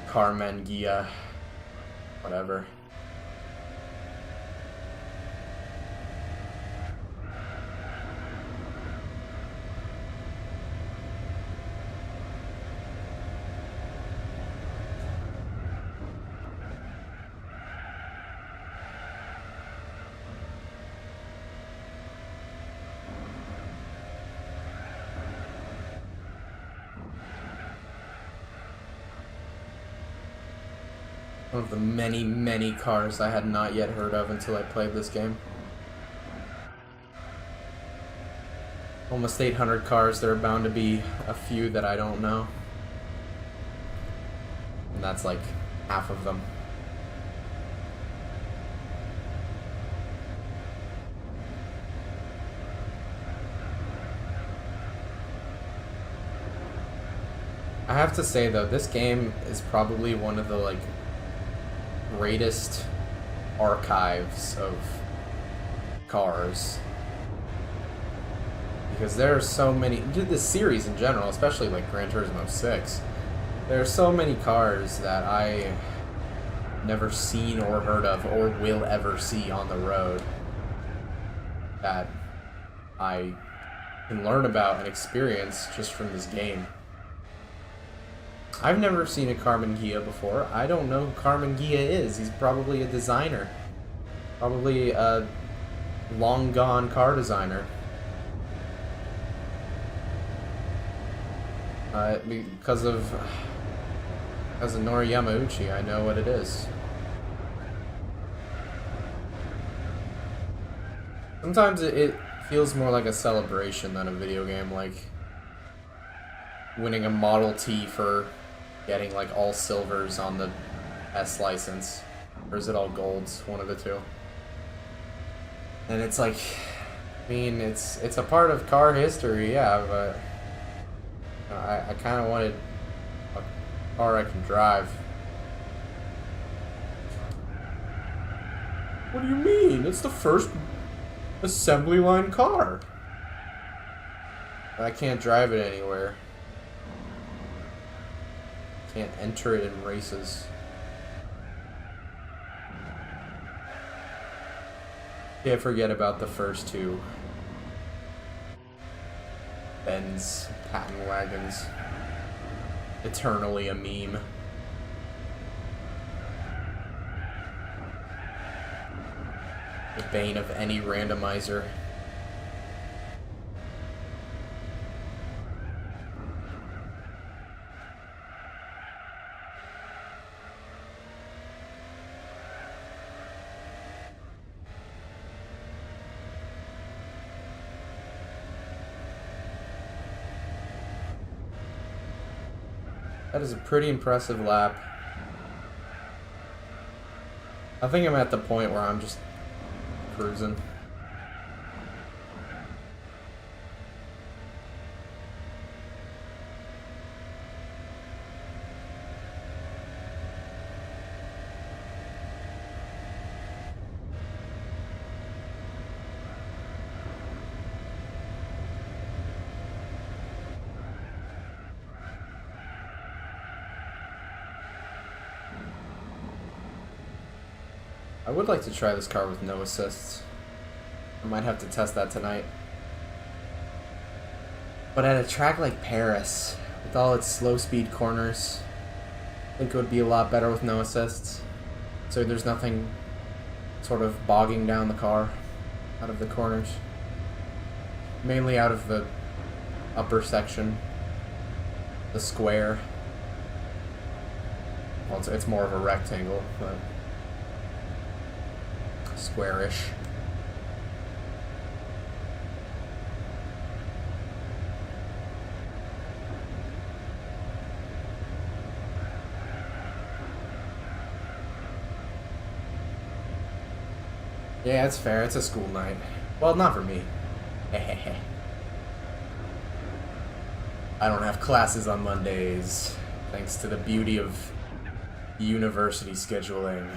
Carmen Gia. Whatever. One of the many, many cars I had not yet heard of until I played this game. Almost 800 cars, there are bound to be a few that I don't know. And that's like half of them. I have to say though, this game is probably one of the like greatest archives of cars, because there are so many, this series in general, especially like Gran Turismo 6, there are so many cars that I never seen or heard of or will ever see on the road that I can learn about and experience just from this game. I've never seen a Carmen Gia before. I don't know who Carmen Gia is. He's probably a designer. Probably a long gone car designer. Because of Nori Yamauchi, I know what it is. Sometimes it feels more like a celebration than a video game, like winning a Model T for getting like all silvers on the S license. Or is it all golds? One of the two. And it's like, I mean, it's a part of car history, yeah, but I kind of wanted a car I can drive. What do you mean? It's the first assembly line car. I can't drive it anywhere. Can't enter it in races. Can't forget about the first two. Benz patent wagons. Eternally a meme. The bane of any randomizer. That is a pretty impressive lap. I think I'm at the point where I'm just cruising. I would like to try this car with no assists. I might have to test that tonight. But at a track like Paris, with all its slow speed corners, I think it would be a lot better with no assists. So there's nothing sort of bogging down the car out of the corners. Mainly out of the upper section, the square. Well, it's more of a rectangle, but squarish. Yeah, it's fair. It's a school night. Well, not for me. I don't have classes on Mondays, thanks to the beauty of university scheduling.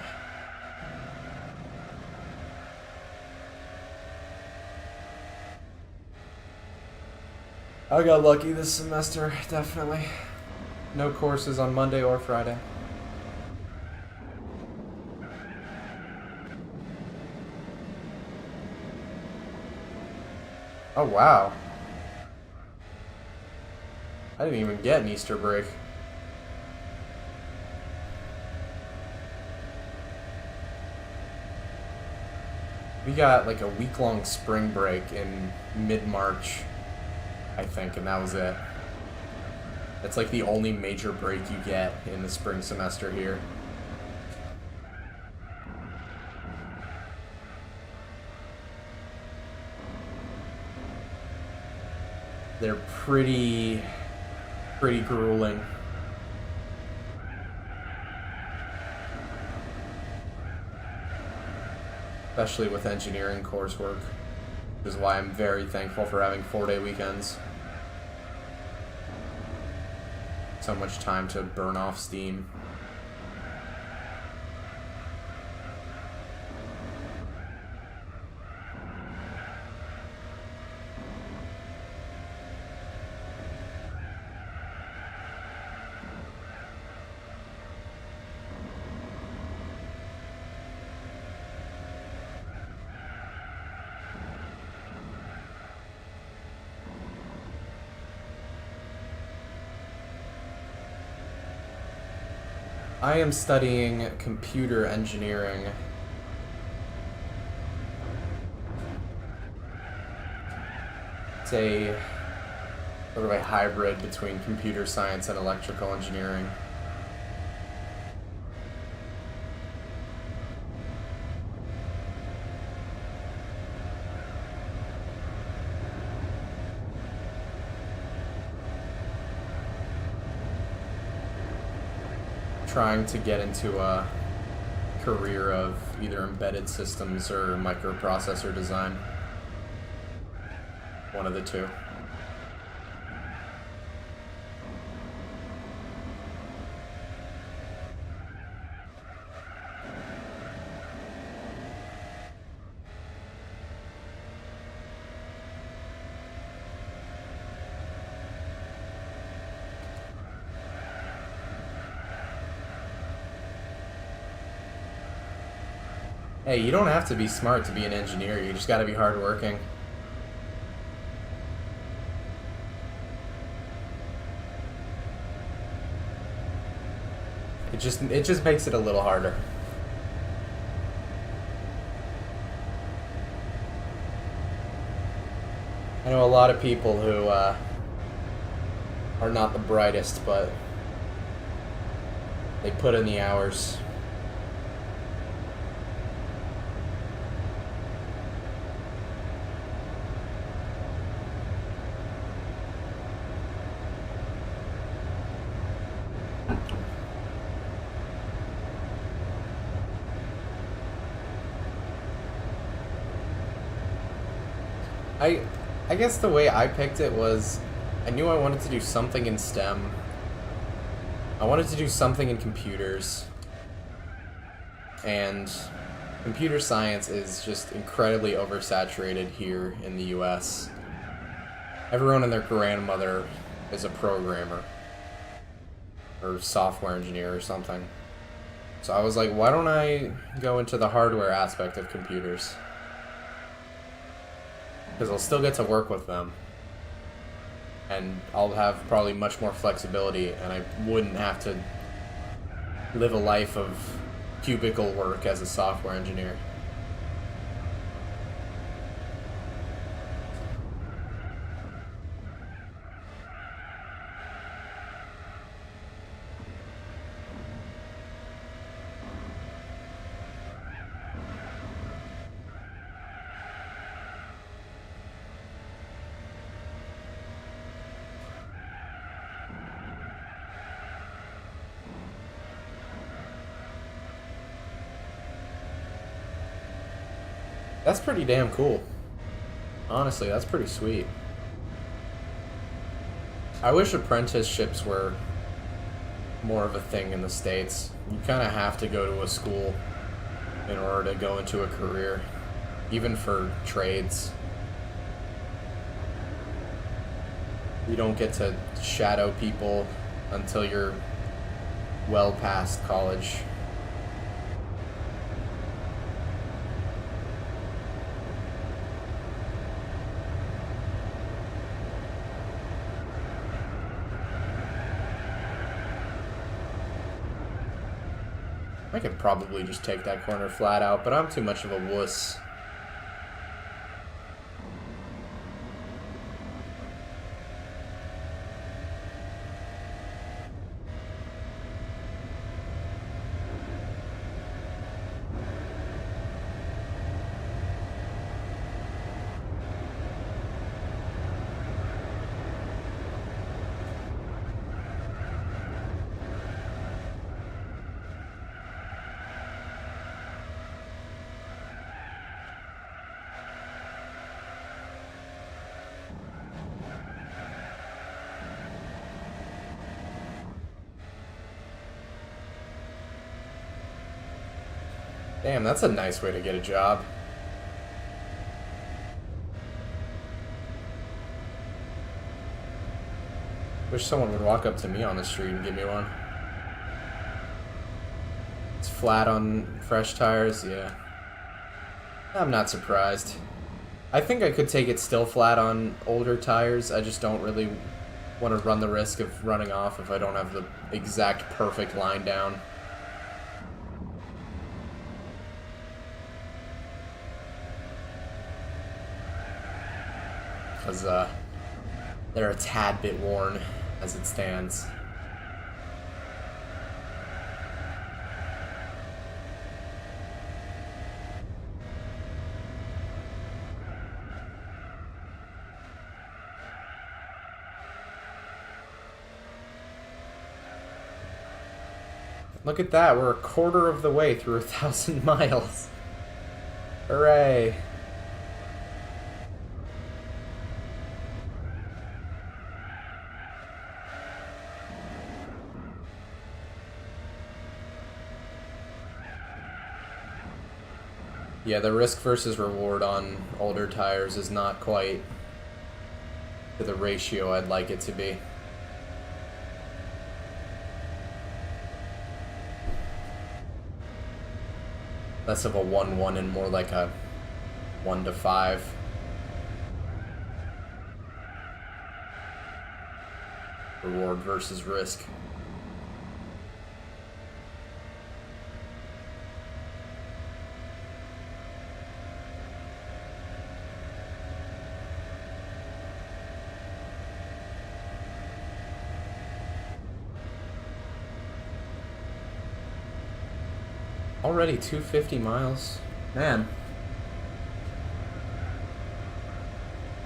I got lucky this semester, definitely. No courses on Monday or Friday. Oh, wow. I didn't even get an Easter break. We got like a week-long spring break in mid-March, I think, and that was it. That's like the only major break you get in the spring semester here. They're pretty grueling. Especially with engineering coursework, which is why I'm very thankful for having 4-day weekends. So much time to burn off steam. I am studying computer engineering. It's a sort of a hybrid between computer science and electrical engineering. Trying to get into career of either embedded systems or microprocessor design. One of the two. Hey, you don't have to be smart to be an engineer, you just gotta be hardworking. It just makes it a little harder. I know a lot of people who are not the brightest, but they put in the hours. I guess the way I picked it was I knew I wanted to do something in STEM. I wanted to do something in computers. And computer science is just incredibly oversaturated here in the US. Everyone and their grandmother is a programmer or software engineer or something. So I was like, why don't I go into the hardware aspect of computers? Because I'll still get to work with them. And I'll have probably much more flexibility, and I wouldn't have to live a life of cubicle work as a software engineer. That's pretty damn cool. Honestly, that's pretty sweet. I wish apprenticeships were more of a thing in the States. You kind of have to go to a school in order to go into a career, even for trades. You don't get to shadow people until you're well past college. I could probably just take that corner flat out, but I'm too much of a wuss. Damn, that's a nice way to get a job. Wish someone would walk up to me on the street and give me one. It's flat on fresh tires, yeah. I'm not surprised. I think I could take it still flat on older tires. I just don't really want to run the risk of running off if I don't have the exact perfect line down. Because they're a tad bit worn as it stands. Look at that, we're a quarter of the way through 1,000 miles. Hooray. Yeah, the risk versus reward on older tires is not quite to the ratio I'd like it to be. Less of a 1-1 and more like a 1-5. Reward versus risk. Already 250 miles. Man.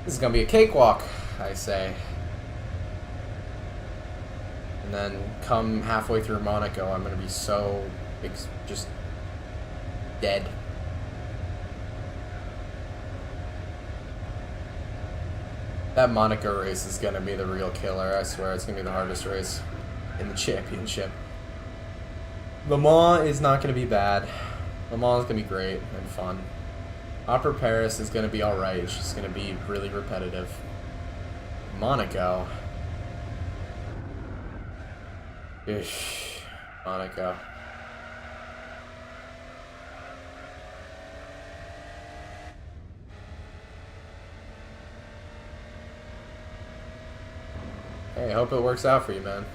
This is gonna be a cakewalk, I say. And then come halfway through Monaco, I'm gonna be so just dead. That Monaco race is gonna be the real killer, I swear. It's gonna be the hardest race in the championship. Le Mans is not going to be bad. Le Mans is going to be great and fun. Opera Paris is going to be alright. It's just going to be really repetitive. Monaco. Ish. Monaco. Hey, I hope it works out for you, man.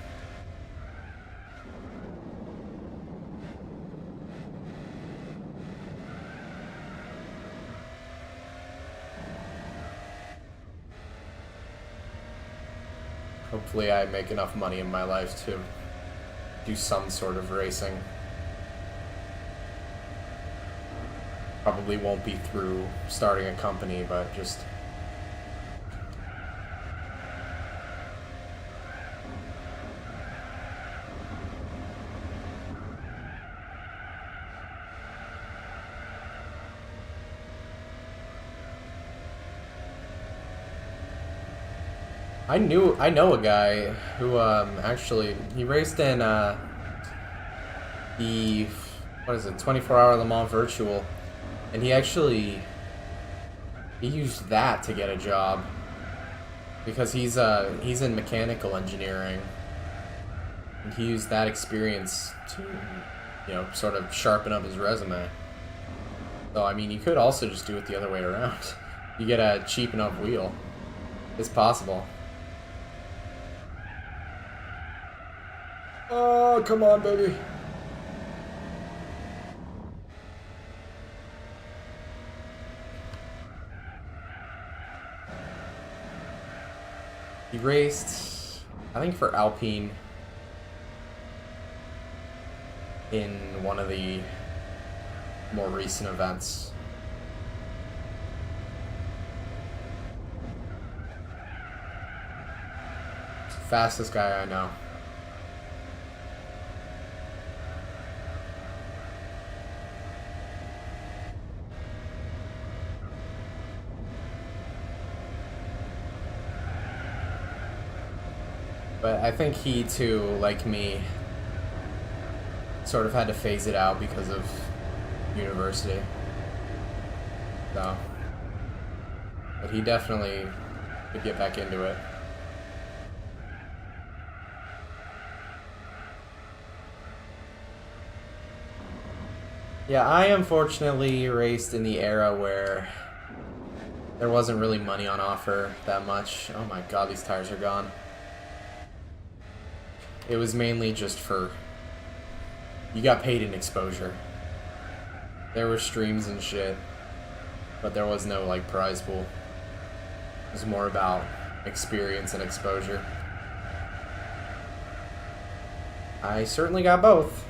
Hopefully I make enough money in my life to do some sort of racing. Probably won't be through starting a company, but just... I know a guy who actually he raced in the 24-hour Le Mans Virtual, and he used that to get a job because he's in mechanical engineering, and he used that experience to sort of sharpen up his resume. So I mean, you could also just do it the other way around. You get a cheap enough wheel. It's possible. Oh, come on, baby. He raced, I think, for Alpine in one of the more recent events. Fastest guy I know. But I think he, too, like me, sort of had to phase it out because of university. So, but he definitely could get back into it. Yeah, I unfortunately raced in the era where there wasn't really money on offer that much. Oh my god, these tires are gone. It was mainly just for... You got paid in exposure. There were streams and shit, but there was no, like, prize pool. It was more about experience and exposure. I certainly got both.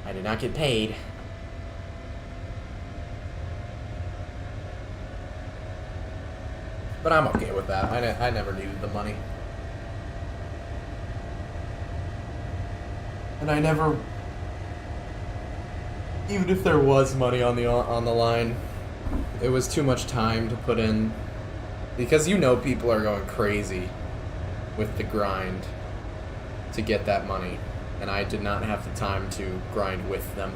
I did not get paid. But I'm okay with that. I never needed the money. And I never, even if there was money on the line, it was too much time to put in, because you know people are going crazy with the grind to get that money, and I did not have the time to grind with them.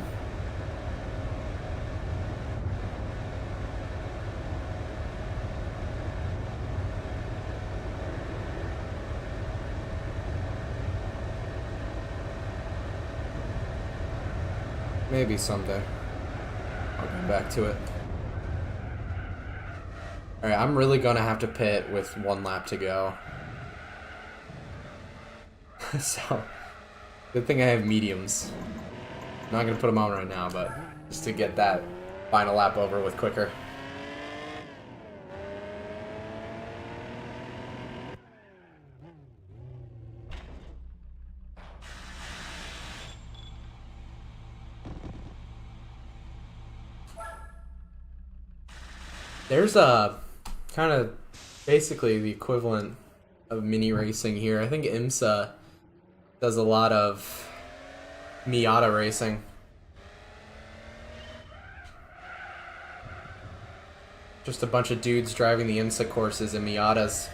Maybe someday I'll go back to it. Alright, I'm really gonna have to pit with 1 lap to go. So, good thing I have mediums. I'm not gonna put them on right now, but just to get that final lap over with quicker. There's a kind of basically the equivalent of mini racing here. I think IMSA does a lot of Miata racing. Just a bunch of dudes driving the IMSA courses in Miatas.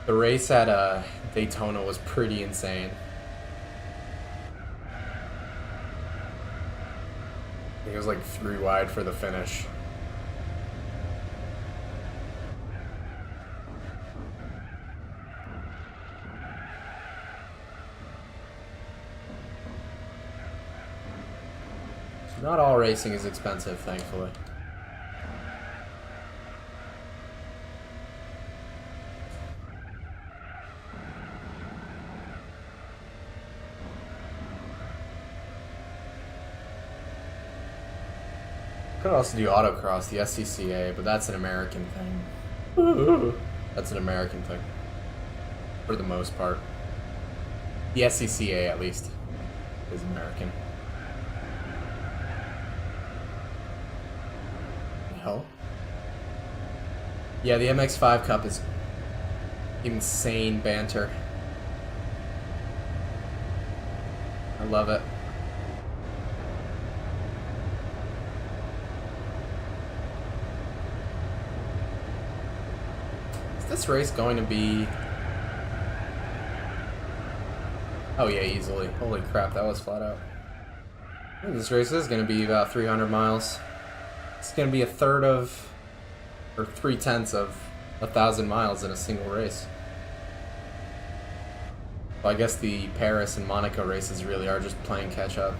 The race at Daytona was pretty insane. I think it was like 3 wide for the finish. Not all racing is expensive, thankfully. Could also do autocross, the SCCA, but that's an American thing. That's an American thing. For the most part. The SCCA, at least, is American. No? Yeah, the MX-5 Cup is insane banter. I love it. This race going to be... Oh yeah, easily. Holy crap, that was flat out. This race is going to be about 300 miles. It's going to be a third of, or 3/10 of 1,000 miles in a single race. Well, I guess the Paris and Monaco races really are just playing catch up.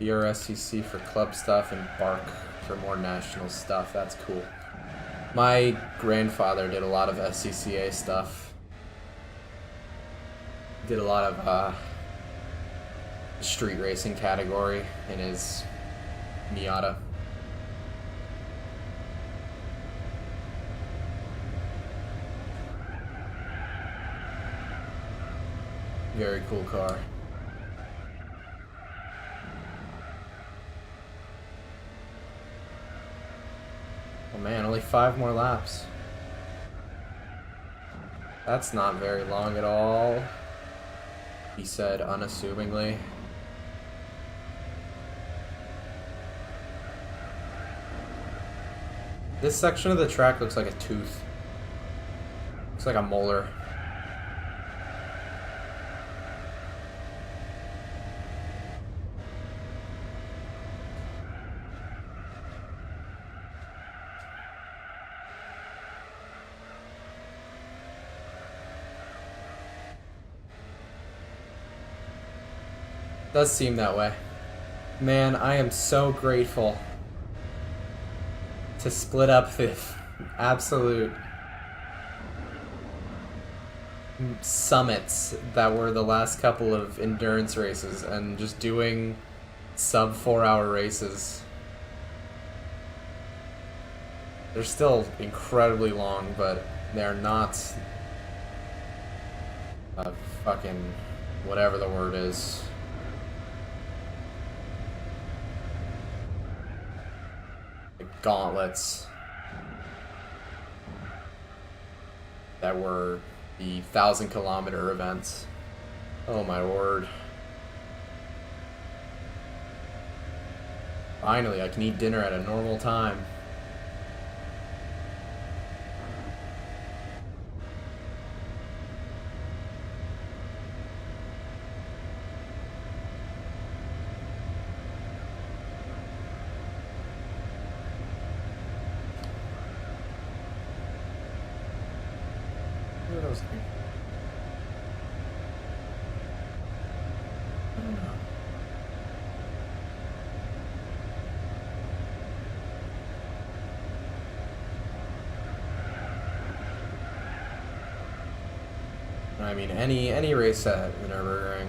BRSCC for club stuff and BARC for more national stuff. That's cool. My grandfather did a lot of SCCA stuff. Did a lot of street racing category in his Miata. Very cool car. Oh man, only 5 more laps. That's not very long at all, he said unassumingly. This section of the track looks like a tooth. Looks like a molar. Does seem that way. Man, I am so grateful to split up the absolute summits that were the last couple of endurance races and just doing sub 4-hour races. They're still incredibly long, but they're not fucking whatever the word is. The gauntlets that were the 1,000-kilometer events. Oh my word. Finally, I can eat dinner at a normal time. What was I thinking? I don't know. I mean, any race at the Nurburgring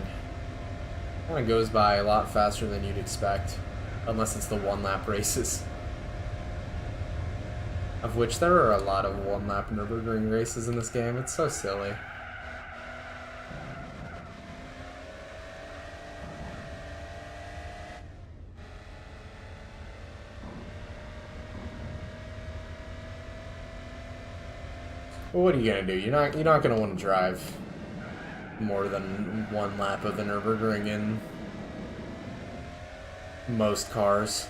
kind of goes by a lot faster than you'd expect, unless it's the one-lap races. Of which there are a lot of one-lap Nurburgring races in this game. It's so silly. Well, what are you gonna do? You're not gonna want to drive more than one lap of the Nurburgring in most cars.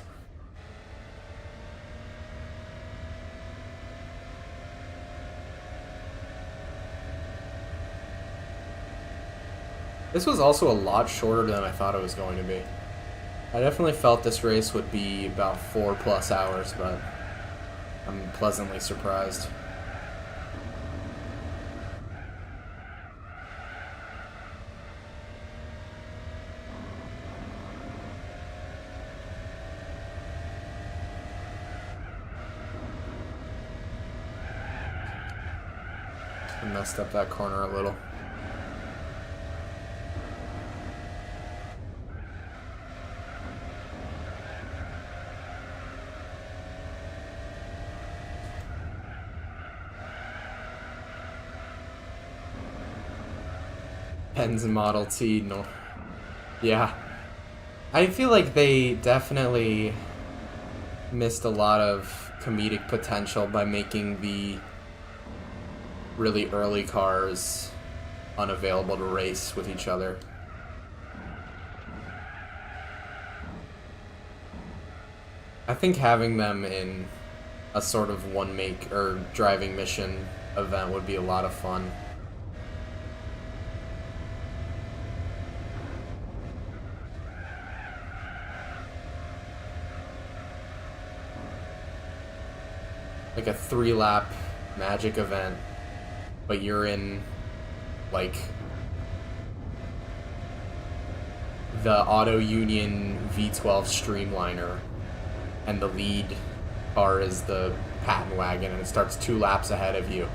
This was also a lot shorter than I thought it was going to be. I definitely felt this race would be about 4+ hours, but I'm pleasantly surprised. I messed up that corner a little. Benz Model T, no. Yeah. I feel like they definitely missed a lot of comedic potential by making the really early cars unavailable to race with each other. I think having them in a sort of one make or driving mission event would be a lot of fun. Like a 3-lap magic event, but you're in like the Auto Union V12 Streamliner, and the lead car is the Patent Wagon, and it starts 2 laps ahead of you.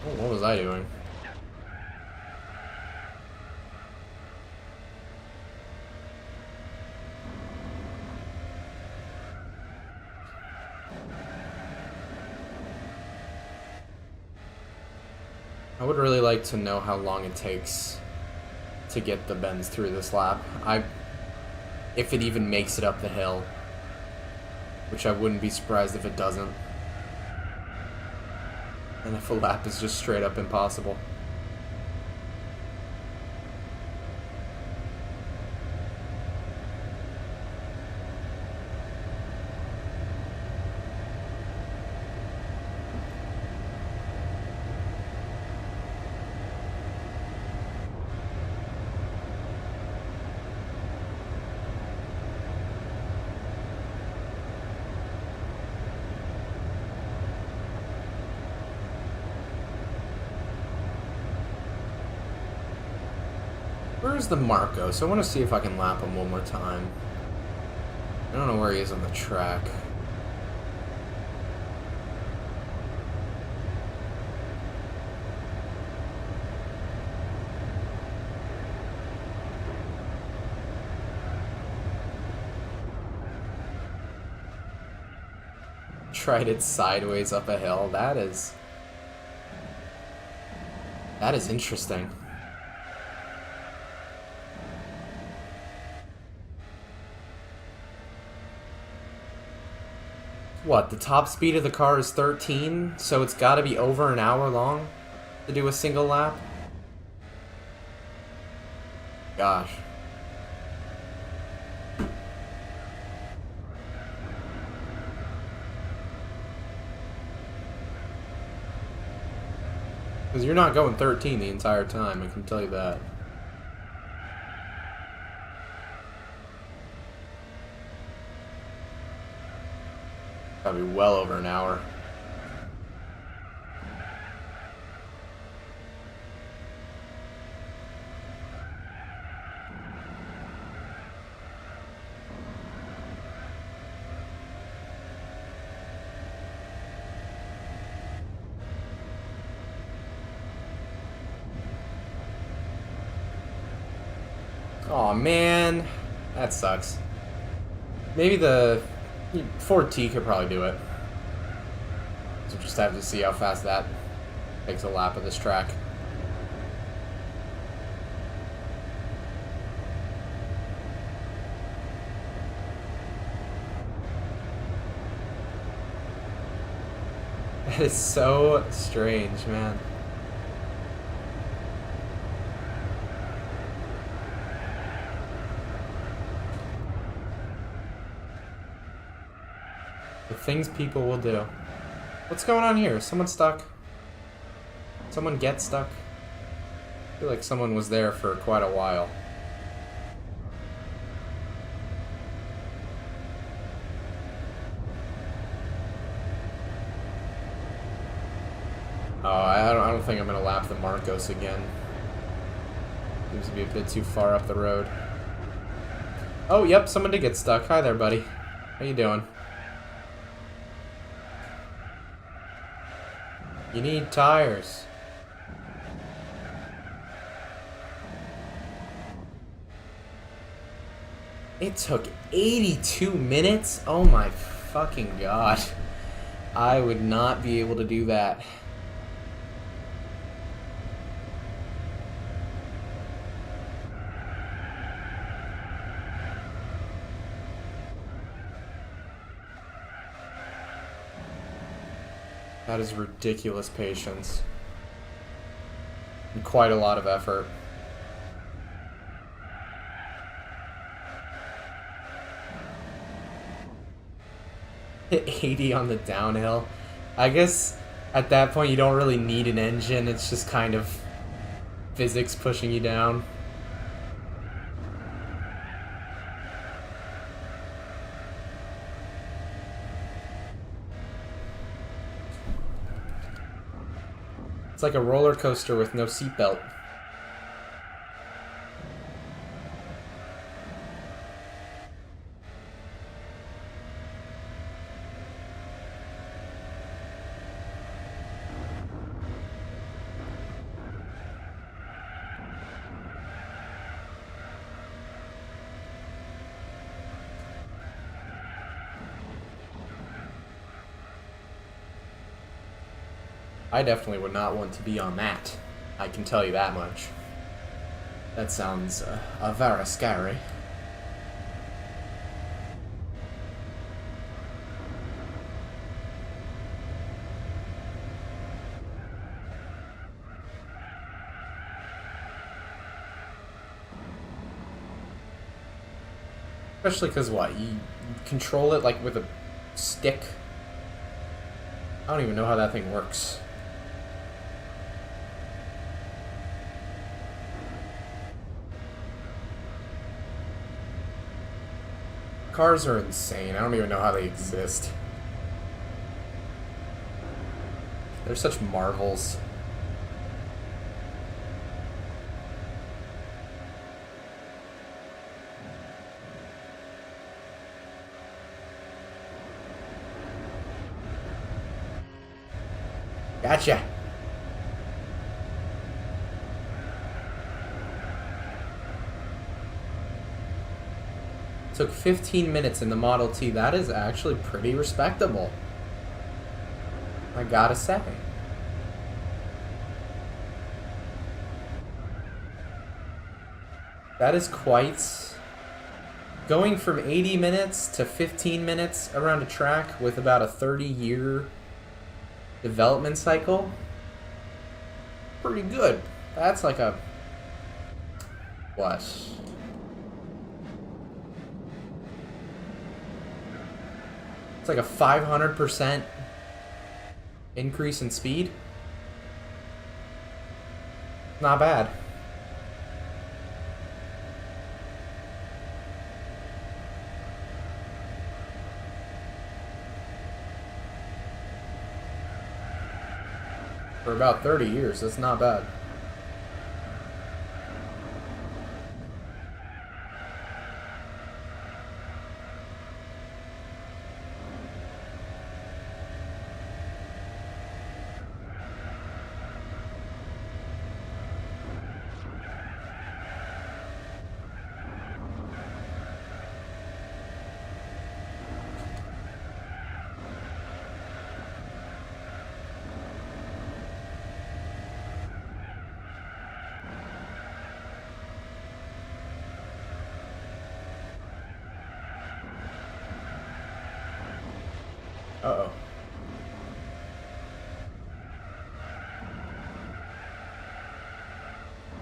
Oh, what was I doing? I would really like to know how long it takes to get the Benz through this lap. If it even makes it up the hill, which I wouldn't be surprised if it doesn't. And if a lap is just straight up impossible. Where's the Marcos? I want to see if I can lap him one more time. I don't know where he is on the track. Tried it sideways up a hill. That is interesting. What, the top speed of the car is 13, so it's got to be over an hour long to do a single lap? Gosh. Because you're not going 13 the entire time, I can tell you that. Gotta be well over an hour. Aw, man. That sucks. Maybe the Ford T could probably do it. So just have to see how fast that takes a lap of this track. That is so strange, man. The things people will do. What's going on here? Someone stuck? Someone get stuck? I feel like someone was there for quite a while. Oh, I don't think I'm gonna lap the Marcos again. Seems to be a bit too far up the road. Oh, yep, someone did get stuck. Hi there, buddy. How you doing? You need tires. It took 82 minutes? Oh my fucking god. I would not be able to do that. That is ridiculous patience. And quite a lot of effort. Hit 80 on the downhill. I guess at that point you don't really need an engine, it's just kind of physics pushing you down. It's like a roller coaster with no seatbelt. I definitely would not want to be on that. I can tell you that much. That sounds very scary. Especially because what? You control it like with a stick? I don't even know how that thing works. Cars are insane. I don't even know how they exist. They're such marvels. Gotcha. Took 15 minutes in the Model T. That is actually pretty respectable. I gotta say. That is quite... Going from 80 minutes to 15 minutes around a track with about a 30-year development cycle. Pretty good. That's like a... What? It's like a 500% increase in speed. Not bad. For about 30 years, that's not bad. Uh-oh.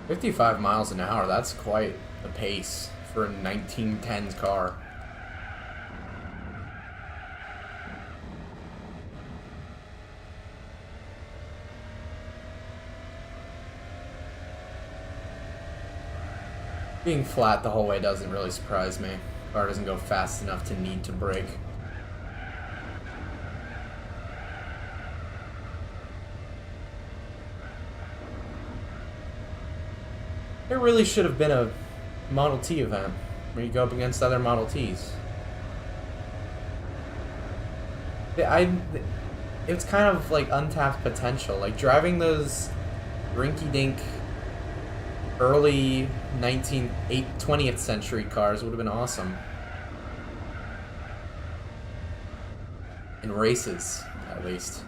"55 miles an hour, that's quite a pace for a 1910s car. Being flat the whole way doesn't really surprise me. The car doesn't go fast enough to need to brake. There really should have been a Model T event where you go up against other Model Ts. It's kind of like untapped potential. Like driving those rinky-dink early 20th century cars would have been awesome. In races, at least.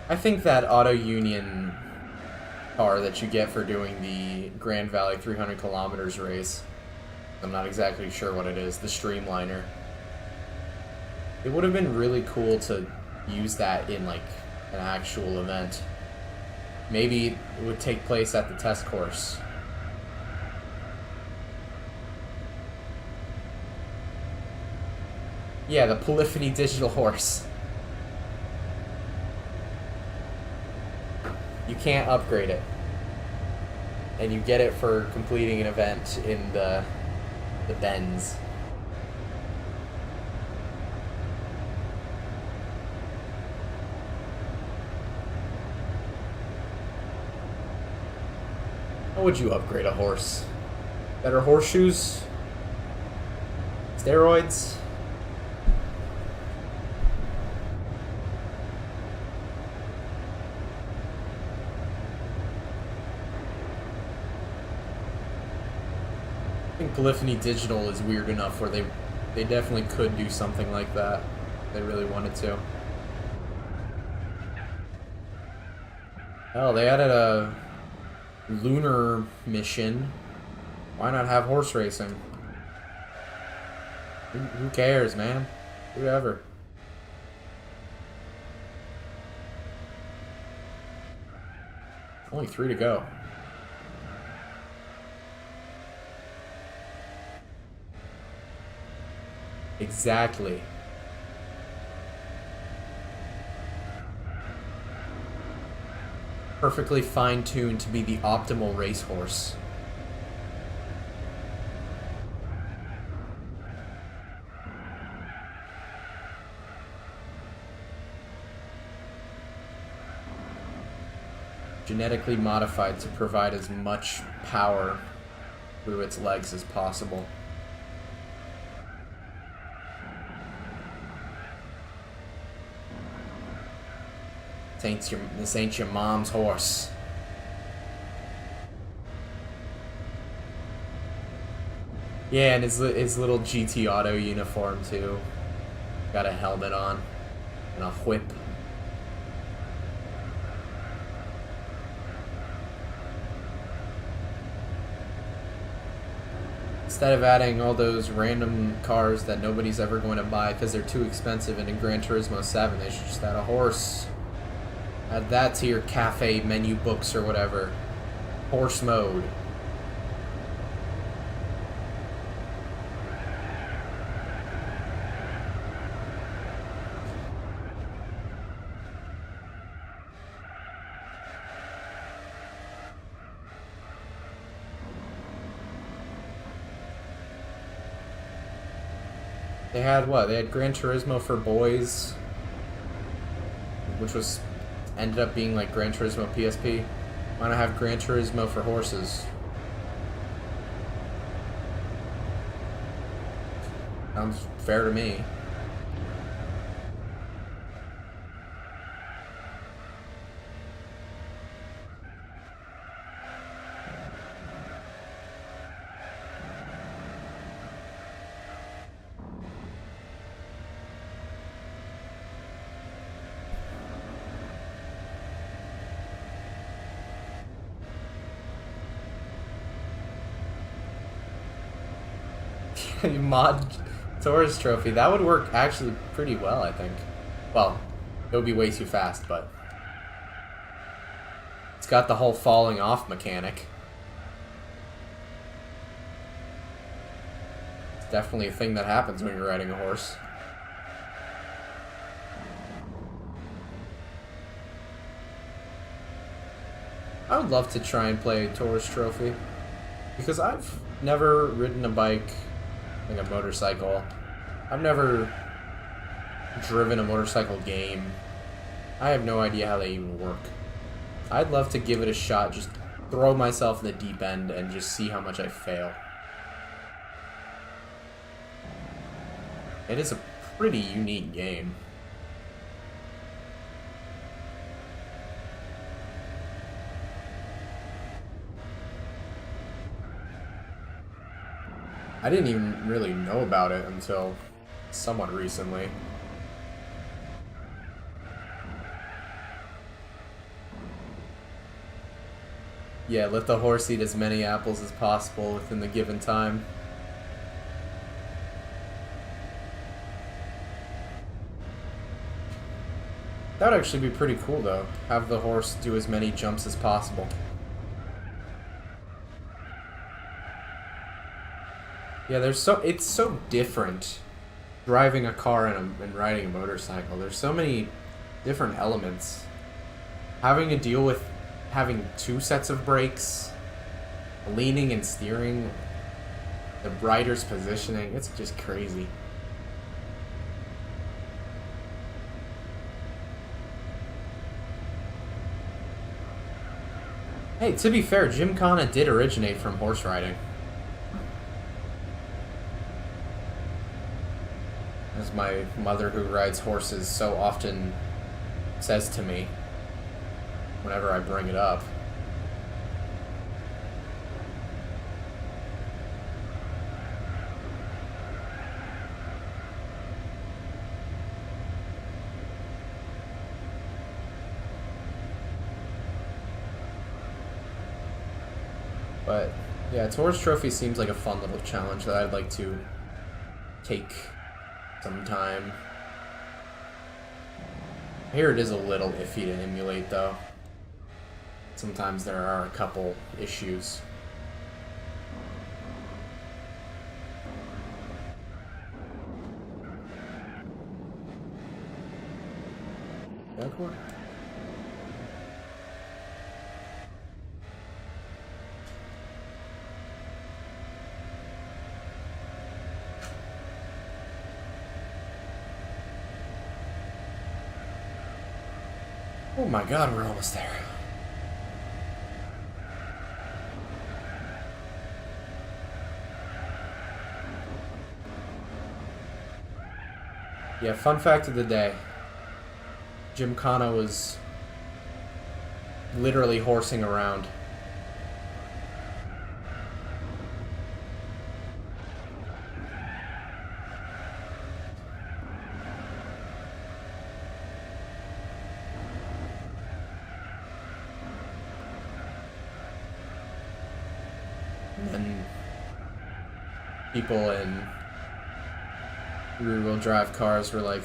I think that Auto Union car that you get for doing the Grand Valley 300 kilometers race, I'm not exactly sure what it is, the Streamliner. It would have been really cool to use that in like an actual event. Maybe it would take place at the test course. Yeah, the Polyphony Digital Horse. You can't upgrade it. And you get it for completing an event in the Benz. How would you upgrade a horse? Better horseshoes? Steroids? I think Polyphony Digital is weird enough where they definitely could do something like that if they really wanted to. Hell, they added a lunar mission. Why not have horse racing? Who cares, man? Whatever. Only 3 to go. Exactly. Perfectly fine-tuned to be the optimal racehorse. Genetically modified to provide as much power through its legs as possible. This ain't your mom's horse. Yeah, and his little GT Auto uniform too. Got a helmet on and a whip. Instead of adding all those random cars that nobody's ever going to buy because they're too expensive, and in Gran Turismo 7 they should just add a horse. Add that to your cafe menu books or whatever. Horse mode. They had what? They had Gran Turismo for boys, which was ended up being like Gran Turismo PSP. Why not have Gran Turismo for horses? Sounds fair to me. Mod Taurus trophy. That would work actually pretty well, I think. Well, it would be way too fast, but it's got the whole falling off mechanic. It's definitely a thing that happens when you're riding a horse. I would love to try and play Taurus trophy because I've never ridden a bike, like a motorcycle. I've never driven a motorcycle game. I have no idea how they even work. I'd love to give it a shot, just throw myself in the deep end and just see how much I fail. It is a pretty unique game. I didn't even really know about it until somewhat recently. Yeah, let the horse eat as many apples as possible within the given time. That would actually be pretty cool though. Have the horse do as many jumps as possible. Yeah, it's so different driving a car and riding a motorcycle. There's so many different elements. Having to deal with having two sets of brakes, leaning and steering, the rider's positioning, it's just crazy. Hey, to be fair, Gymkhana did originate from horse riding. As my mother, who rides horses, so often says to me whenever I bring it up. But yeah, Taurus Trophy seems like a fun little challenge that I'd like to take sometime. I hear it is a little iffy to emulate though. Sometimes there are a couple issues. Backward. Oh my god, we're almost there. Yeah, fun fact of the day. Gymkhana was literally horsing around. people in rear-wheel drive cars were like,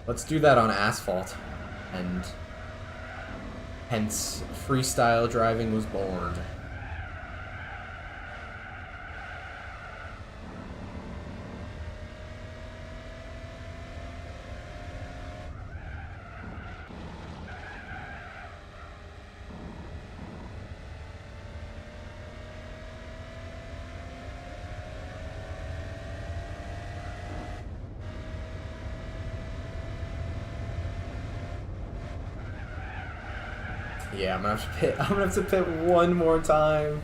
let's do that on asphalt. And hence, freestyle driving was born. Yeah, I'm gonna have to pit. I'm gonna have to pit one more time.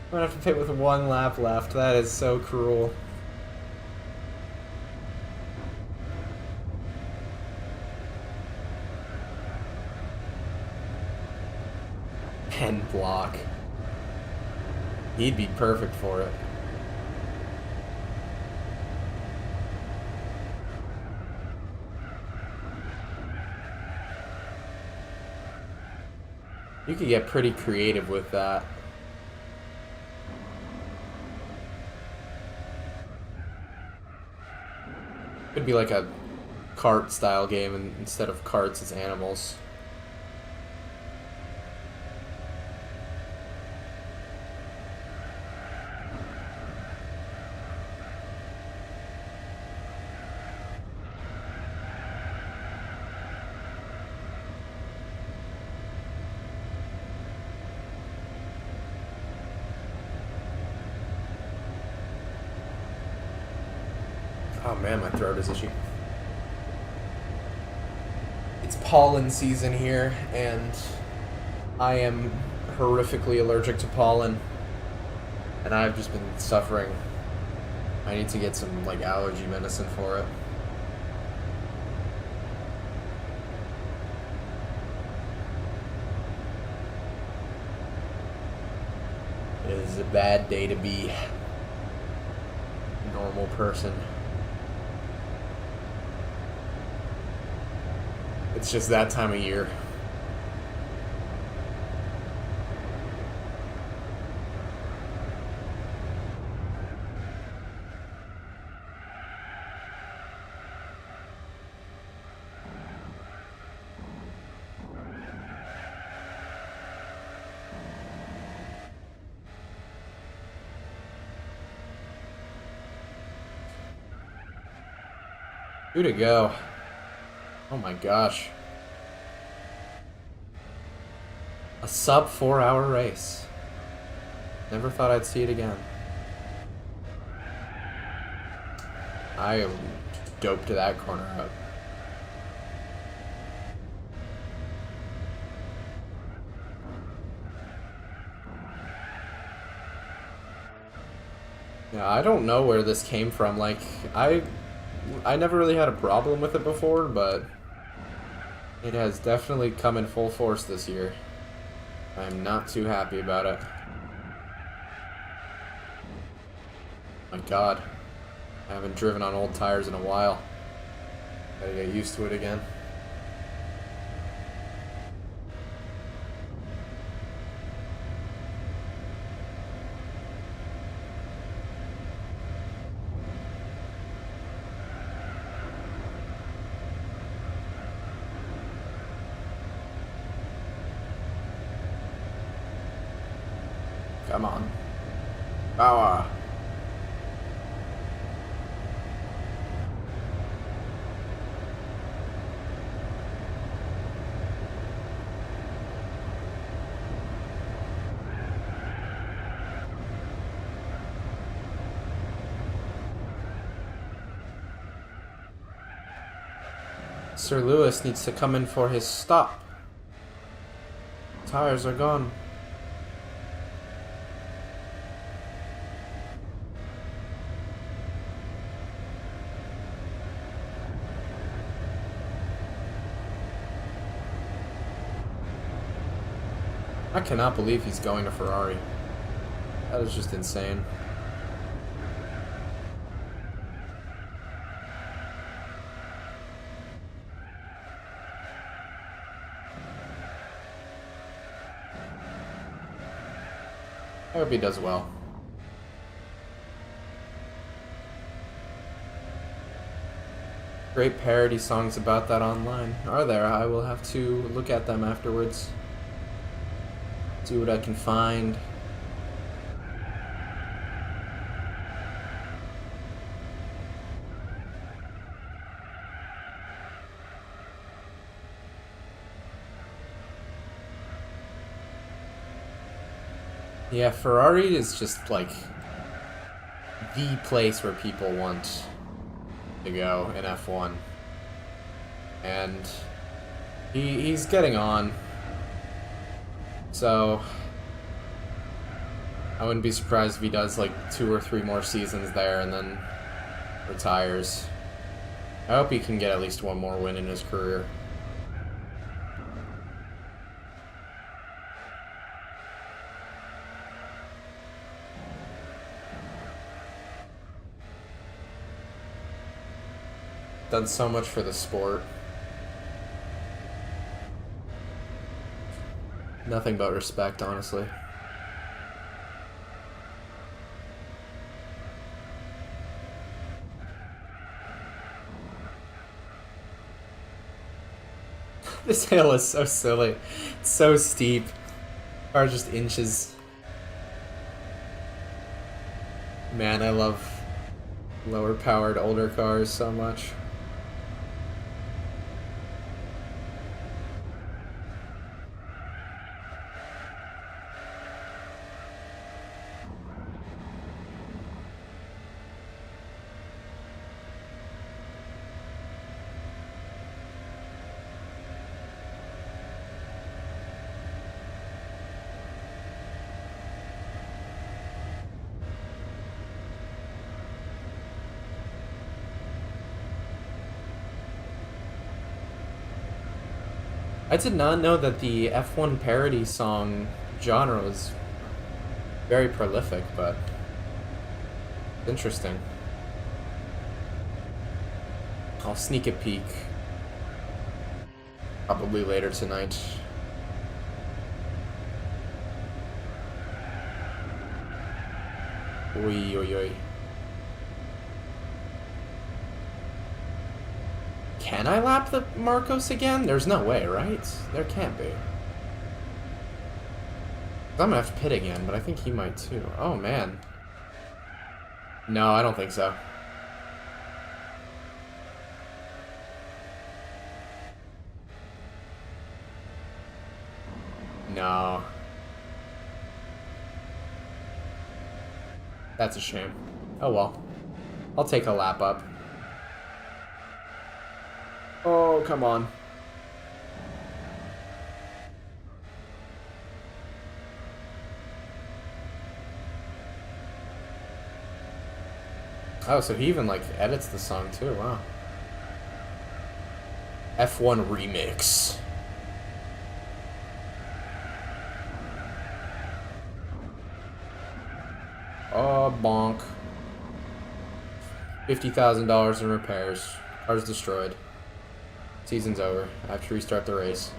I'm gonna have to pit with one lap left. That is so cruel. Pen block. He'd be perfect for it. You could get pretty creative with that. Could be like a cart style game, and instead of carts, it's animals. Oh man, my throat is itchy. It's pollen season here, and I am horrifically allergic to pollen. And I've just been suffering. I need to get some, like, allergy medicine for it. It is a bad day to be a normal person. It's just that time of year. Two to go. Oh my gosh. A sub 4-hour race. Never thought I'd see it again. I am doped to that corner up. Yeah, I don't know where this came from. Like, I never really had a problem with it before, but it has definitely come in full force this year. I'm not too happy about it. My God. I haven't driven on old tires in a while. Gotta get used to it again. Come on. Power. Sir Lewis needs to come in for his stop. Tires are gone. I cannot believe he's going to Ferrari. That is just insane. I hope he does well. Great parody songs about that online. Are there? I will have to look at them afterwards. See what I can find. Yeah, Ferrari is just like the place where people want to go in F1. And he's getting on. So I wouldn't be surprised if he does like 2 or 3 more seasons there and then retires. I hope he can get at least 1 more win in his career. Done so much for the sport. Nothing but respect, honestly. This hill is so silly. It's so steep. Car just inches. Man, I love lower powered older cars so much. I did not know that the F1 parody song genre was very prolific, but interesting. I'll sneak a peek probably later tonight. Oi, oi, oi. Can I lap the Marcos again? There's no way, right? There can't be. I'm gonna have to pit again, but I think he might too. Oh, man. No, I don't think so. No. That's a shame. Oh well. I'll take a lap up. Oh, come on. Oh, so he even, like, edits the song, too. Wow. F1 Remix. Oh, bonk. $50,000 in repairs. Car's destroyed. Season's over. I have to restart the race.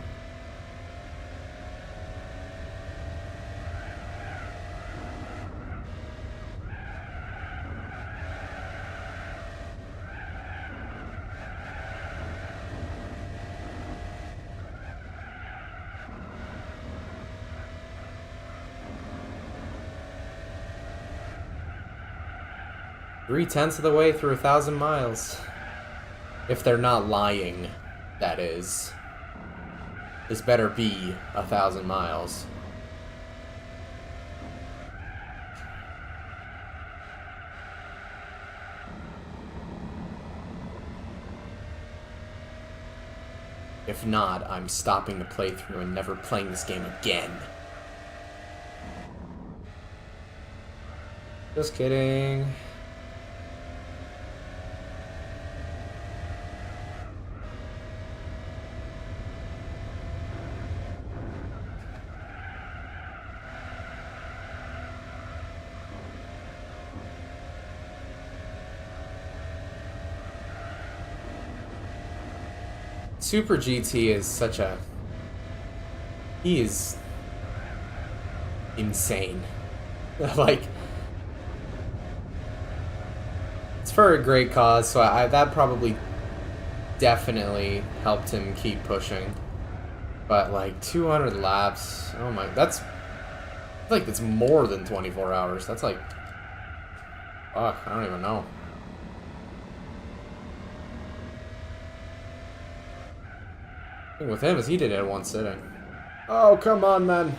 Three-tenths of the way through 1,000 miles. If they're not lying, that is. This better be 1,000 miles. If not, I'm stopping the playthrough and never playing this game again. Just kidding. Super GT is such a... He is insane. Like, it's for a great cause, so that probably definitely helped him keep pushing. But like 200 laps, oh my, that's more than 24 hours. That's like, fuck, I don't even know. The thing with him is he did it in one sitting. Oh, come on, man.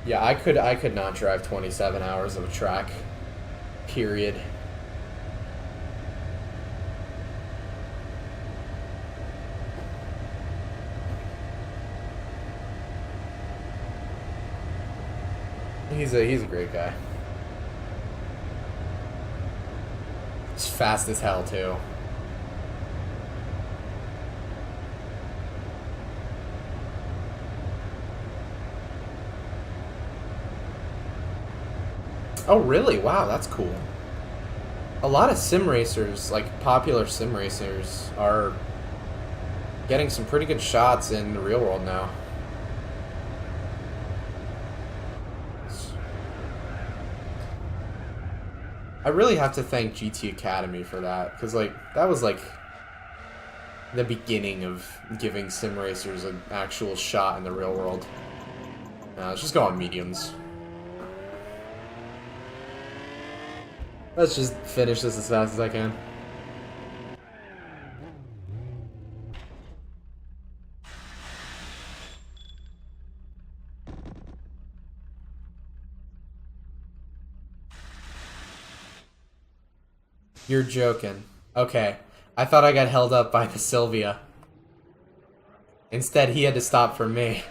Yeah, I could not drive 27 hours of a track. Period. He's a great guy. He's fast as hell too. Oh really? Wow, that's cool. A lot of sim racers, like popular sim racers, are getting some pretty good shots in the real world now. I really have to thank GT Academy for that, because like that was like the beginning of giving sim racers an actual shot in the real world. Let's just go on mediums. Let's just finish this as fast as I can. You're joking. Okay. I thought I got held up by the Sylvia. Instead, he had to stop for me.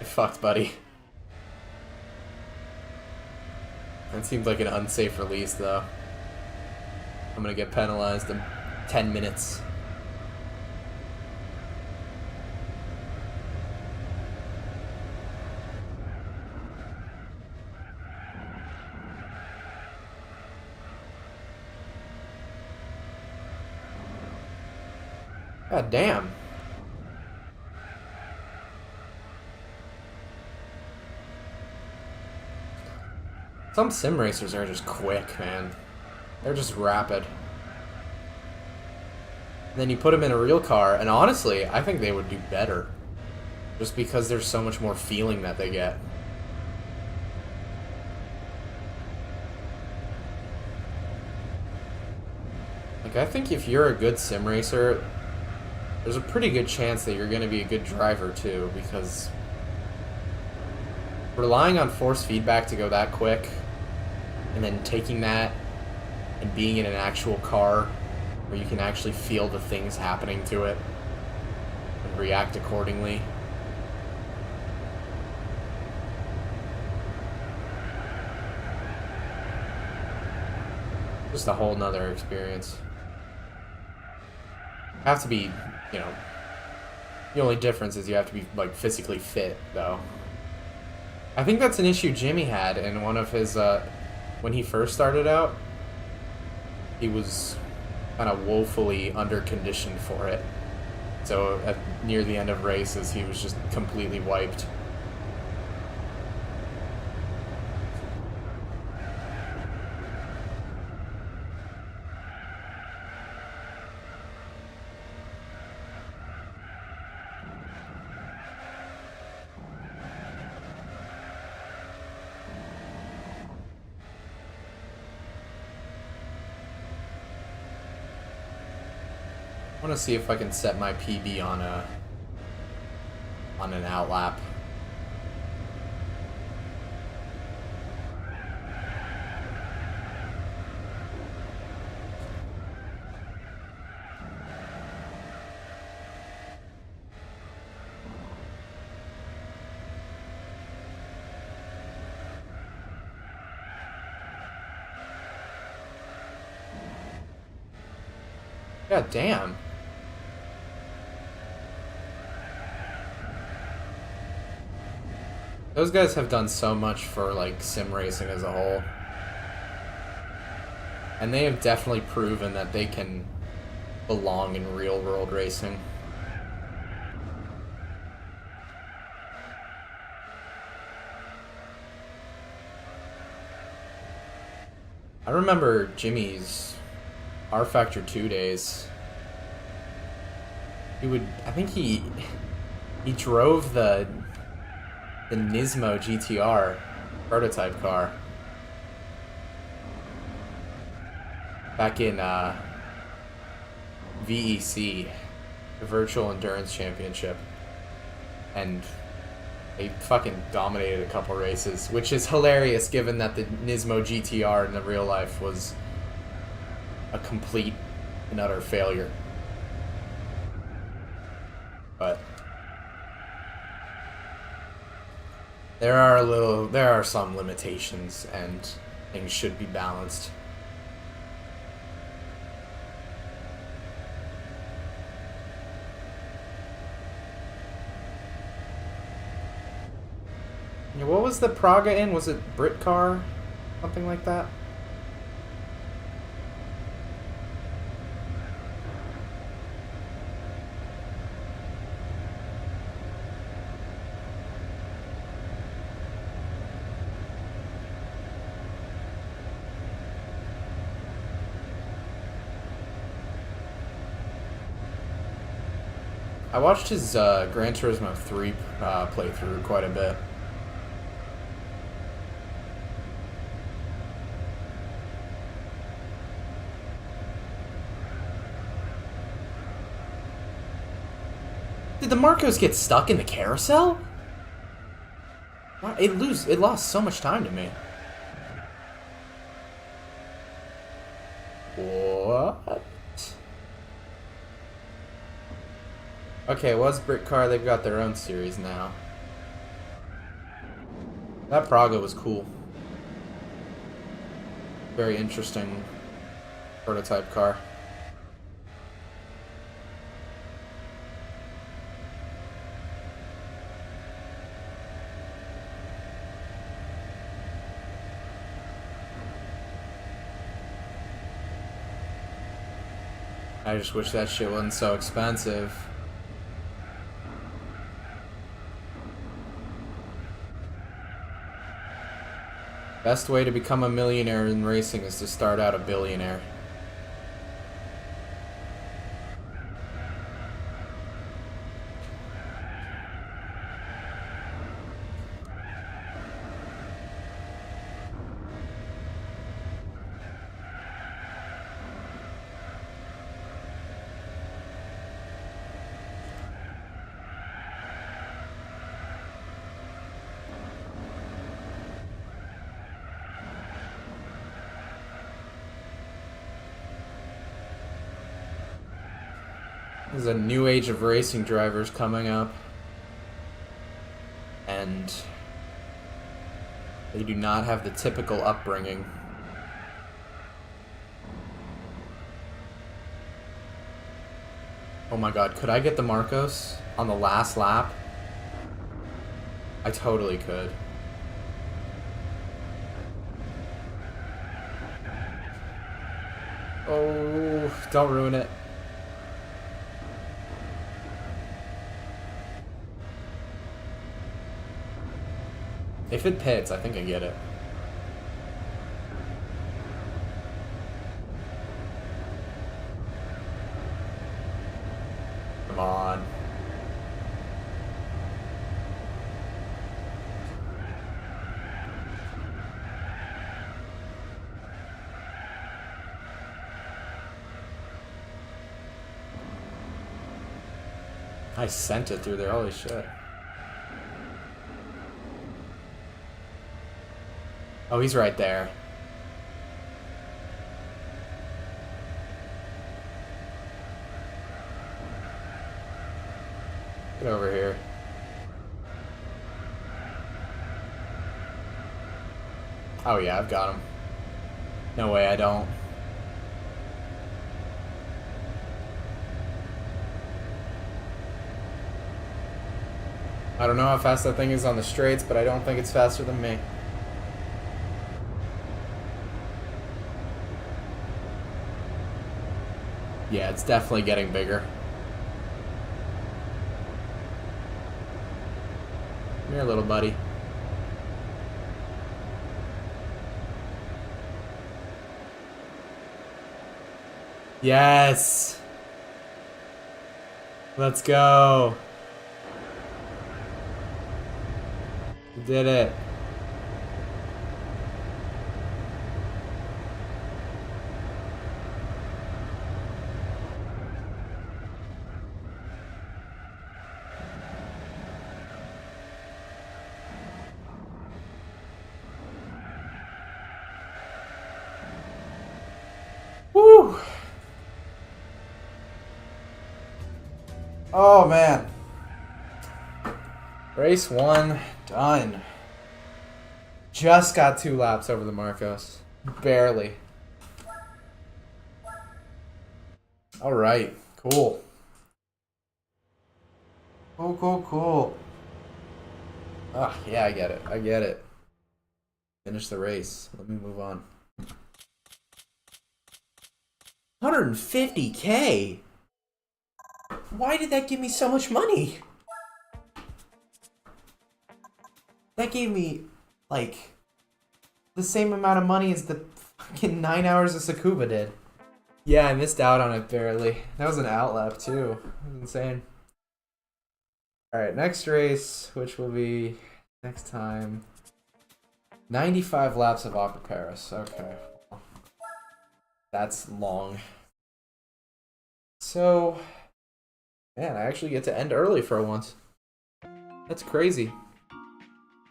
You're fucked, buddy. That seems like an unsafe release, though. I'm gonna get penalized in 10 minutes. God damn. Some sim racers are just quick, man. They're just rapid. And then you put them in a real car, and honestly, I think they would do better. Just because there's so much more feeling that they get. Like, I think if you're a good sim racer, there's a pretty good chance that you're going to be a good driver too, because relying on force feedback to go that quick, and then taking that and being in an actual car where you can actually feel the things happening to it and react accordingly. Just a whole nother experience. Have to be, you know, the only difference is you have to be, like, physically fit, though. I think that's an issue Jimmy had in one of his, when he first started out. He was kind of woefully underconditioned for it. So, near the end of races, he was just completely wiped. I want to see if I can set my PB on an outlap. God damn. Those guys have done so much for, like, sim racing as a whole. And they have definitely proven that they can belong in real-world racing. I remember Jimmy's R Factor 2 days. I think he drove the Nismo GTR prototype car back in VEC, the Virtual Endurance Championship, and they fucking dominated a couple races, which is hilarious given that the Nismo GTR in the real life was a complete and utter failure. But there are some limitations, and things should be balanced. Yeah, what was the Praga in? Was it Britcar? Something like that? I watched his Gran Turismo 3 playthrough quite a bit. Did the Marcos get stuck in the carousel? Wow, it lost so much time to me. What? Okay, was Britcar, they've got their own series now. That Praga was cool. Very interesting prototype car. I just wish that shit wasn't so expensive. Best way to become a millionaire in racing is to start out a billionaire. There's a new age of racing drivers coming up, and they do not have the typical upbringing. Oh my god, could I get the Marcos on the last lap? I totally could. Oh, don't ruin it. If it pits, I think I get it. Come on. I sent it through there, holy shit. Oh, he's right there. Get over here. Oh yeah, I've got him. No way I don't. I don't know how fast that thing is on the straights, but I don't think it's faster than me. Yeah, it's definitely getting bigger. Come here, little buddy. Yes! Let's go! We did it. Woo! Oh man. Race 1 done. Just got 2 laps over the Marcos. Barely. Alright, cool. Cool. Ah, yeah, I get it. Finish the race. Let me move on. 150K? Why did that give me so much money? That gave me, like, the same amount of money as the fucking 9 hours of Sakuba did. Yeah, I missed out on it barely. That was an outlap, too. That was insane. Alright, next race, which will be next time. 95 laps of Opera Paris. Okay. That's long. So, man, I actually get to end early for once. That's crazy.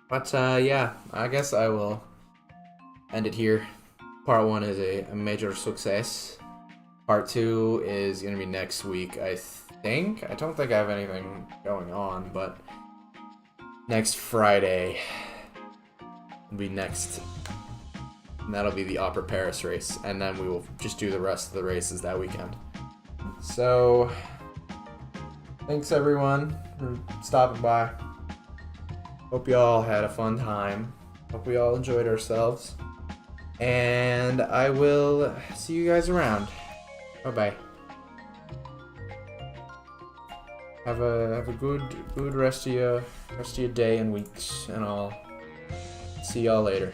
But, yeah, I guess I will end it here. Part 1 is a major success. Part 2 is going to be next week, I think. I don't think I have anything going on, but next Friday will be next. And that'll be the Opera Paris race. And then we will just do the rest of the races that weekend. So, thanks everyone for stopping by. Hope you all had a fun time. Hope we all enjoyed ourselves. And I will see you guys around. Bye-bye. Have a good rest of your day and weeks, and I'll see y'all later.